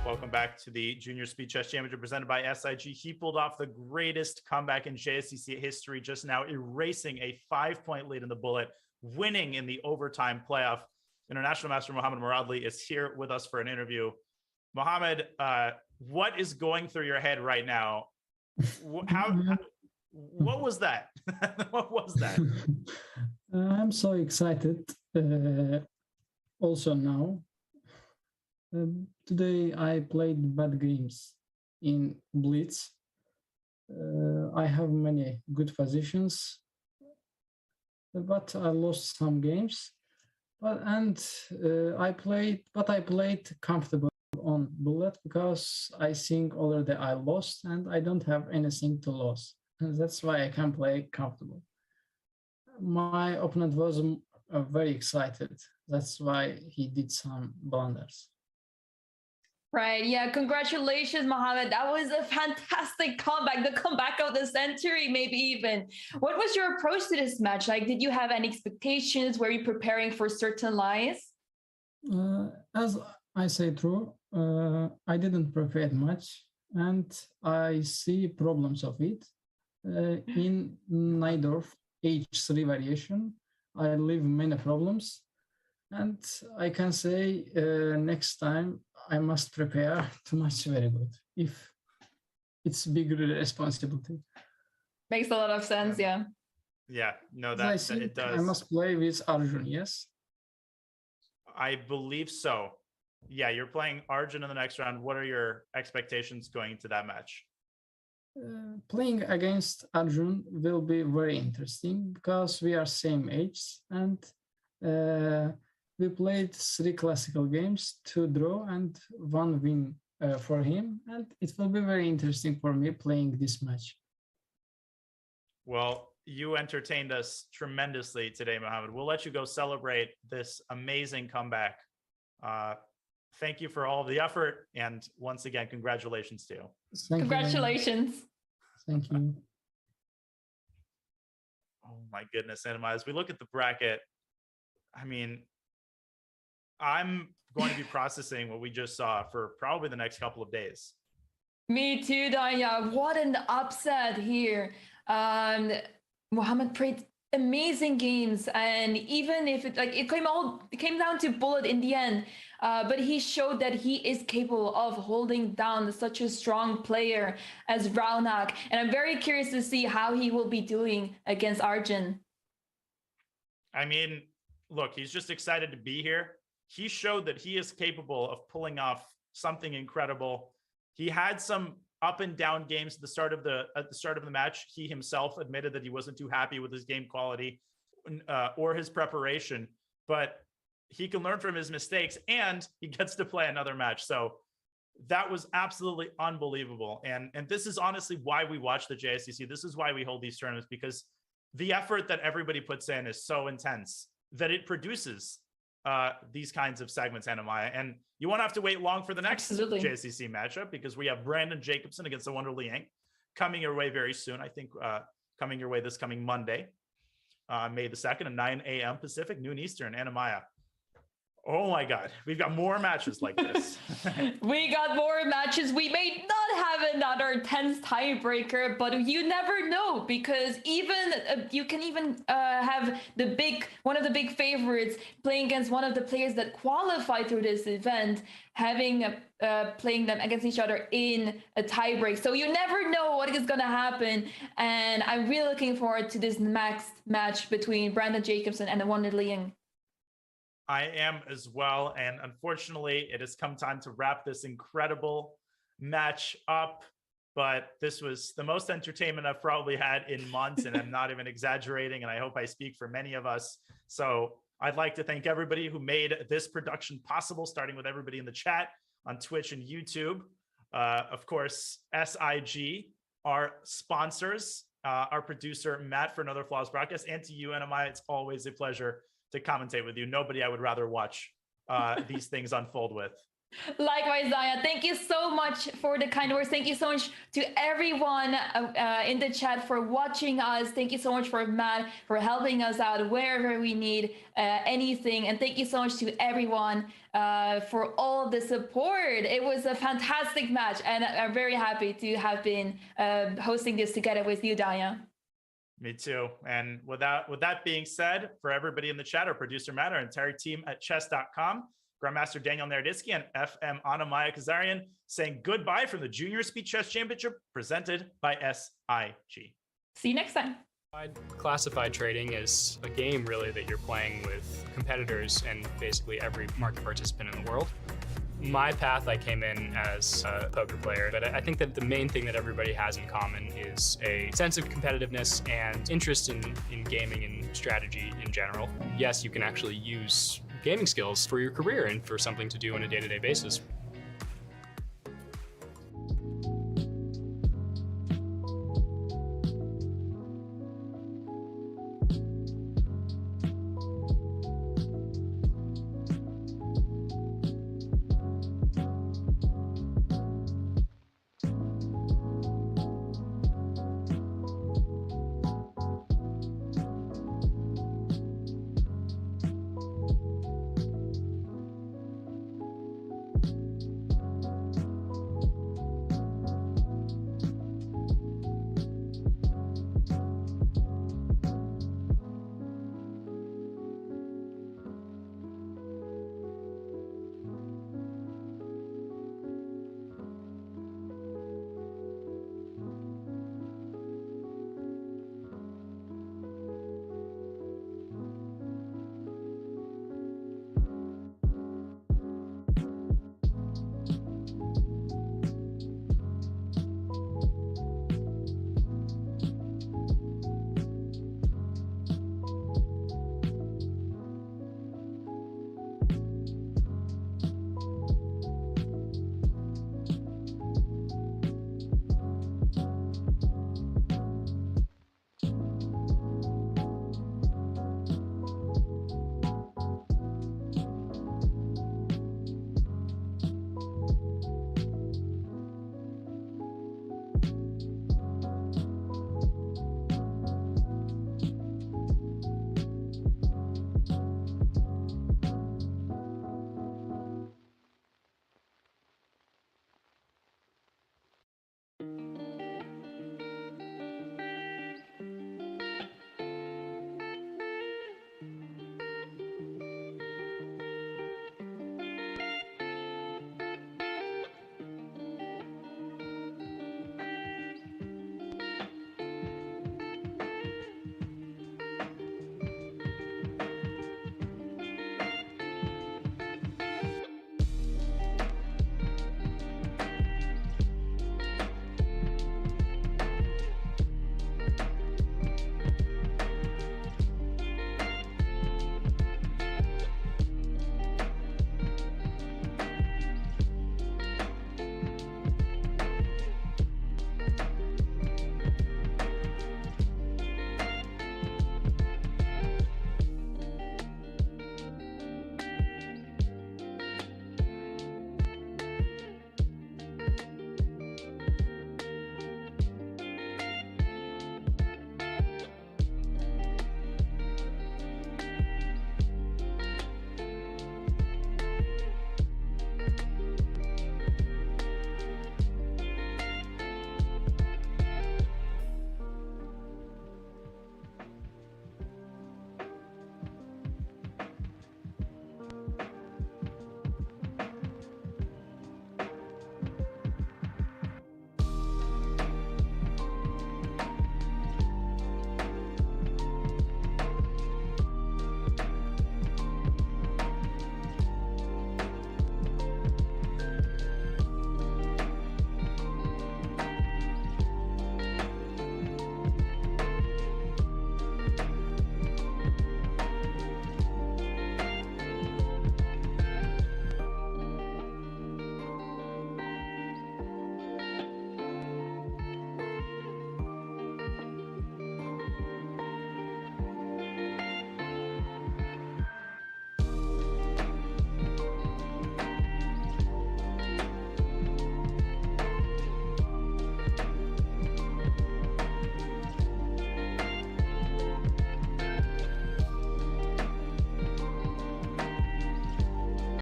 Welcome back to the Junior Speed Chess Championship presented by SIG. He pulled off the greatest comeback in JSCC history just now, erasing a 5-point lead in the bullet, winning in the overtime playoff. International Master Mohamed Muradli is here with us for an interview. Mohamed, what is going through your head right now? What was that? What was that? I'm so excited. Also now. Today I played bad games in Blitz. I have many good positions, but I lost some games. I played comfortable on bullet because I think already I lost and I don't have anything to lose. And that's why I can play comfortable. My opponent was very excited. That's why he did some blunders. Right. Yeah. Congratulations, Mohamed. That was a fantastic comeback, the comeback of the century, maybe even. What was your approach to this match? Like, did you have any expectations? Were you preparing for certain lies? As I say true, I didn't prepare much and I see problems of it. In Najdorf H3 variation, I leave many problems. And I can say next time I must prepare too much very good if it's bigger responsibility. Makes a lot of sense, yeah. Yeah, no, that it does. I must play with Arjun, yes? I believe so. Yeah, you're playing Arjun in the next round. What are your expectations going into that match? Playing against Arjun will be very interesting because we are same age and we played 3 classical games, 2 draw and 1 win for him. And it will be very interesting for me playing this match. Well, you entertained us tremendously today, Mohamed. We'll let you go celebrate this amazing comeback. Thank you for all the effort. And once again, congratulations to you. Congratulations. Thank you. Oh my goodness, Anima. As we look at the bracket, I mean, I'm going to be processing what we just saw for probably the next couple of days. Me too, Danya. What an upset here. Mohamed played amazing games, and even if it came down to bullet in the end, but he showed that he is capable of holding down such a strong player as Raunak, and I'm very curious to see how he will be doing against Arjun. I mean, look, he's just excited to be here. He showed that he is capable of pulling off something incredible. He had some up and down games at the start of the match. He himself admitted that he wasn't too happy with his game quality or his preparation, but he can learn from his mistakes and he gets to play another match. So that was absolutely unbelievable. And this is honestly why we watch the JSCC. This is why we hold these tournaments, because the effort that everybody puts in is so intense that it produces these kinds of segments, Anna-Maya. And you won't have to wait long for the next JSCC matchup, because we have Brandon Jacobson against the Wonder Liang coming your way very soon. I think coming your way this coming Monday, May the 2nd at 9 a.m. Pacific, noon Eastern. Anna-Maya, Oh my God, we've got more matches like this. We got more matches. We may not have another tense tiebreaker, but you never know, because even you can even have one of the big favorites playing against one of the players that qualified through this event, having playing them against each other in a tiebreak. So you never know what is going to happen, and I'm really looking forward to this next match between Brandon Jacobson and the one Liang. I am as well. And unfortunately, it has come time to wrap this incredible match up. But this was the most entertainment I've probably had in months, and I'm not even exaggerating. And I hope I speak for many of us. So I'd like to thank everybody who made this production possible, starting with everybody in the chat on Twitch and YouTube. Of course, SIG, our sponsors, our producer, Matt, for another flawless broadcast, and to you, NMI. It's always a pleasure to commentate with you. Nobody I would rather watch these things unfold with. Likewise, Zaya. Thank you so much for the kind words. Thank you so much to everyone in the chat for watching us. Thank you so much for Matt for helping us out wherever we need anything. And thank you so much to everyone for all the support. It was a fantastic match, and I'm very happy to have been hosting this together with you, Daya. Me too. And with that being said, for everybody in the chat, our producer Matt, our entire team at chess.com, Grandmaster Daniel Naroditsky, and FM Anna Maya Kazarian saying goodbye from the Junior Speed Chess Championship presented by SIG. See you next time. Classified trading is a game really that you're playing with competitors and basically every market participant in the world. My path, I came in as a poker player, but I think that the main thing that everybody has in common is a sense of competitiveness and interest in gaming and strategy in general. Yes, you can actually use gaming skills for your career and for something to do on a day-to-day basis.